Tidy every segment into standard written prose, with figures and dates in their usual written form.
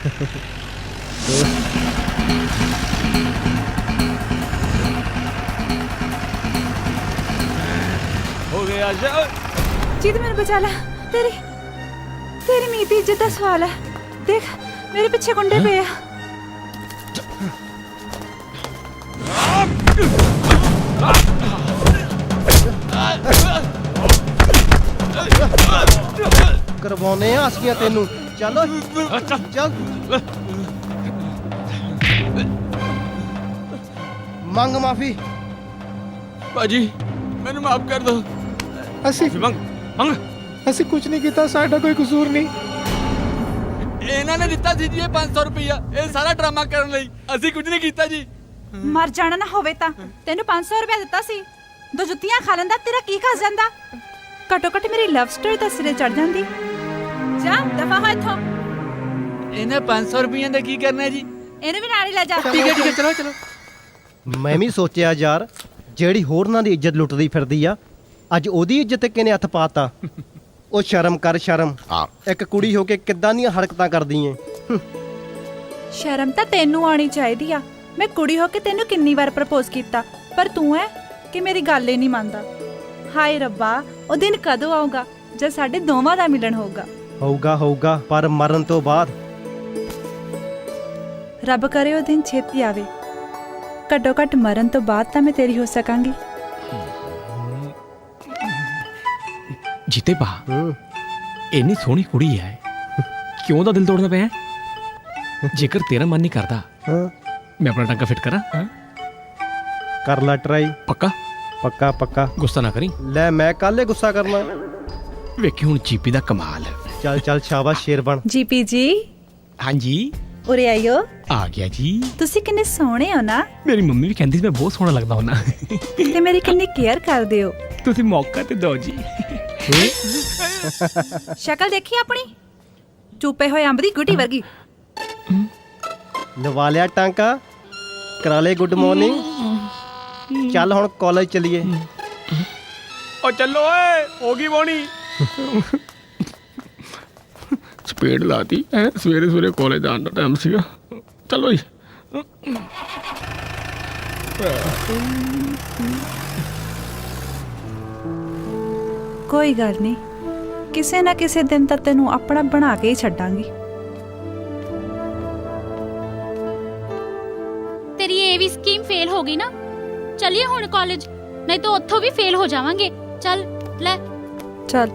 हो गया जीत मैंने बचा ला। तेरी तेरी नीति इज्जत का सवाल है। देख मेरे पीछे गुंडे पे है। करवाने आसियां तेनू। चलो चल मंग माफी। भाजी मैंने माफ कर दो। ਅਸੀਂ ਅਸੀਂ ਕੁਝ ਨਹੀਂ ਕੀਤਾ, ਸਾਡਾ ਕੋਈ ਕਸੂਰ ਨਹੀਂ। ਇਹਨਾਂ ਨੇ ਦਿੱਤਾ ਸੀ ਜੀ ਇਹ 500 ਰੁਪਇਆ, ਇਹ ਸਾਰਾ ਡਰਾਮਾ ਕਰਨ ਲਈ। ਅਸੀਂ ਕੁਝ ਨਹੀਂ ਕੀਤਾ ਜੀ। ਮਰ ਜਾਣਾ ਨਾ ਹੋਵੇ ਤਾਂ ਤੈਨੂੰ 500 ਰੁਪਏ ਦਿੱਤਾ ਸੀ, ਦੋ ਜੁੱਤੀਆਂ ਖਾ ਲੈਂਦਾ, ਤੇਰਾ ਕੀ ਖਸ ਜਾਂਦਾ। ਘੱਟੋ ਘੱਟ ਮੇਰੀ ਲਵ ਸਟੋਰੀ ਤਾਂ ਸਿਰੇ ਚੜ ਜਾਂਦੀ। ਜਾ ਦਫਾ ਹੋ ਇੱਥੋਂ। ਇਹਨੇ 500 ਰੁਪਈਆਂ ਦਾ ਕੀ ਕਰਨਾ ਜੀ? ਇਹਨੂੰ ਵੀ ਨਾਲ ਹੀ ਲੈ ਜਾ। ਠੀਕ ਹੈ ਚਲੋ ਚਲੋ। ਮੈਂ ਵੀ ਸੋਚਿਆ ਯਾਰ, ਜਿਹੜੀ ਹੋਰਨਾਂ ਦੀ ਇੱਜ਼ਤ ਲੁੱਟਦੀ ਫਿਰਦੀ ਆ, ਅੱਜ ਉਹਦੀ ਇੱਜ਼ਤ ਕਿਹਨੇ ਹੱਥ ਪਾਤਾ। ਉਹ ਸ਼ਰਮ ਕਰ ਸ਼ਰਮ। ਇੱਕ ਕੁੜੀ ਹੋ ਕੇ ਕਿੱਦਾਂ ਦੀਆਂ ਹਰਕਤਾਂ ਕਰਦੀ ਏ। ਸ਼ਰਮ ਤਾਂ ਤੈਨੂੰ ਆਣੀ ਚਾਹੀਦੀ ਆ। ਮੈਂ ਕੁੜੀ ਹੋ ਕੇ ਤੈਨੂੰ ਕਿੰਨੀ ਵਾਰ ਪ੍ਰਪੋਜ਼ ਕੀਤਾ, ਪਰ ਤੂੰ ਐ ਕਿ ਮੇਰੀ ਗੱਲ ਹੀ ਨਹੀਂ ਮੰਨਦਾ। ਹਾਏ ਰੱਬਾ, ਉਹ ਦਿਨ ਕਦੋਂ ਆਊਗਾ ਜਦ ਸਾਡੇ ਦੋਵਾਂ ਦਾ ਮਿਲਣ ਹੋਊਗਾ। ਹੋਊਗਾ ਪਰ ਮਰਨ ਤੋਂ ਬਾਅਦ। ਰੱਬ ਕਰੇ ਉਹ ਦਿਨ ਛੇਤੀ ਆਵੇ। ਘੱਟੋ ਘੱਟ ਮਰਨ ਤੋਂ ਬਾਅਦ ਤਾਂ ਮੈਂ ਤੇਰੀ ਹੋ ਸਕਾਂਗੀ। ਜੀਤੇ ਭਾ, ਇੰਨੀ ਸੋਹਣੀ ਕੁੜੀ ਹੈ, ਕਿਉਂ ਦਾ ਦਿਲ ਤੋੜਨਾ ਪਿਆ? ਜੇਕਰ ਤੇਰਾ ਮਨ ਨਹੀਂ ਕਰਦਾ ਮੈਂ ਆਪਣਾ ਟਾਂਕਾ ਫਿੱਟ ਕਰਾਂ। ਕਰ ਲੈ ਟਰਾਈ। ਪੱਕਾ ਪੱਕਾ ਪੱਕਾ। ਗੁੱਸਾ ਨਾ ਕਰੀ। ਲੈ ਮੈਂ ਕੱਲੇ ਗੁੱਸਾ ਕਰਨਾ। ਵੇਖੀ ਹੁਣ ਜੀਪੀ ਦਾ ਕਮਾਲ। ਚੱਲ ਚੱਲ ਸ਼ਾਬਾਸ਼ ਸ਼ੇਰ ਬਣ। ਜੀਪੀ ਜੀ ਹਾਂਜੀ ਉਰੇ ਆਇਓ। ਆ ਗਿਆ ਜੀ। ਤੁਸੀਂ ਕਿੰਨੇ ਸੋਹਣੇ ਹੋ ਨਾ। ਮੇਰੀ ਮੰਮੀ ਵੀ ਕਹਿੰਦੀ ਸੀ ਮੈਂ ਬਹੁਤ ਸੋਹਣਾ ਲੱਗਦਾ ਹੁੰਨਾ। ਤੇ ਮੇਰੀ ਕਿੰਨੀ ਕੇਅਰ ਕਰਦੇ ਹੋ। ਤੁਸੀਂ ਮੌਕਾ ਤੇ ਦਿਓ ਜੀ। ਸ਼ਕਲ ਦੇਖੀ ਆਪਣੀ, ਚੁੱਪੇ ਹੋਏ ਅੰਬ ਦੀ ਗੁੱਟੀ ਵਰਗੀ। ਲਵਾ ਲਿਆ ਟਾਂਕਾ, ਕਰਾ ਲੈ ਗੁੱਡ ਮਾਰਨਿੰਗ। ਚੱਲ ਹੁਣ ਕਾਲਜ ਚਲੀਏ। ਓ ਚੱਲੋ ਓਏ, ਹੋ ਗਈ ਬੋਣੀ। ਸਪੀਡ ਲਾਤੀ ਐ, ਸਵੇਰੇ ਸਵੇਰੇ ਕਾਲਜ ਜਾਣ ਦਾ ਟਾਈਮ ਸੀਗਾ। ਚਲੋ ਜੀ। ਕੋਈ ਗੱਲ ਨਹੀਂ, ਕਿਸੇ ਨਾ ਕਿਸੇ ਦਿਨ ਤਾਂ ਤੈਨੂੰ ਆਪਣਾ ਬਣਾ ਕੇ ਹੀ ਛੱਡਾਂਗੀ। तेरी ये भी स्कीम फेल हो गई ना। चलिए हुण कॉलेज, नहीं तो उत्थों भी फेल हो जावांगे। चल ले ਚੱਲ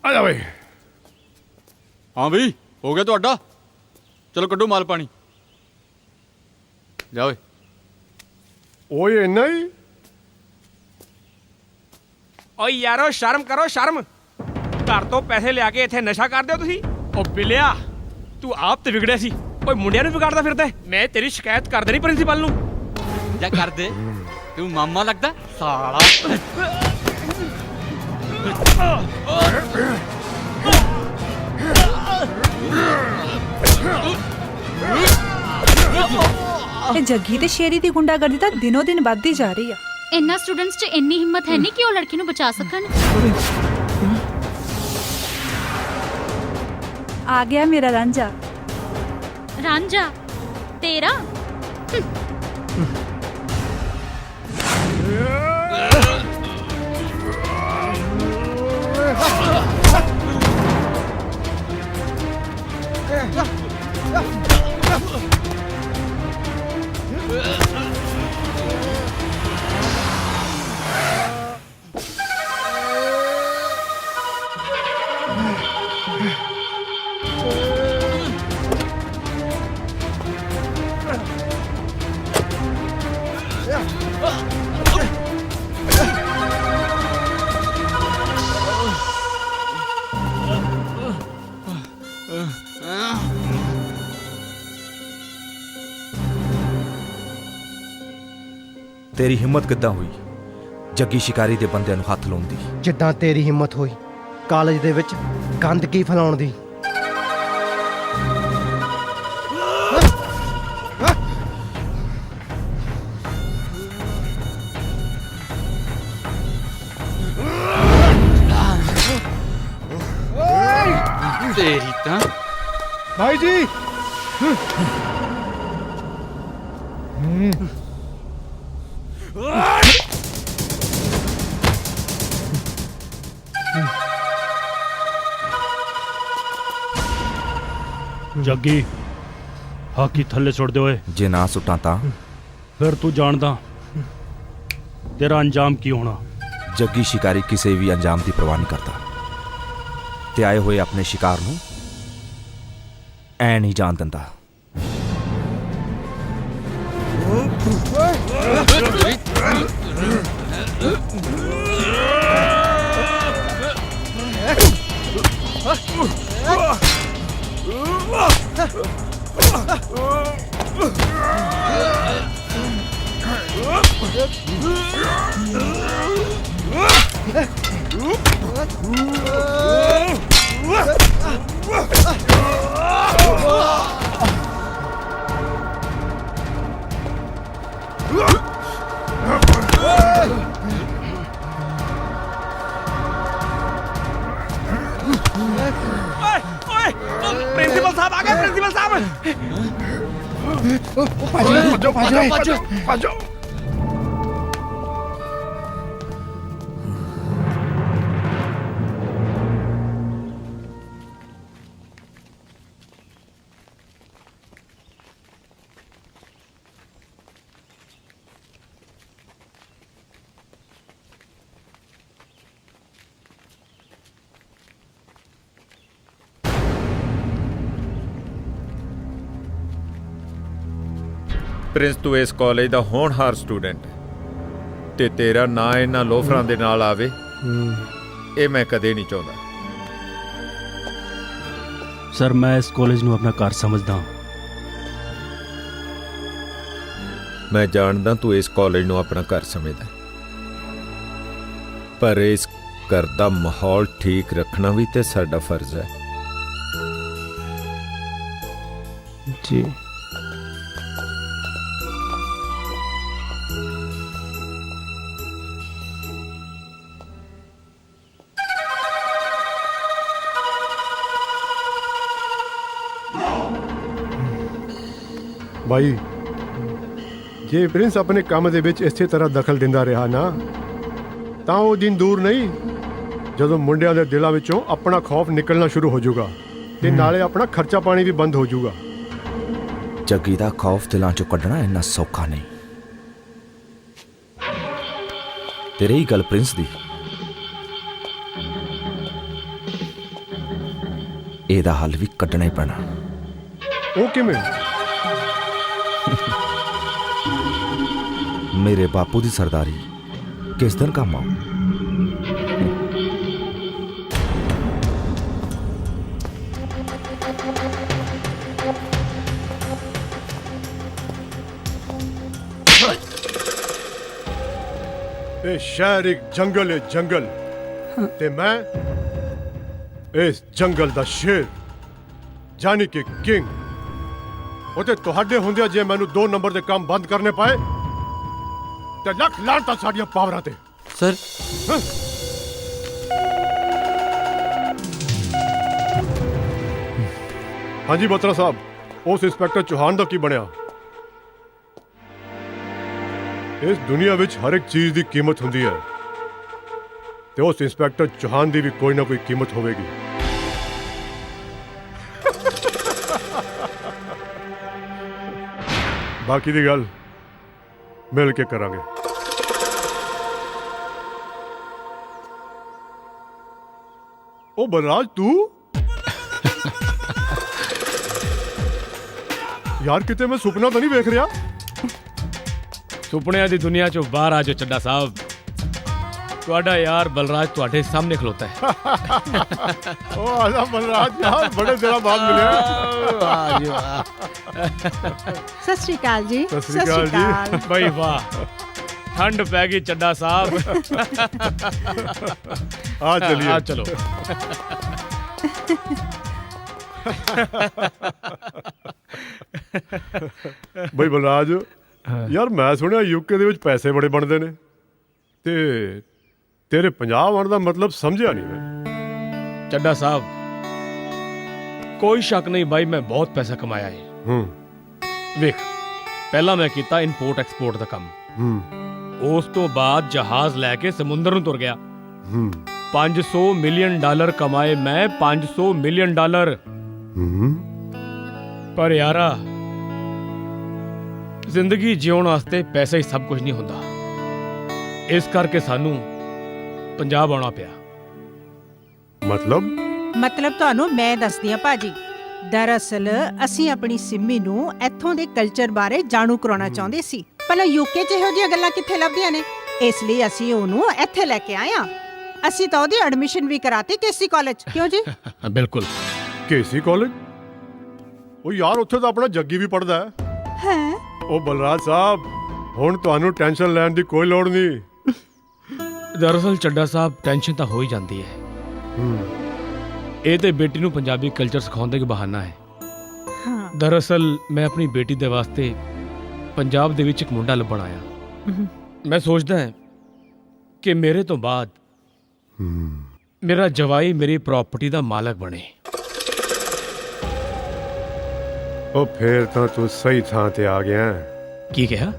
ਆ ਜਾ ਵੇ। ਹਾਂ ਬਈ ਹੋ ਗਿਆ ਤੁਹਾਡਾ। ਚਲੋ ਕੱਢੋ ਮਾਲ ਪਾਣੀ। ਜਾ ਓਏ। ਓਏ ਇੰਨਾ ਹੀ? ਓ ਯਾਰੋ ਸ਼ਰਮ ਕਰੋ ਸ਼ਰਮ। ਘਰ ਤੋਂ ਪੈਸੇ ਲਿਆ ਕੇ ਇੱਥੇ ਨਸ਼ਾ ਕਰਦੇ ਹੋ ਤੁਸੀਂ। ਓ ਬਿਲਿਆ, ਤੂੰ ਆਪ ਤੇ ਵਿਗੜਿਆ ਸੀ। ਓਏ ਮੁੰਡਿਆਂ ਨੂੰ ਵਿਗਾੜਦਾ ਫਿਰਦਾ। ਮੈਂ ਤੇਰੀ ਸ਼ਿਕਾਇਤ ਕਰ ਦੇਣੀ ਪ੍ਰਿੰਸੀਪਲ ਨੂੰ। ਜਾ ਕਰ ਦੇ, ਤੂੰ ਮਾਮਾ ਲੱਗਦਾ ਸਾਲਾ। ਇਹ ਜੱਗੀ ਤੇ ਸ਼ੇਰੀ ਦੀ ਗੁੰਡਾਗਰਦੀ ਤਾਂ ਦਿਨੋਂ ਦਿਨ ਵੱਧਦੀ ਜਾ ਰਹੀ ਆ। इन्ना स्टूडेंट्स च इन्नी हिम्मत है नहीं कि वो लड़की नूं बचा सकन। ਆ ਗਿਆ ਮੇਰਾ ਰਾਂਝਾ। रांझा तेरा तेरी हिम्मत किद्दां हुई जग्गी शिकारी दे बंदियां नूं हत्थ लाउण दी? ਜਿੱਦਾਂ ਤੇਰੀ ਹਿੰਮਤ ਹੋਈ ਕਾਲਜ ਦੇ ਵਿੱਚ ਗੰਦਗੀ ਫੈਲਾਉਣ ਦੀ। ਤੇਰੀ ਤਾਂ भाई जी ਜੱਗੀ ਹਾਕੀ ਥੱਲੇ ਸੁੱਟ ਦੇ ਓਏ। ਜੇ ਨਾ ਸੁੱਟਾਂ ਤਾਂ ਫਿਰ ਤੂੰ ਜਾਣਦਾ ਤੇਰਾ ਅੰਜਾਮ ਕੀ ਹੋਣਾ। ਜੱਗੀ ਸ਼ਿਕਾਰੀ ਕਿਸੇ ਵੀ ਅੰਜਾਮ ਦੀ ਪਰਵਾਹ ਨਹੀਂ ਕਰਦਾ ਤੇ ਆਏ ਹੋਏ ਆਪਣੇ ਸ਼ਿਕਾਰ ਨੂੰ ਐ ਨਹੀਂ ਜਾਣ ਦਿੰਦਾ। प्रिंसिपल साहब आ गए। प्रिंसिपल साहब ਪ੍ਰਿੰਸ ਤੂੰ ਇਸ ਕਾਲਜ ਦਾ ਹੋਣਹਾਰ ਸਟੂਡੈਂਟ ਹੈ ਤੇ ਤੇਰਾ ਨਾਂ ਇਹਨਾਂ ਲੋਫਰਾਂ ਦੇ ਨਾਲ ਆਵੇ ਇਹ ਮੈਂ ਕਦੇ ਨਹੀਂ ਚਾਹੁੰਦਾ। ਸਰ ਮੈਂ ਇਸ ਕਾਲਜ ਨੂੰ ਆਪਣਾ ਘਰ ਸਮਝਦਾ। ਮੈਂ ਜਾਣਦਾ ਤੂੰ ਇਸ ਕਾਲਜ ਨੂੰ ਆਪਣਾ ਘਰ ਸਮਝਦਾ, ਪਰ ਇਸ ਘਰ ਦਾ ਮਾਹੌਲ ਠੀਕ ਰੱਖਣਾ ਵੀ ਤੇ ਸਾਡਾ ਫਰਜ਼ ਹੈ। जी भाई जे प्रिंस अपने काम ਦੇ ਵਿੱਚ ਇਸੇ ਤਰ੍ਹਾਂ ਦਖਲ ਦਿੰਦਾ ਰਿਹਾ ਨਾ ਤਾਂ ਉਹ ਦਿਨ ਦੂਰ ਨਹੀਂ ਜਦੋਂ ਮੁੰਡਿਆਂ ਦੇ ਦਿਲਾਂ ਵਿੱਚੋਂ ਆਪਣਾ ਖੌਫ ਨਿਕਲਣਾ ਸ਼ੁਰੂ ਹੋ ਜਾਊਗਾ ਤੇ ਨਾਲੇ ਆਪਣਾ ਖਰਚਾ ਪਾਣੀ ਵੀ ਬੰਦ ਹੋ ਜਾਊਗਾ। ਜੱਗੀ ਦਾ ਖੌਫ ਦਿਲਾਂ ਚੋਂ ਕੱਢਣਾ ਇੰਨਾ ਸੌਖਾ ਨਹੀਂ। ਤੇ ਰਹੀ ਗੱਲ ਪ੍ਰਿੰਸ ਦੀ, ਇਹਦਾ ਹੱਲ ਵੀ ਕੱਢਣਾ ਹੀ ਪੈਣਾ। ਉਹ ਕਿਵੇਂ? ਮੇਰੇ ਬਾਪੂ ਦੀ ਸਰਦਾਰੀ ਕਿਸ ਦਿਨ ਕੰਮ ਆਉ। ਇਹ ਸ਼ਹਿਰ ਇੱਕ ਜੰਗਲ ਹੈ, ਜੰਗਲ ਤੇ ਮੈਂ ਇਸ ਜੰਗਲ ਦਾ ਸ਼ੇਰ ਜਾਨੀ ਕਿ ਕਿੰਗ। ਉਹਦੇ ਤੁਹਾਡੇ ਹੁੰਦਿਆਂ ਜੇ ਮੈਨੂੰ 2 ਨੰਬਰ ਦੇ ਕੰਮ ਬੰਦ ਕਰਨੇ ਪਏ ਤੇ ਲੱਖ ਲਾਂਤਾਂ ਸਾਡੀਆਂ ਪਾਵਰਾਂ ਤੇ। ਸਰ ਹਾਂਜੀ ਬਤਰਾ ਸਾਹਿਬ, ਉਸ ਇੰਸਪੈਕਟਰ ਚੌਹਾਨ ਦਾ ਕੀ ਬਣਿਆ? ਇਸ ਦੁਨੀਆ ਵਿੱਚ ਹਰ ਇੱਕ ਚੀਜ਼ ਦੀ ਕੀਮਤ ਹੁੰਦੀ ਹੈ ਤੇ ਉਸ ਇੰਸਪੈਕਟਰ ਚੌਹਾਨ ਦੀ ਵੀ ਕੋਈ ਨਾ ਕੋਈ ਕੀਮਤ ਹੋਵੇਗੀ। ਬਾਕੀ ਦੀ ਗੱਲ ਮਿਲ ਕੇ ਕਰਾਂਗੇ। ਉਹ ਬਲਰਾਜ ਤੂੰ ਯਾਰ ਕਿਤੇ ਮੈਂ ਸੁਪਨਾ ਤਾਂ ਨਹੀਂ ਵੇਖ ਰਿਹਾ? ਸੁਪਨਿਆਂ ਦੀ ਦੁਨੀਆ ਚੋਂ ਬਾਹਰ ਆ ਜਾਓ ਚੱਡਾ ਸਾਹਿਬ। ਤੁਹਾਡਾ ਯਾਰ ਬਲਰਾਜ ਤੁਹਾਡੇ ਸਾਹਮਣੇ ਖਲੋਤਾ ਹੈ। ਉਹ ਆਲਾ ਬਲਰਾਜ ਯਾਰ ਬੜੇ ਦਿਨਾਂ ਬਾਅਦ ਮਿਲਿਆ। ਵਾਹ ਜੀ ਵਾਹ। ਸਤਿ ਸ਼੍ਰੀ ਅਕਾਲ ਜੀ। ਸਤਿ ਸ਼੍ਰੀ ਅਕਾਲ ਜੀ। ਬਈ ਵਾਹ, ਠੰਡ ਪੈ ਗਈ ਚੱਡਾ ਸਾਹਿਬ। ਆ ਚਲਿਏ। ਆ ਚਲੋ। ਬਈ ਬਲਰਾਜ ਯਾਰ ਮੈਂ ਸੁਣਿਆ ਯੂਕੇ ਦੇ ਵਿੱਚ ਪੈਸੇ ਬੜੇ ਬਣਦੇ ਨੇ ਤੇ ਤੇਰੇ ਪੰਜਾਬ ਆਉਣ ਦਾ ਮਤਲਬ ਸਮਝਿਆ ਨਹੀਂ ਮੈਂ। ਚੱਡਾ ਸਾਹਿਬ ਕੋਈ ਸ਼ੱਕ ਨਹੀਂ ਬਾਈ, ਮੈਂ ਬਹੁਤ ਪੈਸਾ ਕਮਾਇਆ ਹੈ। ਵੇਖ, ਪਹਿਲਾਂ ਮੈਂ ਕੀਤਾ ਇੰਪੋਰਟ ਐਕਸਪੋਰਟ ਦਾ ਕੰਮ। ਉਸ ਤੋਂ ਬਾਅਦ ਜਹਾਜ਼ ਲੈ ਕੇ ਸਮੁੰਦਰ ਨੂੰ ਤੁਰ ਗਿਆ। $500 ਮਿਲੀਅਨ ਕਮਾਏ ਮੈਂ, $500 ਮਿਲੀਅਨ। ਪਰ ਯਾਰਾ, ਜ਼ਿੰਦਗੀ ਜਿਉਣ ਵਾਸਤੇ ਪੈਸਾ ਹੀ ਸਭ ਕੁਝ ਨਹੀਂ ਹੁੰਦਾ। ਇਸ ਕਰਕੇ ਸਾਨੂੰ ਪੰਜਾਬ ਆਉਣਾ ਪਿਆ। ਮਤਲਬ ਤੁਹਾਨੂੰ ਮੈਂ ਦੱਸਦੀ ਆ ਭਾਜੀ। ਦਰਅਸਲ ਅਸੀਂ ਆਪਣੀ ਸਿੰਮੀ ਨੂੰ ਇੱਥੋਂ ਦੇ ਕਲਚਰ ਬਾਰੇ ਜਾਣੂ ਕਰਾਉਣਾ ਚਾਹੁੰਦੇ ਸੀ। ਪਹਿਲਾਂ ਯੂਕੇ 'ਚ ਇਹੋ ਜਿਹੀਆਂ ਗੱਲਾਂ ਕਿੱਥੇ ਲੱਭਦੀਆਂ ਨੇ, ਇਸ ਲਈ ਅਸੀਂ ਉਹਨੂੰ ਇੱਥੇ ਲੈ ਕੇ ਆਏ ਆ। ਅਸੀਂ ਤਾਂ ਉਹਦੀ ਐਡਮਿਸ਼ਨ ਵੀ ਕਰਾਤੀ ਕੇਸੀ ਕਾਲਜ। ਕਿਉਂ ਜੀ? ਬਿਲਕੁਲ। ਕੇਸੀ ਕਾਲਜ? ਉਹ ਯਾਰ ਉੱਥੇ ਤਾਂ ਆਪਣਾ ਜੱਗੀ ਵੀ ਪੜਦਾ ਹੈ। ਉਹ ਬਲਰਾਜ ਸਾਹਿਬ, ਹੁਣ ਤੁਹਾਨੂੰ ਟੈਨਸ਼ਨ ਲੈਣ ਦੀ ਕੋਈ ਲੋੜ ਨਹੀਂ। ਦਰਅਸਲ ਚੱਡਾ ਸਾਹਿਬ, ਟੈਨਸ਼ਨ ਤਾਂ ਹੋ ਹੀ ਜਾਂਦੀ ਹੈ। ਇਹ ਤੇ ਬੇਟੀ ਨੂੰ ਪੰਜਾਬੀ ਕਲਚਰ ਸਿਖਾਉਣ ਦਾ ਇੱਕ ਬਹਾਨਾ ਹੈ। ਦਰਅਸਲ ਮੈਂ ਆਪਣੀ ਬੇਟੀ ਦੇ ਵਾਸਤੇ ਪੰਜਾਬ ਦੇ ਵਿੱਚ ਇੱਕ ਮੁੰਡਾ ਲੱਭਣ ਆਇਆ। ਮੈਂ ਸੋਚਦਾ ਹਾਂ ਕਿ ਮੇਰੇ ਤੋਂ ਬਾਅਦ ਮੇਰਾ ਜਵਾਈ ਮੇਰੀ ਪ੍ਰਾਪਰਟੀ ਦਾ ਮਾਲਕ ਬਣੇ। ਉਹ ਫੇਰ ਤਾਂ ਤੂੰ ਸਹੀ ਥਾਂ ਤੇ ਆ ਗਿਆ। ਕੀ ਕਿਹਾ?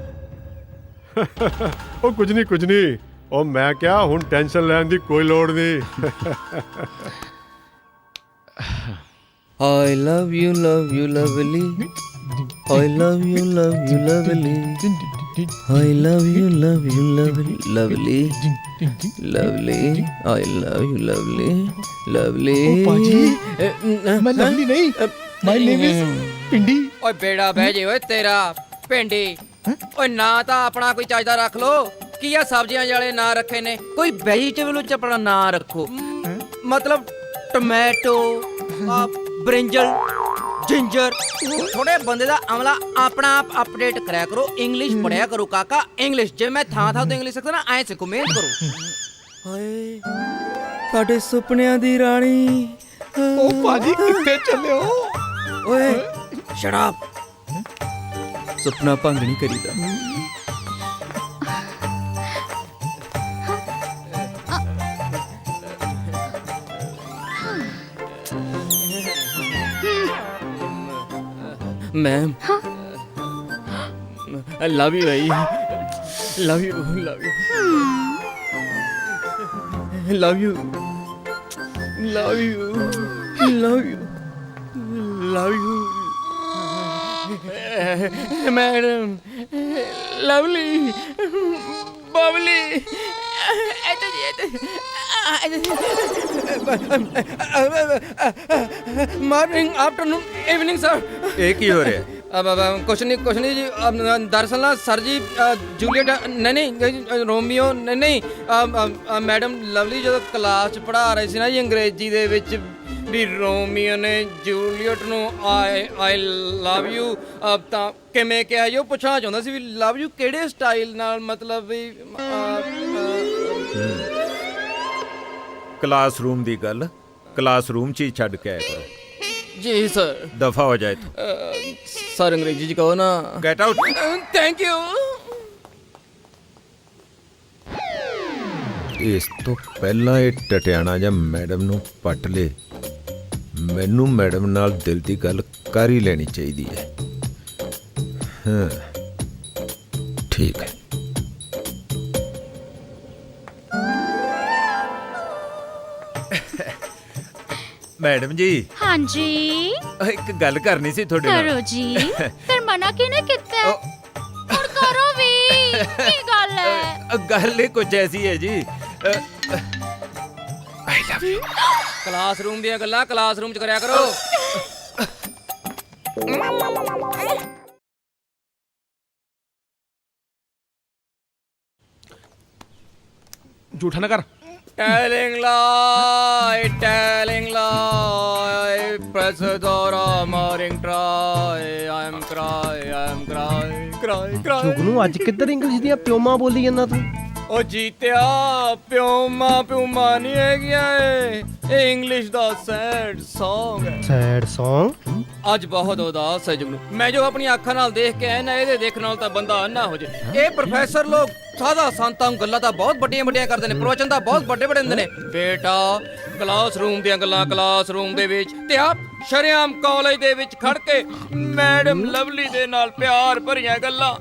ਉਹ ਕੁਝ ਨਹੀਂ। ਉਹ ਮੈਂ ਕਿਹਾ ਹੁਣ ਟੈਨਸ਼ਨ ਲੈਣ ਦੀ ਕੋਈ ਲੋੜ ਨਹੀਂ। I love you lovely. I love you lovely. I love you lovely. Lovely. I love you lovely. Oh पाजी, मैं लवली नहीं, my name is पिंडी। ਓਏ ਬੇੜਾ ਬਹਿ ਜੇ ਓਏ ਤੇਰਾ ਪਿੰਡੀ। ਓਏ ਨਾ ਤਾਂ ਆਪਣਾ ਕੋਈ ਚੱਜ ਦਾ ਰੱਖ ਲੋ। ਕੀ ਆ ਸਬਜ਼ੀਆਂ ਵਾਲੇ ਨਾਂ ਰੱਖੇ ਨੇ, ਕੋਈ ਵੈਜੀਟੇਬਲ ਵਿੱਚ ਆਪਣਾ ਨਾਂ ਰੱਖੋ। ਮਤਲਬ ਟੋਮੈਟੋ, ਬ੍ਰਿੰਜਲ, ਜਿੰਜਰ। ਥੋੜੇ ਬੰਦੇ ਦਾ ਅਮਲਾ ਆਪਣਾ ਆਪ ਅਪਡੇਟ ਕਰਿਆ ਕਰੋ। ਇੰਗਲਿਸ਼ ਪੜਿਆ ਕਰੋ ਕਾਕਾ, ਇੰਗਲਿਸ਼। ਜੇ ਮੈਂ ਥਾਂ ਤੋਂ ਇੰਗਲਿਸ਼ ਸਿੱਖਦਾ ਨਾ, ਐ ਸਿੱਖੋ, ਮਿਹਨਤ ਕਰੋ। ਹਾਏ ਸਾਡੇ ਸੁਪਨਿਆਂ ਦੀ ਰਾਣੀ। ओ पाजी, कितने चले हो? ਓਏ ਸ਼ਟ ਅਪ। ਸੁਪਨਾ ਭੰਗ ਨਹੀਂ ਕਰੀਦਾ। मैम, I love you भाई, love you, love you, love you, love you, love you, love you, madam, lovely, bubbly, morning afternoon evening sir. ਇਹ ਕੀ ਹੋ ਰਿਹਾ? अब कुछ नहीं जी। दरअसल ना सर जी, जूलियट नहीं रोमियो नहीं मैडम लवली जो क्लास च पढ़ा रहे सी ना जी अंग्रेजी दे विच भी रोमियो ने जूलियट ਨੂੰ आई लव यू ਤਾਂ ਕਿਵੇਂ ਕਿਹਾ ਜੀ? ਉਹ ਪੁੱਛਣਾ ਚਾਹੁੰਦਾ ਸੀ ਵੀ ਲਵ ਯੂ ਕਿਹੜੇ ਸਟਾਈਲ ਨਾਲ, ਮਤਲਬ ਵੀ ਕਲਾਸਰੂਮ ਦੀ ਗੱਲ ਕਲਾਸਰੂਮ 'ਚ ਹੀ ਛੱਡ ਕੇ ਆਇਆ ਕਰੋ। जी सर। ਦਫਾ ਹੋ ਜਾਏ ਤੂੰ। सर अंग्रेजी च कहो ना। Get out. Thank you. ਇਸ ਤੋਂ ਪਹਿਲਾਂ ਇਹ ਟਟਿਆਣਾ ਜਾਂ ਮੈਡਮ ਨੂੰ ਪੱਟ ਲੇ, ਮੈਨੂੰ ਮੈਡਮ ਨਾਲ ਦਿਲ ਦੀ ਗੱਲ ਕਰ ਹੀ ਲੈਣੀ ਚਾਹੀਦੀ ਹੈ। ਹਾਂ ਠੀਕ ਹੈ। मैडम जी। हाँ जी। एक गल करनी सी थोड़े नाल। करो जी। फिर मना किने किता है? और करो भी। की गल है? गल कुछ ऐसी है जी। I love you. क्लासरूम दी गल्लां क्लासरूम च करया करो। झूठा ना कर। Telling lie, press the door, morning try, I'm cry. ਜੁਗਨੂ ਅੱਜ ਕਿੱਧਰ ਇੰਗਲਿਸ਼ ਦੀਆਂ ਪਿਓਮਾਂ ਬੋਲੀ ਜਾਂਦਾ ਤੂੰ? ਉਹ ਜੀਤਿਆ, ਪਿਓਮਾ ਨਹੀਂ ਹੈਗੀਆਂ ਇਹ ਇੰਗਲਿਸ਼ ਦਾ ਸੈਡ Song ਹੈ। Sad Song? ਅੱਜ ਬਹੁਤ ਉਦਾਸ ਹੈ ਜੁਗਨੂ। ਮੈਂ ਜੋ ਆਪਣੀ ਅੱਖਾਂ ਨਾਲ ਦੇਖ ਕੇ ਆਇਆ ਨਾ, ਇਹਦੇ ਦੇਖਣ ਨਾਲ ਤਾਂ ਬੰਦਾ ਅੰਨਾ ਹੋ ਜੇ। ਇਹ ਪ੍ਰੋਫੈਸਰ ਲੋਕ ਸਾਦਾ ਸੰਤਾਂ ਗੱਲਾਂ ਤਾਂ ਬਹੁਤ ਵੱਡੀਆਂ ਕਰਦੇ ਨੇ, ਪ੍ਰਵਚਨ ਤਾਂ ਬਹੁਤ ਵੱਡੇ ਹੁੰਦੇ ਨੇ। ਬੇਟਾ ਕਲਾਸਰੂਮ ਦੀਆਂ ਗੱਲਾਂ ਕਲਾਸਰੂਮ ਦੇ ਵਿੱਚ, ਤੇ ਆਪ ਸ਼ਰੇਆਮ ਕਾਲਜ ਦੇ ਵਿੱਚ ਖੜ ਕੇ ਮੈਡਮ ਲਵਲੀ ਦੇ ਨਾਲ ਪਿਆਰ ਭਰੀਆਂ ਗੱਲਾਂ।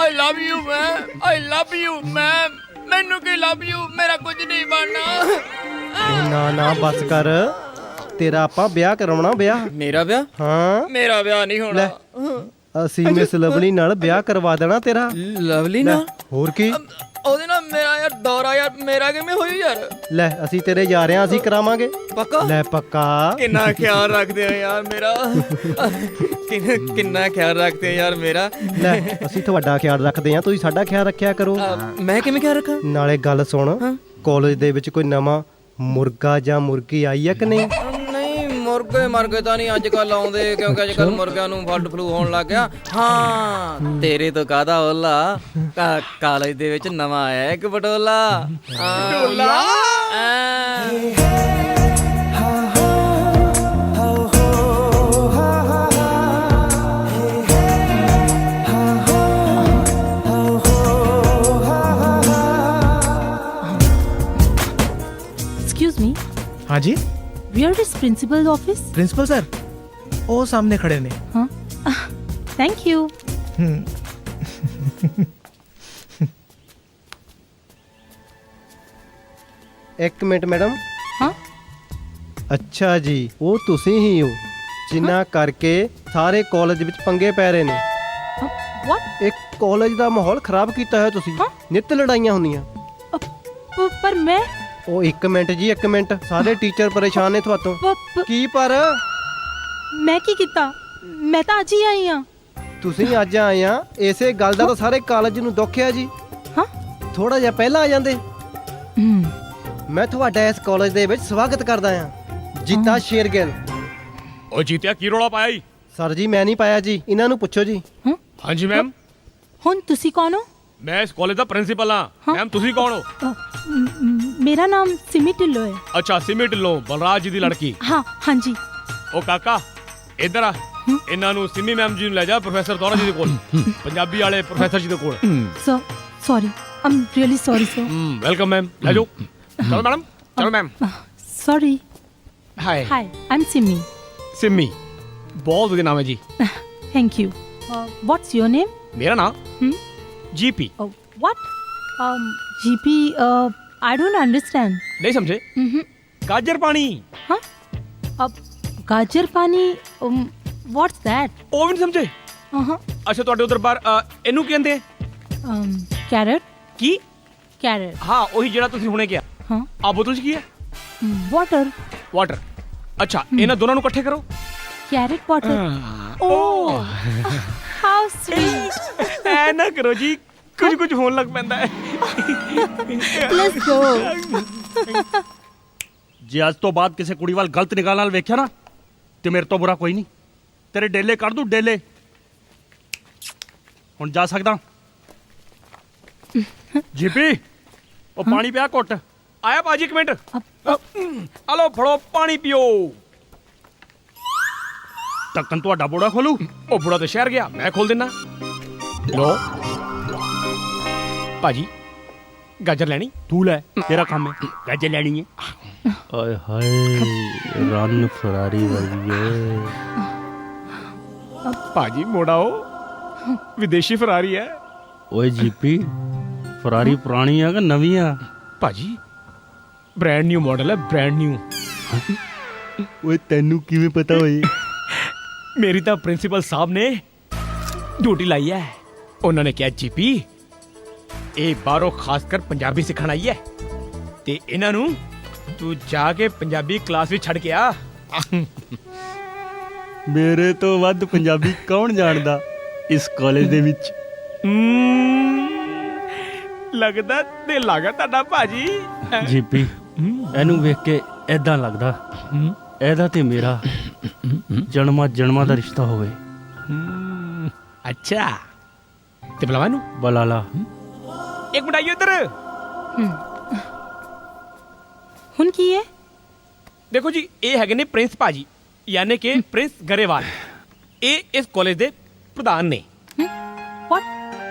I love you ma'am, I love you ma'am, ਮੈਨੂੰ ਕੀ ਲਵ ਯੂ, ਮੇਰਾ ਕੁਝ ਨਹੀਂ ਬਣਨਾ। ਨਾ ਨਾ ਬਸ ਕਰ, ਤੇਰਾ ਆਪਾਂ ਵਿਆਹ ਕਰਾਉਣਾ। ਵਿਆਹ ਮੇਰਾ ਵਿਆਹ? ਹਾਂ ਮੇਰਾ ਵਿਆਹ ਨਹੀਂ ਹੋਣਾ। ਅਸੀਂ ਮਿਸ ਲਵਲੀ ਨਾਲ ਵਿਆਹ ਕਰਵਾ ਦੇਣਾ ਤੇਰਾ। ਲਵਲੀ ਨਾਲ? ਹੋਰ ਕੀ, ਉਹਦੇ ਨਾਲ ਮੇਰਾ ਯਾਰ ਦੌਰਾ ਯਾਰ, ਮੇਰਾ ਕਿਵੇਂ ਹੋਈ ਯਾਰ? ਲੈ ਅਸੀਂ ਤੇਰੇ ਜਾ ਰਹੇ ਹਾਂ, ਅਸੀਂ ਕਰਾਵਾਂਗੇ ਪੱਕਾ? ਲੈ ਪੱਕਾ। ਕਿੰਨਾ ਖਿਆਲ ਰੱਖਦੇ ਆ ਯਾਰ ਮੇਰਾ, ਕਿੰਨਾ ਖਿਆਲ ਰੱਖਦੇ ਆ ਯਾਰ ਮੇਰਾ। ਲੈ ਅਸੀਂ ਤੁਹਾਡਾ ਖਿਆਲ ਰੱਖਦੇ ਹਾਂ, ਤੁਸੀਂ ਸਾਡਾ ਖਿਆਲ ਰੱਖਿਆ ਕਰੋ। ਮੈਂ ਕਿਵੇਂ ਖਿਆਲ ਰੱਖਾਂ? ਨਾਲੇ ਗੱਲ ਸੁਣ, ਕਾਲਜ ਦੇ ਵਿੱਚ ਕੋਈ ਨਵਾਂ ਮੁਰਗਾ ਜਾਂ ਮੁਰਗੀ ਆਈ ਹੈ ਕਿ ਨਹੀਂ? ਨਹੀਂ, ਮੁਰਗੇ ਤਾਂ ਨਹੀਂ ਅੱਜ ਕੱਲ ਆਉਂਦੇ, ਕਿਉਂਕਿ ਅੱਜ ਕੱਲ ਮੁਰਗਿਆਂ ਨੂੰ ਬਰਡ ਫਲੂ ਹੋਣ ਲੱਗ ਗਿਆ। ਹਾਂ, ਤੇਰੇ ਤੋਂ ਕਾਹਦਾ ਓਲਾ, ਕਾਲਜ ਦੇ ਵਿੱਚ ਨਵਾਂ ਆਇਆ ਇੱਕ ਬਟੋਲਾ। ਬਟੋਲਾ? Excuse me. हाँ जी, where is principal office? Principal sir वो सामने खड़े ने। हाँ, थैंक यू। ਇੱਕ ਮਿੰਟ ਮੈਡਮ। ਹਾਂ ਅੱਛਾ ਜੀ, ਉਹ ਤੁਸੀਂ ਹੀ ਹੋ ਜਿਨ੍ਹਾਂ ਕਰਕੇ ਸਾਰੇ ਕਾਲਜ ਵਿੱਚ ਪੰਗੇ ਪੈ ਰਹੇ ਨੇ। व्हाट? ਇੱਕ ਕਾਲਜ ਦਾ ਮਾਹੌਲ ਖਰਾਬ ਕੀਤਾ ਹੋਇਆ ਤੁਸੀਂ। ਨਿੱਤ ਲੜਾਈਆਂ ਹੁੰਦੀਆਂ। पर मैं? ਉਹ ਇੱਕ ਮਿੰਟ ਜੀ, ਇੱਕ ਮਿੰਟ। ਸਾਰੇ ਟੀਚਰ ਪਰੇਸ਼ਾਨ ਨੇ ਤੁਹਾਤੋਂ। ਕੀ ਪਰ मैं की किता? मैं तो आज ही आई हाँ। ਤੁਸੀਂ ਅੱਜ ਆਏ ਆ, ਇਸੇ ਗੱਲ ਦਾ ਤਾਂ ਸਾਰੇ ਕਾਲਜ ਨੂੰ ਦੁੱਖ ਆ ਜੀ। ਹਾਂ, ਥੋੜਾ ਜਿਹਾ ਪਹਿਲਾਂ ਆ ਜਾਂਦੇ। ਮੈਂ ਤੁਹਾਡਾ ਇਸ ਕਾਲਜ ਦੇ ਵਿੱਚ ਸਵਾਗਤ ਕਰਦਾ ਆ, ਜੀਤਾ ਸ਼ੇਰਗਿੱਲ। ਉਹ ਜੀਤਿਆ ਕੀ ਰੌਲਾ ਪਾਇਆ ਈ? ਸਰ ਜੀ ਮੈਂ ਨਹੀਂ ਪਾਇਆ ਜੀ, ਇਹਨਾਂ ਨੂੰ ਪੁੱਛੋ ਜੀ। ਹਾਂਜੀ ਮੈਮ। ਹੁਣ ਤੁਸੀਂ ਕੌਣ ਹੋ? ਮੈਂ ਇਸ ਕਾਲਜ ਦਾ ਪ੍ਰਿੰਸੀਪਲ ਹਾਂ। ਮੈਮ ਤੁਸੀਂ ਕੌਣ ਹੋ? ਮੇਰਾ ਨਾਮ ਸਿਮੀ ਢਿੱਲੋਂ ਹੈ। ਅੱਛਾ, ਸਿਮੀ ਢਿੱਲੋਂ, ਬਲਰਾਜ ਜੀ ਦੀ ਲੜਕੀ। ਹਾਂ ਹਾਂਜੀ। ਉਹ ਕਾਕਾ ਇੱਧਰ ਆ, ਇਹਨਾਂ ਨੂੰ ਸਿਮੀ ਮੈਮ ਜੀ ਨੂੰ ਲੈ ਜਾ ਪ੍ਰੋਫੈਸਰ ਦੌਰਾ ਜੀ ਦੇ ਕੋਲ, ਪੰਜਾਬੀ ਵਾਲੇ ਪ੍ਰੋਫੈਸਰ ਜੀ ਦੇ ਕੋਲ। Sir sorry, I am really sorry sir. Welcome ma'am, ਲੈ ਜਾਓ। ਚਲੋ ਮੈਡਮ, ਚਲੋ ma'am. Sorry. Hi hi, I am Simi. Simi, ਬਹੁਤ ਵਧੀਆ ਨਾਮ ਹੈ ਜੀ। Thank you. What's your name? ਮੇਰਾ ਨਾਮ GP. What? GP? I don't understand. नहीं समझे? गाजर पानी। हाँ, अब गाजर पानी, व्हाट्स दैट? ਉਹ ਵੀ ਨਹੀਂ ਸਮਝੇ? ਅੱਛਾ, ਤੁਹਾਡੇ ਉਧਰ ਬਾਹਰ ਇਹਨੂੰ ਕੀ ਕਹਿੰਦੇ? कैरेट। ਕੀ? कैरेट। ਹਾਂ, ਉਹੀ ਜਿਹੜਾ ਤੁਸੀਂ ਹੁਣੇ ਕਿਹਾ। ਹਾਂ। ਆ ਬੋਤਲ 'ਚ ਕੀ ਹੈ? वाटर। ਵਾਟਰ। ਅੱਛਾ, ਇਹਨਾਂ ਦੋਨਾਂ ਨੂੰ ਇਕੱਠੇ ਕਰੋ। Carrot water. Oh, how sweet. ਐ ਨਾ ਕਰੋ ਜੀ, ਕੁਝ ਹੋਣ ਲੱਗ ਪੈਂਦਾ ਹੈ। Let's go. ਜੇ ਅੱਜ ਤੋਂ ਬਾਅਦ ਕਿਸੇ ਕੁੜੀ ਵੱਲ ਗਲਤ ਨਿਗਾਹ ਨਾਲ ਵੇਖਿਆ ਨਾ, ਤੇ ਮੇਰੇ ਤੋਂ ਬੁਰਾ ਕੋਈ ਨਹੀਂ। ਤੇਰੇ ਡੇਲੇ ਕੱਢ ਦੂੰ, ਡੇਲੇ। ਹੁਣ ਜਾ ਸਕਦਾ? ਜੀਪੀ, ਉਹ ਪਾਣੀ ਪਿਆ ਘੁੱਟ। ਆਇਆ ਬਾਜੀ, ਇੱਕ ਮਿੰਟ। ਆ ਲਓ, ਫੜੋ ਪਾਣੀ ਪੀਓ। ਢੱਕਣ ਤੁਹਾਡਾ ਬੋੜਾ ਖੋਲੂ? ਉਹ ਬੁੜਾ ਤੇ ਸ਼ਹਿਰ ਗਿਆ, ਮੈਂ ਖੋਲ ਦਿੰਨਾ। ਲੋ ਭਾਜੀ, ਗਾਜਰ ਲੈਣੀ? ਤੂੰ ਲੈ, ਤੇਰਾ ਕੰਮ ਹੈ। ਗਾਜਰ ਲੈਣੀ ਹੈ? ਆਏ ਹਾਏ, ਰਨ ਫਰਾਰੀ ਵਰਗੀ। ਭਾਜੀ ਮੋੜਾਓ, ਵਿਦੇਸ਼ੀ ਫਰਾਰੀ ਹੈ। ਓਏ ਜੀਪੀ, ਫਰਾਰੀ ਪੁਰਾਣੀ ਆ ਕਿ ਨਵੀਂ ਆ? ਭਾਜੀ ਬ੍ਰਾਂਡ ਨਿਊ ਮਾਡਲ ਹੈ, ਬ੍ਰਾਂਡ ਨਿਊ। ਓਏ ਤੈਨੂੰ ਕਿਵੇਂ ਪਤਾ ਹੋਈ? ਮੇਰੀ ਤਾਂ ਪ੍ਰਿੰਸੀਪਲ ਸਾਹਿਬ ਨੇ ਡਿਊਟੀ ਲਾਈ ਹੈ। ਉਹਨਾਂ ਨੇ ਕਿਹਾ ਜੀਪੀ ਇਹ ਬਾਹਰੋਂ ਖਾਸ ਕਰ ਪੰਜਾਬੀ ਸਿੱਖਣ ਆਈ ਹੈ, ਤੇ ਇਹਨਾਂ ਨੂੰ ਤੂੰ ਜਾ ਕੇ ਪੰਜਾਬੀ ਕਲਾਸ ਵਿੱਚ ਛੱਡ ਕੇ ਆ। ਮੇਰੇ ਤੋਂ ਵੱਧ ਪੰਜਾਬੀ ਕੌਣ ਜਾਣਦਾ ਇਸ ਕਾਲਜ ਦੇ ਵਿੱਚ? ਲੱਗਦਾ ਦਿਲ ਆ ਗਿਆ ਤੁਹਾਡਾ ਭਾਜੀ। ਜੀਪੀ, ਇਹਨੂੰ ਵੇਖ ਕੇ ਐਦਾਂ ਲੱਗਦਾ ਇਹਦਾ ਤੇ ਮੇਰਾ ਜਨਮਾਂ ਦਾ ਰਿਸ਼ਤਾ ਹੋਵੇ। ਅੱਛਾ, ਤੇ ਬੁਲਾਵਾ ਇਹਨੂੰ। ਬੁਲਾ ਲਾ। ਇੱਕ ਮਿੰਟ ਆਈਓ ਇੱਧਰ। ਹੁਣ ਕੀ ਹੈ? ਦੇਖੋ ਜੀ, ਇਹ ਹੈਗੇ ਨੇ ਪ੍ਰਿੰਸ ਭਾਜੀ, ਯਾਨੀ ਕਿ ਪ੍ਰਿੰਸ ਗਰੇਵਾਲ। ਇਹ ਇਸ ਕਾਲਜ ਦੇ ਪ੍ਰਧਾਨ ਨੇ। What?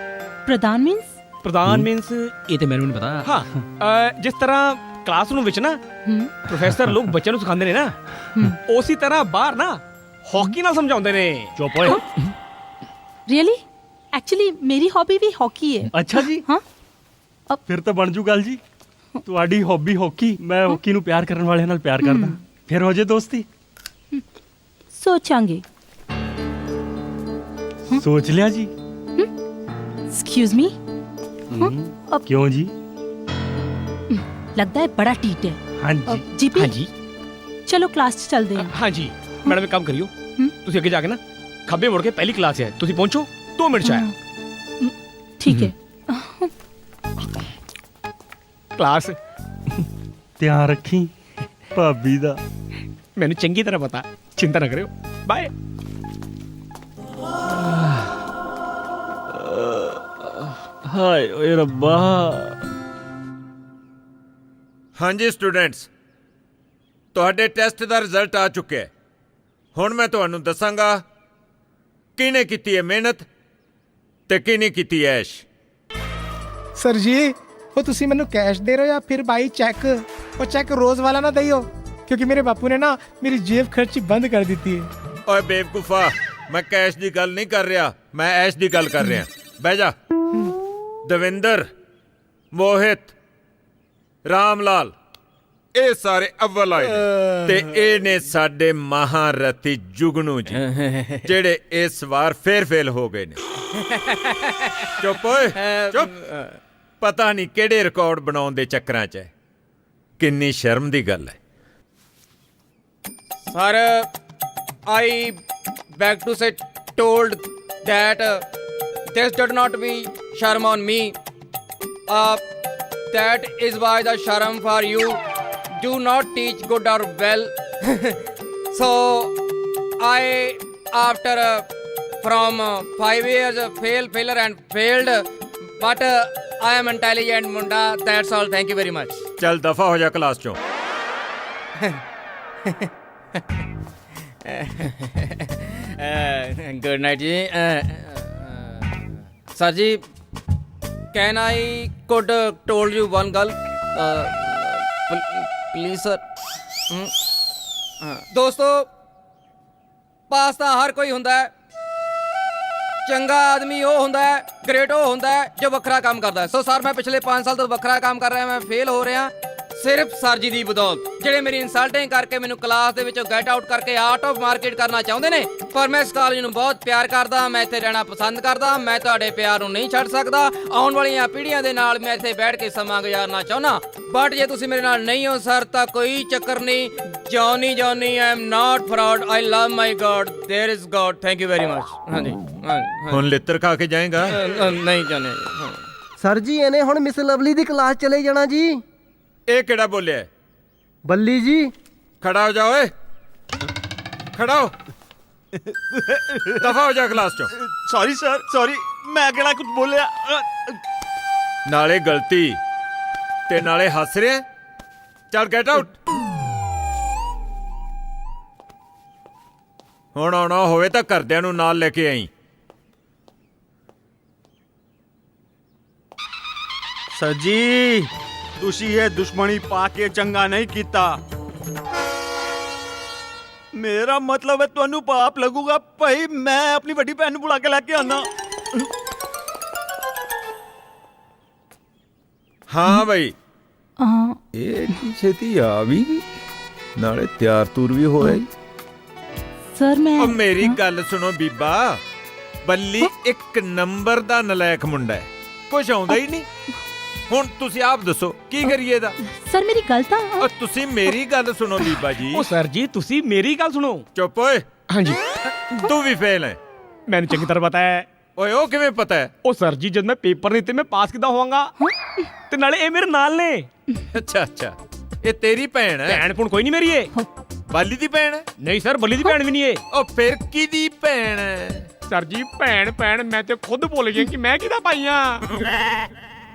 ਪ੍ਰਧਾਨ ਮੀਨਸ? ਪ੍ਰਧਾਨ ਮੀਨਸ ਇਹ ਤੇ ਮੈਨੂੰ ਨਹੀਂ ਪਤਾ। ਹਾਂ, ਜਿਸ ਤਰ੍ਹਾਂ ਕਲਾਸਰੂਮ ਵਿੱਚ ਨਾ ਪ੍ਰੋਫੈਸਰ ਲੋਕ ਬੱਚਿਆਂ ਨੂੰ ਸਿਖਾਉਂਦੇ ਨੇ ਨਾ, ਉਸੇ ਤਰ੍ਹਾਂ ਬਾਹਰ ਨਾ ਹਾਕੀ ਨਾਲ ਸਮਝਾਉਂਦੇ ਨੇ। ਚੁੱਪ ਓਏ। रियली एक्चुअली मेरी हॉबी भी हॉकी है। ਅੱਛਾ ਜੀ। ਹਾਂ ਫਿਰ ਤਾਂ ਬਣ ਜੂ ਗੱਲ ਜੀ। ਤੁਹਾਡੀ ਹੌਬੀ ਹਾਕੀ, ਮੈਂ ਹਾਕੀ ਨੂੰ ਪਿਆਰ ਕਰਨ ਵਾਲਿਆਂ ਨਾਲ ਪਿਆਰ ਕਰਦਾ, ਫਿਰ ਹੋ ਜੇ ਦੋਸਤੀ। सोचांगे। ਸੋਚ ਲਿਆ ਜੀ। एक्सक्यूज मी, ਕਿਉਂ ਜੀ? लगता है बड़ा टीट है। ਹਾਂਜੀ जीपी ਹਾਂਜੀ चलो क्लास च चलते हैं। ਹਾਂਜੀ ਮੈਡਮ ਇੱਕ ਕੰਮ ਕਰਿਓ, ਤੁਸੀਂ ਅੱਗੇ ਜਾ ਕੇ ਨਾ ਖੱਬੇ ਮੁੜ ਕੇ ਪਹਿਲੀ ਕਲਾਸ ਹੈ, ਤੁਸੀਂ ਪਹੁੰਚੋ 2 ਮਿੰਟ ਚ ਆਇਆ। ठीक है। ਕਲਾਸ ਧਿਆਨ ਰੱਖੀ ਭਾਬੀ ਦਾ। ਮੈਨੂੰ ਚੰਗੀ ਤਰ੍ਹਾਂ ਪਤਾ, ਚਿੰਤਾ ਨਾ ਕਰਿਓ। ਬਾਏ। ਹਾਏ ਓਏ ਰੱਬਾ। ਹਾਂਜੀ ਸਟੂਡੈਂਟਸ, ਤੁਹਾਡੇ ਟੈਸਟ ਦਾ ਰਿਜ਼ਲਟ ਆ ਚੁੱਕਿਆ ਹੈ। ਹੁਣ ਮੈਂ ਤੁਹਾਨੂੰ ਦੱਸਾਂਗਾ ਕਿਹਨੇ ਕੀਤੀ ਹੈ ਮਿਹਨਤ ਤੇ ਕਿਹਨੇ ਕੀਤੀ ਐਸ਼। ਸਰ ਜੀ ਉਹ ਤੁਸੀਂ ਮੈਨੂੰ ਕੈਸ਼ ਦੇ ਰਹੇ ਹੋ ਜਾਂ ਫਿਰ ਬਾਈ ਚੈੱਕ? ਉਹ ਚੈੱਕ ਰੋਜ਼ ਵਾਲਾ ਨਾ ਦਈਓ, ਕਿਉਂਕਿ ਮੇਰੇ ਬਾਪੂ ਨੇ ਨਾ ਮੇਰੀ ਜੇਬ ਖਰਚੀ ਬੰਦ ਕਰ ਦਿੱਤੀ ਹੈ। ਓਏ ਬੇਵਕੂਫਾ, ਮੈਂ ਕੈਸ਼ ਦੀ ਗੱਲ ਨਹੀਂ ਕਰ ਰਿਹਾ, ਮੈਂ ਐਸ਼ ਦੀ ਗੱਲ ਕਰ ਰਿਹਾ। ਬਹਿ ਜਾ। ਦਵਿੰਦਰ, ਮੋਹਿਤ, ਰਾਮ ਲਾਲ, ਇਹ ਸਾਰੇ ਅਵਲ ਆਏ ਨੇ ਤੇ ਇਹ ਨੇ ਸਾਡੇ ਮਹਾਰਥੀ ਜੁਗਨੂ ਜੀ, ਜਿਹੜੇ ਇਸ ਵਾਰ ਫੇਰ ਫੇਲ ਹੋ ਗਏ ਨੇ। ਚੁੱਪ ਓਏ ਚੁੱਪ। ਪਤਾ ਨਹੀਂ ਕਿਹੜੇ ਰਿਕਾਰਡ ਬਣਾਉਣ ਦੇ ਚੱਕਰਾਂ 'ਚ ਹੈ। ਕਿੰਨੀ ਸ਼ਰਮ ਦੀ ਗੱਲ ਹੈ। Sir, I beg to say told that this did not be sharm on me. That is why the sharm for you. Do not teach good or well. So I after from 5 years failure and failed, but I am intelligent munda. That's all. Thank you very much. ਚੱਲ ਦਫਾ ਹੋ ਜਾ class 'ਚੋਂ। Good night ji. Sir ji, can I could told you one girl? Please sir. ਦੋਸਤੋ, ਪਾਸ ਤਾਂ ਹਰ ਕੋਈ ਹੁੰਦਾ ਹੈ। ਚੰਗਾ ਆਦਮੀ ਉਹ ਹੁੰਦਾ ਹੈ, ਗ੍ਰੇਟ ਉਹ ਹੁੰਦਾ ਹੈ ਜੋ ਵੱਖਰਾ ਕੰਮ ਕਰਦਾ ਹੈ। ਸੋ ਸਰ, ਮੈਂ ਪਿਛਲੇ 5 ਸਾਲ ਤੋਂ ਵੱਖਰਾ ਕੰਮ ਕਰ ਰਿਹਾ, ਮੈਂ ਫੇਲ ਹੋ ਰਿਹਾ ਸਿਰਫ ਸਰ ਜੀ ਦੀ ਬਦੌਲਤ, ਜਿਹੜੇ ਮੇਰੀ ਇਨਸਲਟਿੰਗ ਕਰਕੇ ਮੈਨੂੰ ਕਲਾਸ ਦੇ ਵਿੱਚੋਂ ਗੈਟ ਆਊਟ ਕਰਕੇ ਆਊਟ ਆਫ ਮਾਰਕੀਟ ਕਰਨਾ ਚਾਹੁੰਦੇ ਨੇ। ਪਰ ਮੈਂ ਇਸ ਕਾਲਜ ਨੂੰ ਬਹੁਤ ਪਿਆਰ ਕਰਦਾ, ਮੈਂ ਇੱਥੇ ਰਹਿਣਾ ਪਸੰਦ ਕਰਦਾ, ਮੈਂ ਤੁਹਾਡੇ ਪਿਆਰ ਨੂੰ ਨਹੀਂ ਛੱਡ ਸਕਦਾ। ਆਉਣ ਵਾਲੀਆਂ ਪੀੜ੍ਹੀਆਂ ਦੇ ਨਾਲ ਮੈਂ ਇੱਥੇ ਬੈਠ ਕੇ ਸਮਾਂ ਗੁਜ਼ਾਰਨਾ ਚਾਹੁੰਦਾ। ਬਟ ਜੇ ਤੁਸੀਂ ਮੇਰੇ ਨਾਲ ਨਹੀਂ ਹੋ ਸਰ, ਤਾਂ ਕੋਈ ਚੱਕਰ ਨਹੀਂ। Johnny Johnny, I am not fraud, I love my God, there is God. Thank you very much. ਹਾਂਜੀ ਹੁਣ ਲਿੱਤਰ ਖਾ ਕੇ ਜਾਏਗਾ? ਨਹੀਂ ਜਾਣੇ ਸਰ ਜੀ ਇਹਨੇ ਹੁਣ ਮਿਸ ਲਵਲੀ ਦੀ ਕਲਾਸ ਚਲੇ ਜਾਣਾ ਜੀ। ਇਹ ਕਿਹੜਾ ਬੋਲਿਆ? ਬੱਲੀ ਜੀ। ਖੜਾ ਹੋ ਜਾ ਓਏ, ਖੜਾ ਹੋ। ਦਫਾ ਹੋ ਜਾ ਕਲਾਸ 'ਚੋਂ। ਸੌਰੀ ਸਰ, ਸੌਰੀ, ਮੈਂ ਕਿਹੜਾ ਕੁਝ ਬੋਲਿਆ। ਨਾਲੇ ਗਲਤੀ ਤੇ ਨਾਲੇ ਹੱਸ ਰਿਹਾ। ਚੱਲ ਗੈਟ ਆਊਟ। ਹੁਣ ਆਉਣਾ ਹੋਵੇ ਤਾਂ ਘਰਦਿਆਂ ਨੂੰ ਨਾਲ ਲੈ ਕੇ ਆਈ। ਸਰ ਜੀ, ਤੁਸੀਂ ਇਹ ਦੁਸ਼ਮਣੀ ਪਾ ਕੇ ਚੰਗਾ ਨਹੀਂ ਕੀਤਾ। ਮੇਰਾ ਮਤਲਬ ਹੈ ਤੁਹਾਨੂੰ ਪਾਪ ਲੱਗੂਗਾ ਭਾਈ। ਮੈਂ ਆਪਣੀ ਵੱਡੀ ਭੈਣ ਨੂੰ ਬੁਲਾ ਕੇ ਲੈ ਕੇ ਆਉਂਦਾ। ਹਾਂ ਬਈ, ਇਹ ਕੀ ਛੇਤੀ ਆ ਵੀ ਗਈ, ਨਾਲੇ ਤਿਆਰ ਤੂਰ ਵੀ ਹੋਇਆ ਈ। सर मैं ਉਹ ਮੇਰੀ ਗੱਲ ਸੁਣੋ ਬੀਬਾ, ਬੱਲੀ ਇੱਕ ਨੰਬਰ ਦਾ ਨਲਾਇਕ ਮੁੰਡਾ ਹੈ, ਕੁਛ ਆਉਂਦਾ ਹੀ ਨਹੀਂ। ਹੁਣ ਤੁਸੀਂ ਆਪ ਦੱਸੋ ਕੀ ਕਰੀਏ ਇਹਦਾ? सर मेरी गल तो ਉਹ ਤੁਸੀਂ ਮੇਰੀ ਗੱਲ ਸੁਣੋ ਬੀਬਾ ਜੀ। ਉਹ ਸਰ ਜੀ ਤੁਸੀਂ ਮੇਰੀ ਗੱਲ ਸੁਣੋ। ਚੁੱਪ ਓਏ। ਹਾਂਜੀ ਤੂੰ ਵੀ ਫੇਲ ਹੈ। ਮੈਨੂੰ ਚੰਗੀ ਤਰ੍ਹਾਂ ਪਤਾ ਹੈ। ਓਏ ਉਹ ਕਿਵੇਂ ਪਤਾ ਹੈ? ਉਹ ਸਰ ਜੀ ਜਦ ਮੈਂ ਪੇਪਰ ਨਹੀਂ ਤੇ ਮੈਂ ਪਾਸ ਕਿੱਦਾਂ ਹੋਵਾਂਗਾ? ਤੇ ਨਾਲੇ ਇਹ ਮੇਰੇ ਨਾਲ ਨੇ। ਅੱਛਾ ਅੱਛਾ, ਇਹ ਤੇਰੀ ਭੈਣ ਹੈ? ਭੈਣ ਪੁਣ ਕੋਈ ਨਹੀਂ ਮੇਰੀ ਇਹ। ਬਾਲੀ ਦੀ ਭੈਣ ਹੈ? ਨਹੀਂ ਸਰ, ਬੱਲੀ ਦੀ ਭੈਣ ਵੀ ਨਹੀਂ ਇਹ। ਉਹ ਫਿਰ ਕਿਹਦੀ ਭੈਣ ਹੈ? ਸਰ ਜੀ ਭੈਣ ਭੈਣ ਮੈਂ ਤੇ ਖੁਦ ਭੁੱਲ ਗਿਆ ਕਿ ਮੈਂ ਕਿਹਦਾ ਪਾਈਆਂ।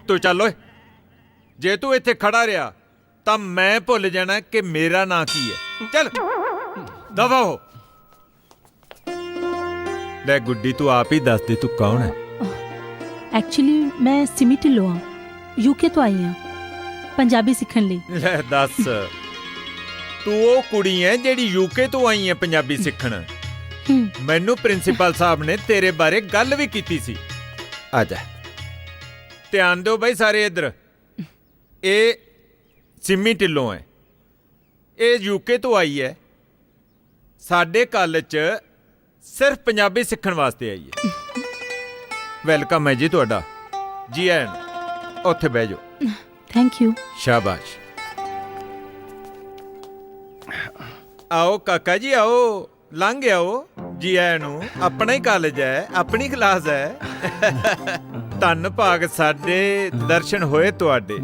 ਤੂੰ ਚੱਲ ਓਏ, ਜੇ ਤੂੰ ਇੱਥੇ ਖੜਾ ਰਿਹਾ ਤਾਂ ਮੈਂ ਭੁੱਲ ਜਾਣਾ ਕਿ ਮੇਰਾ ਨਾਂ ਕੀ ਹੈ। ਚੱਲ ਦਫਾ ਹੋ। ਲੈ ਗੁੱਡੀ, ਤੂੰ ਆਪ ਹੀ ਦੱਸ ਦੇ ਤੂੰ ਕੌਣ ਹੈ? एक्चुअली मैं सिमी ढिल्लों हाँ, यूके तो आई हाँ। ਪੰਜਾਬੀ ਸਿੱਖਣ ਲਈ। ਲੈ ਦੱਸ, ਤੂੰ ਉਹ ਕੁੜੀ ਐ ਜਿਹੜੀ ਯੂਕੇ ਤੋਂ ਆਈ ਐ ਪੰਜਾਬੀ ਸਿੱਖਣ। ਮੈਨੂੰ ਪ੍ਰਿੰਸੀਪਲ ਸਾਹਿਬ ਨੇ ਤੇਰੇ ਬਾਰੇ ਗੱਲ ਵੀ ਕੀਤੀ ਸੀ। ਆ ਜਾ, ਧਿਆਨ ਦਿਓ ਬਈ ਸਾਰੇ ਇੱਧਰ। ਇਹ ਸਿੰਮੀ ਢਿੱਲੋਂ ਹੈ, ਇਹ ਯੂਕੇ ਤੋਂ ਆਈ ਹੈ, ਸਾਡੇ ਕਾਲਜ 'ਚ ਸਿਰਫ ਪੰਜਾਬੀ ਸਿੱਖਣ ਵਾਸਤੇ ਆਈ ਹੈ। ਵੈਲਕਮ ਹੈ ਜੀ ਤੁਹਾਡਾ, ਜੀ ਆਇਆਂ ਨੂੰ। ਉੱਥੇ ਬਹਿ ਜਾਓ। Thank you. ਸ਼ਾਬਾਸ਼। ਆਓ ਕਾਕਾ ਜੀ, ਆਓ, ਲੰਘ ਆਓ, ਜੀ ਆਇਆਂ ਨੂੰ। ਆਪਣਾ ਹੀ ਕਾਲਜ ਹੈ, ਆਪਣੀ ਕਲਾਸ ਹੈ। ਧੰਨ ਭਾਗ ਸਾਡੇ, ਦਰਸ਼ਨ ਹੋਏ ਤੁਹਾਡੇ।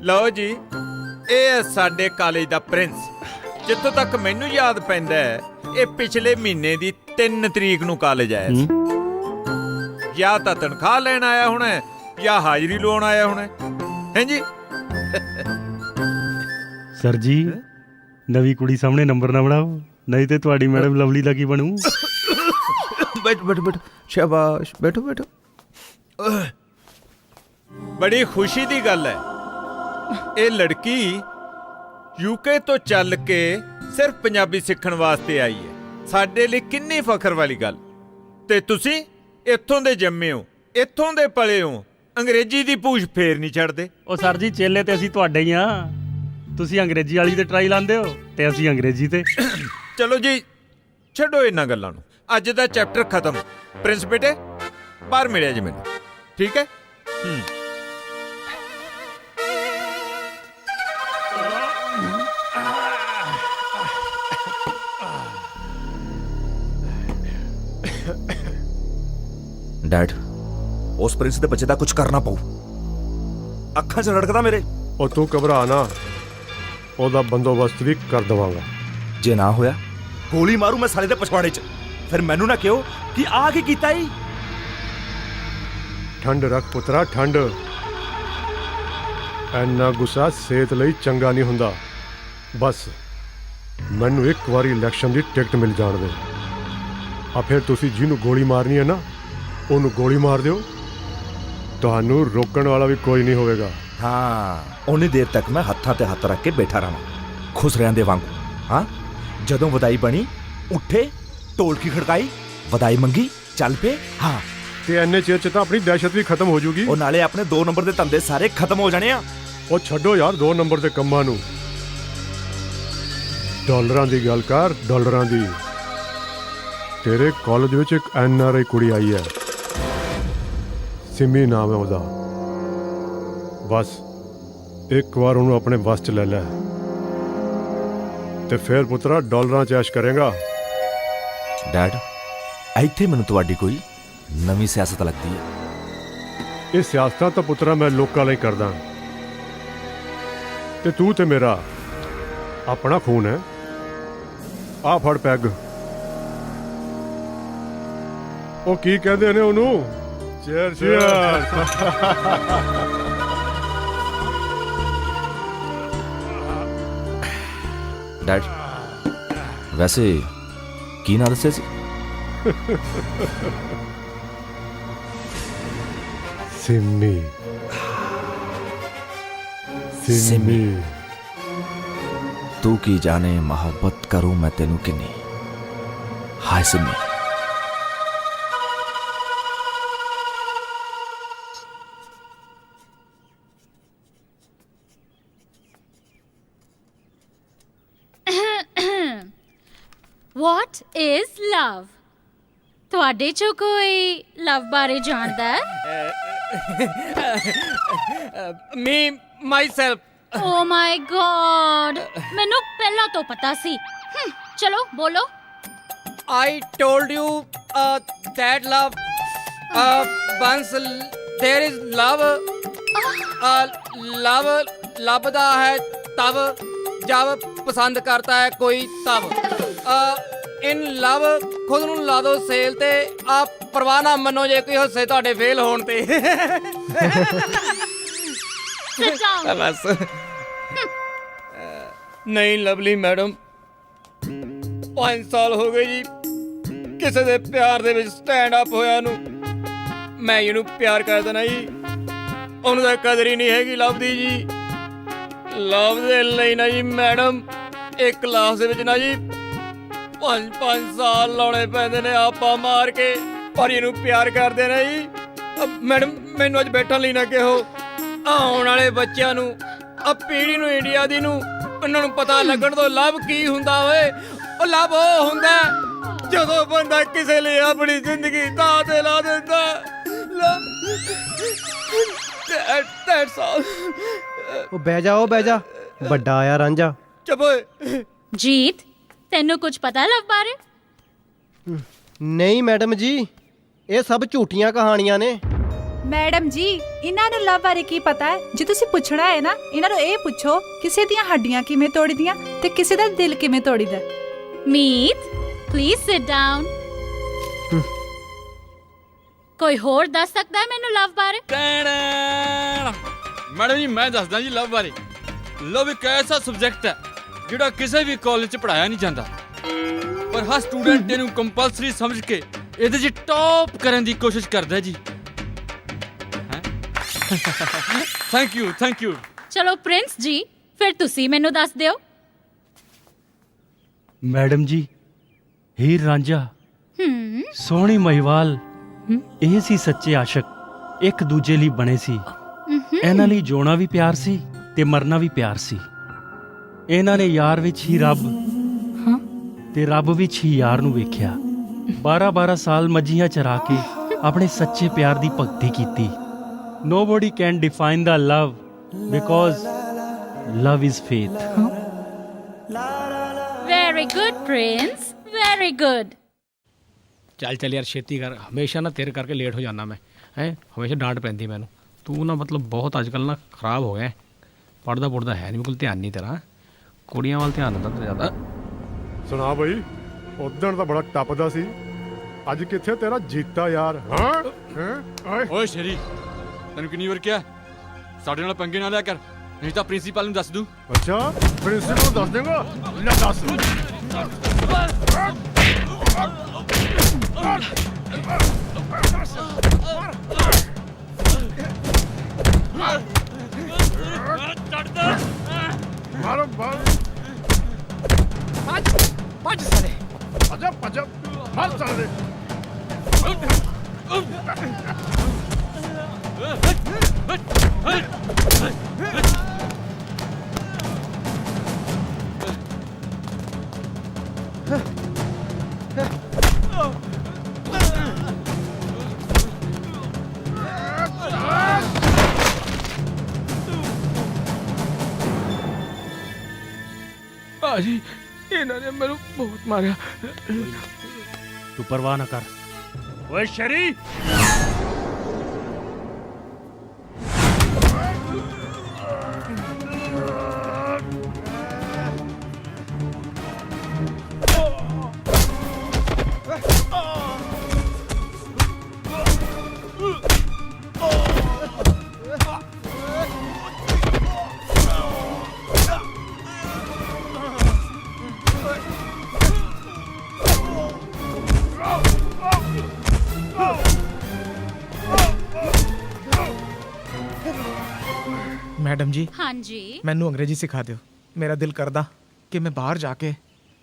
ਲਓ ਜੀ, ਇਹ ਹੈ ਸਾਡੇ ਕਾਲਜ ਦਾ ਪ੍ਰਿੰਸ। ਜਿੱਥੋਂ ਤੱਕ ਮੈਨੂੰ ਯਾਦ ਪੈਂਦਾ ਹੈ, ਇਹ ਪਿਛਲੇ ਮਹੀਨੇ ਦੀ 3 ਤਰੀਕ ਨੂੰ ਕਾਲਜ ਆਇਆ ਸੀ। ਜਾਂ ਤਾਂ ਤਨਖਾਹ ਲੈਣ ਆਇਆ ਹੋਣਾ ਜਾਂ ਹਾਜ਼ਰੀ ਲਵਾਉਣ ਆਇਆ ਹੋਣਾ। ਹਾਂਜੀ ਸਰ ਜੀ, ਨਵੀਂ ਕੁੜੀ ਸਾਹਮਣੇ ਨੰਬਰ ਨਾ ਬਣਾਓ, ਨਹੀਂ ਤੇ ਤੁਹਾਡੀ ਮੈਡਮ ਲਵਲੀ ਦਾ ਕੀ ਬਣੂ। ਬੈਠੋ ਬੈਠੋ ਬੈਠੋ, ਸ਼ਾਬਾਸ਼, ਬੈਠੋ ਬੈਠੋ। ਬੜੀ ਖੁਸ਼ੀ ਦੀ ਗੱਲ ਹੈ, ਇਹ ਲੜਕੀ ਯੂਕੇ ਤੋਂ ਚੱਲ ਕੇ ਸਿਰਫ ਪੰਜਾਬੀ ਸਿੱਖਣ ਵਾਸਤੇ ਆਈ ਹੈ। ਸਾਡੇ ਲਈ ਕਿੰਨੀ ਫਖਰ ਵਾਲੀ ਗੱਲ। ਤੇ ਤੁਸੀਂ ਇੱਥੋਂ ਦੇ ਜੰਮੇ ਹੋ, ਇੱਥੋਂ ਦੇ ਪਲੇ ਹੋ, ਅੰਗਰੇਜ਼ੀ ਦੀ ਪੂਛ ਫੇਰ ਨਹੀਂ ਛੱਡਦੇ। ਉਹ ਸਰ ਜੀ, ਚੇਲੇ ਤੇ ਅਸੀਂ ਤੁਹਾਡੇ ਹੀ ਆ। ਤੁਸੀਂ ਅੰਗਰੇਜ਼ੀ ਵਾਲੀ ਤੇ ਟਰਾਈ ਲਾਉਂਦੇ ਹੋ ਤੇ ਅਸੀਂ ਅੰਗਰੇਜ਼ੀ ਤੇ। ਚਲੋ ਜੀ, ਛੱਡੋ ਇਹਨਾਂ ਗੱਲਾਂ ਨੂੰ। ਅੱਜ ਦਾ ਚੈਪਟਰ ਖਤਮ। ਪ੍ਰਿੰਸ ਬੇਟੇ, ਬਾਹਰ ਮਿਲਿਆ ਜੀ ਮੈਨੂੰ, ਠੀਕ ਹੈ? ਡੈਡ, ਉਸ ਪ੍ਰਿੰਸ ਦੇ ਬੱਚੇ ਦਾ ਕੁਝ ਕਰਨਾ ਪਊ। ਅੱਖਾਂ 'ਚ ਰੜਕਦਾ ਮੇਰੇ। ਉਹ ਤੂੰ ਘਬਰਾ ਨਾ, ਉਹਦਾ ਬੰਦੋਬਸਤ ਵੀ ਕਰ ਦਵਾਂਗਾ। ਜੇ ਨਾ ਹੋਇਆ, ਗੋਲੀ ਮਾਰੂ ਮੈਂ ਸਾਲੇ ਦੇ ਪਛਵਾੜੇ 'ਚ। ਫਿਰ ਮੈਨੂੰ ਨਾ ਕਿਹੋ ਕਿ ਆ ਕੀ ਕੀਤਾ ਈ। ਠੰਡ ਰੱਖ ਪੁੱਤਰਾ, ਠੰਡ। ਐਨਾ ਗੁੱਸਾ ਸਿਹਤ ਲਈ ਚੰਗਾ ਨਹੀਂ ਹੁੰਦਾ। ਬਸ ਮੈਨੂੰ ਇੱਕ ਵਾਰੀ ਇਲੈਕਸ਼ਨ ਦੀ ਟਿਕਟ ਮਿਲ ਜਾਣ ਦੇ, ਆ ਫਿਰ ਤੁਸੀਂ ਜਿਹਨੂੰ ਗੋਲੀ ਮਾਰਨੀ ਹੈ ਨਾ, ਉਹਨੂੰ ਗੋਲੀ ਮਾਰ ਦਿਓ। ਤੁਹਾਨੂੰ ਰੋਕਣ ਵਾਲਾ ਵੀ ਕੋਈ ਨਹੀਂ ਹੋਵੇਗਾ। ਹਾਂ, ਉਨੀ ਦੇਰ ਤੱਕ ਮੈਂ ਹੱਥਾਂ ਤੇ ਹੱਥ ਰੱਖ ਕੇ ਬੈਠਾ ਰਹਾਂ, ਖੁਸਰਿਆਂ ਦੇ ਵਾਂਗੂ। ਹਾਂ, ਜਦੋਂ ਵਧਾਈ ਬਣੀ, ਉੱਠੇ, ਢੋਲਕੀ ਖੜਕਾਈ, ਵਧਾਈ ਮੰਗੀ, ਚੱਲ ਪਏ। ਹਾਂ, ਤੇ ਐਨੇ ਚਿਰ ਚ ਤਾਂ ਆਪਣੀ ਦਹਿਸ਼ਤ ਵੀ ਖਤਮ ਹੋ ਜੂਗੀ। ਉਹ ਨਾਲੇ ਆਪਣੇ 2 ਨੰਬਰ ਦੇ ਧੰਦੇ ਸਾਰੇ ਖਤਮ ਹੋ ਜਾਣੇ ਆ। ਉਹ ਛੱਡੋ ਯਾਰ 2 ਨੰਬਰ ਦੇ ਕੰਮਾਂ ਨੂੰ, ਡਾਲਰਾਂ ਦੀ ਗੱਲ ਕਰ, ਡਾਲਰਾਂ ਦੀ। ਤੇਰੇ ਕਾਲਜ ਵਿੱਚ ਇੱਕ NRI ਕੁੜੀ ਆਈ ਹੈ, ਸਿੰਮੀ ਨਾਮ ਹੈ ਉਹਦਾ। ਬਸ ਇੱਕ ਵਾਰ ਉਹਨੂੰ ਆਪਣੇ ਵੱਸ 'ਚ ਲੈ ਲੈ ਤੇ ਫਿਰ ਪੁੱਤਰਾ ਡਾਲਰਾਂ 'ਚ ਐਸ਼ ਕਰੇਗਾ। ਡੈਡ, ਇੱਥੇ ਮੈਨੂੰ ਤੁਹਾਡੀ ਕੋਈ ਨਵੀਂ ਸਿਆਸਤ ਲੱਗਦੀ ਹੈ। ਇਹ ਸਿਆਸਤਾਂ ਤਾਂ ਪੁੱਤਰਾ ਮੈਂ ਲੋਕਾਂ ਲਈ ਕਰਦਾ, ਤੇ ਤੂੰ ਤੇ ਮੇਰਾ ਆਪਣਾ ਖੂਨ ਹੈ। ਆ ਫੜ ਪੈਗ। ਉਹ ਕੀ ਕਹਿੰਦੇ ਨੇ ਉਹਨੂੰ? Cheer cheer. ਡੈਡ, ਵੈਸੇ ਕੀ ਨਾਂ ਦੱਸਿਆ ਸੀ? ਸਿੰਮੀ। ਸਿੰਮੀ। ਤੂੰ ਕੀ ਜਾਣੇ ਮੁਹੱਬਤ ਕਰੂੰ ਮੈਂ ਤੈਨੂੰ ਕਿੰਨੀ। ਹਾਏ ਸਿੰਮੀ। What is love? ਤੁਹਾਡੇ ਚੋਂ ਕੋਈ ਲਵ ਬਾਰੇ ਜਾਣਦਾ ਹੈ? ਮੀ ਮਾਈਸੈਲਫ। ਓ ਮਾਈ ਗॉड, ਮੈਨੂੰ ਪਹਿਲਾਂ ਤੋਂ ਪਤਾ ਸੀ। ਚਲੋ ਬੋਲੋ। I told you that love once there is love love ਲੱਭਦਾ ਹੈ ਤਬ ਜਬ ਪਸੰਦ ਕਰਤਾ ਹੈ ਕੋਈ ਤਬ ਇਨ ਲਵ ਖੁਦ ਨੂੰ ਲਾ ਦੋ ਸੇਲ ਤੇ ਆ ਪਰਵਾਹ ਨਾ ਮੰਨੋ ਜੇ ਕੋਈ ਹੱਸੇ ਤੁਹਾਡੇ ਫੇਲ ਹੋਣ ਤੇ। ਬਸ ਨਹੀਂ ਲਵਲੀ ਮੈਡਮ, 5 ਸਾਲ ਹੋ ਗਏ ਜੀ ਕਿਸੇ ਦੇ ਪਿਆਰ ਦੇ ਵਿੱਚ ਸਟੈਂਡ ਅਪ ਹੋਇਆ ਨੂੰ। ਮੈਂ ਇਹਨੂੰ ਪਿਆਰ ਕਰ ਦੇਣਾ ਜੀ। ਉਹਨੂੰ ਤਾਂ ਕਦਰ ਹੀ ਨਹੀਂ ਹੈਗੀ ਲਵ ਦੀ ਜੀ। ਲਵ ਦੇ ਲਈ ਨਾ ਜੀ ਮੈਡਮ ਇੱਕ ਕਲਾਸ ਦੇ ਵਿੱਚ ਨਾ ਜੀ 5 ਸਾਲ ਲਾਉਣੇ ਪੈਂਦੇ ਨੇ ਆਪਾ ਮਾਰ ਕੇ, ਪਰ ਇਹਨੂੰ ਪਿਆਰ ਕਰਦੇ ਨੇ ਜੀ। ਮੈਡਮ ਮੈਨੂੰ ਅੱਜ ਬੈਠਣ ਲਈ ਨਾ ਕਿਹੋ, ਆਉਣ ਵਾਲੇ ਬੱਚਿਆਂ ਨੂੰ, ਆ ਪੀੜ੍ਹੀ ਨੂੰ, ਇੰਡੀਆ ਦੀ ਨੂੰ, ਉਹਨਾਂ ਨੂੰ ਪਤਾ ਲੱਗਣ ਤੋਂ ਲਵ ਕੀ ਹੁੰਦਾ ਓਏ। ਉਹ ਲਵ ਉਹ ਹੁੰਦਾ ਜਦੋਂ ਬੰਦਾ ਕਿਸੇ ਲਈ ਆਪਣੀ ਜ਼ਿੰਦਗੀ ਤਾਂ ਤੇ ਲਾ ਦਿੰਦਾ। That's all। ਉਹ ਬਹਿ ਜਾ ਵੱਡਾ ਆਇਆ ਰਾਂਝਾ। ਚੁੱਪ ਓਏ। ਜੀਤ, ਤੈਨੂੰ ਕੁਝ ਪਤਾ ਲਵ ਬਾਰੇ? ਨਹੀਂ ਮੈਡਮ ਜੀ, ਇਹ ਸਭ ਝੂਠੀਆਂ ਕਹਾਣੀਆਂ ਨੇ। ਮੈਡਮ ਜੀ, ਇਹਨਾਂ ਨੂੰ ਲਵ ਬਾਰੇ ਕੀ ਪਤਾ ਹੈ? ਜੇ ਤੁਸੀਂ ਪੁੱਛਣਾ ਹੈ ਨਾ, ਇਹਨਾਂ ਨੂੰ ਇਹ ਪੁੱਛੋ ਕਿਸੇ ਦੀਆਂ ਹੱਡੀਆਂ ਕਿਵੇਂ ਤੋੜੀਆਂ ਤੇ ਕਿਸੇ ਦਾ ਦਿਲ ਕਿਵੇਂ ਤੋੜੀਦਾ। ਮੀਤ, ਪਲੀਜ਼ ਸਿਟ ਡਾਊਨ। ਕੋਈ ਹੋਰ ਦੱਸ ਸਕਦਾ ਹੈ ਮੈਨੂੰ ਲਵ ਬਾਰੇ? ਮੈਡਮ ਜੀ ਮੈਂ ਦੱਸਦਾ ਜੀ ਲਵ ਬਾਰੇ। ਲਵ ਇੱਕ ਐਸਾ ਸਬਜੈਕਟ ਹੈ ਜਿਹੜਾ ਕਿਸੇ ਵੀ ਕਾਲਜ 'ਚ ਪੜ੍ਹਾਇਆ ਨਹੀਂ ਜਾਂਦਾ, ਪਰ ਹਰ ਸਟੂਡੈਂਟ ਇਹਨੂੰ ਕੰਪਲਸਰੀ ਸਮਝ ਕੇ ਇਹਦੇ 'ਚ ਟੌਪ ਕਰਨ ਦੀ ਕੋਸ਼ਿਸ਼ ਕਰਦਾ ਜੀ। Thank you. ਚਲੋ ਪ੍ਰਿੰਸ ਜੀ, ਫਿਰ ਤੁਸੀਂ ਮੈਨੂੰ ਦੱਸ ਦਿਓ। ਮੈਡਮ ਜੀ, ਹੀਰ ਰਾਂਝਾ, ਸੋਹਣੀ ਮਹੀਵਾਲ, ਇਹ ਸੀ ਸੱਚੇ ਆਸ਼ਿਕ, ਇੱਕ ਦੂਜੇ ਲਈ ਬਣੇ ਸੀ। ਇਹਨਾਂ ਲਈ ਜਿਉਣਾ ਵੀ ਪਿਆਰ ਸੀ ਤੇ ਮਰਨਾ ਵੀ ਪਿਆਰ ਸੀ। ਇਹਨਾਂ ਨੇ ਯਾਰ ਵਿੱਚ ਹੀ ਰੱਬ ਤੇ ਰੱਬ ਵਿੱਚ ਹੀ ਯਾਰ ਨੂੰ ਵੇਖਿਆ। 12 ਸਾਲ ਮੱਝੀਆਂ ਚਰਾ ਕੇ ਆਪਣੇ ਸੱਚੇ ਪਿਆਰ ਦੀ ਭਗਤੀ ਕੀਤੀ। Nobody can define the love because love is faith. Very good Prince, very good. ਚੱਲ ਯਾਰ ਛੇਤੀ ਕਰ, ਹਮੇਸ਼ਾ ਨਾ ਤੇਰੇ ਕਰਕੇ ਲੇਟ ਹੋ ਜਾਂਦਾ ਮੈਂ, ਹਮੇਸ਼ਾ ਡਾਂਟ ਪੈਂਦੀ ਮੈਨੂੰ। ਤੂੰ ਨਾ ਮਤਲਬ ਬਹੁਤ ਅੱਜ ਕੱਲ੍ਹ ਨਾ ਖਰਾਬ ਹੋ ਗਿਆ, ਪੜ੍ਹਦਾ ਹੈ ਨਹੀਂ, ਬਿਲਕੁਲ ਧਿਆਨ ਨਹੀਂ ਤੇਰਾ, ਕੁੜੀਆਂ ਵੱਲ ਧਿਆਨ ਦਿੰਦਾ ਜ਼ਿਆਦਾ। ਸੁਣਾ ਬਈ, ਉਦਣ ਤਾਂ ਬੜਾ ਟੱਪਦਾ ਸੀ, ਅੱਜ ਕਿੱਥੇ ਤੇਰਾ ਜੀਤਾ ਯਾਰ? ਓਏ ਸ਼ੇਰੀ, ਤੈਨੂੰ ਕਿੰਨੀ ਵਾਰ ਕਿਹਾ ਸਾਡੇ ਨਾਲ ਪੰਗੇ ਨਾ ਲਿਆ ਕਰ, ਨਹੀਂ ਤਾਂ ਪ੍ਰਿੰਸੀਪਲ ਨੂੰ ਦੱਸ ਦੂੰ। ਅੱਛਾ, ਪ੍ਰਿੰਸੀਪਲ ਨੂੰ ਦੱਸ ਦੇਗਾ? ਲੈ ਦੱਸ। ਮਾਰੋ ਭੱਜ ਸਾਰੇ, ਭੱਜ ਮਾਰ ਸਾਰੇ। ਭਾਜੀ, ਇਹਨਾਂ ਨੇ ਮੈਨੂੰ ਬਹੁਤ ਮਾਰਿਆ। ਤੂੰ ਪਰਵਾਹ ਨਾ ਕਰ। ਓਏ ਸ਼ਰੀ, मैडम जी, हाँ जी, मैनू अंग्रेजी सिखा दियो। मेरा दिल करदा कि मैं बाहर जाके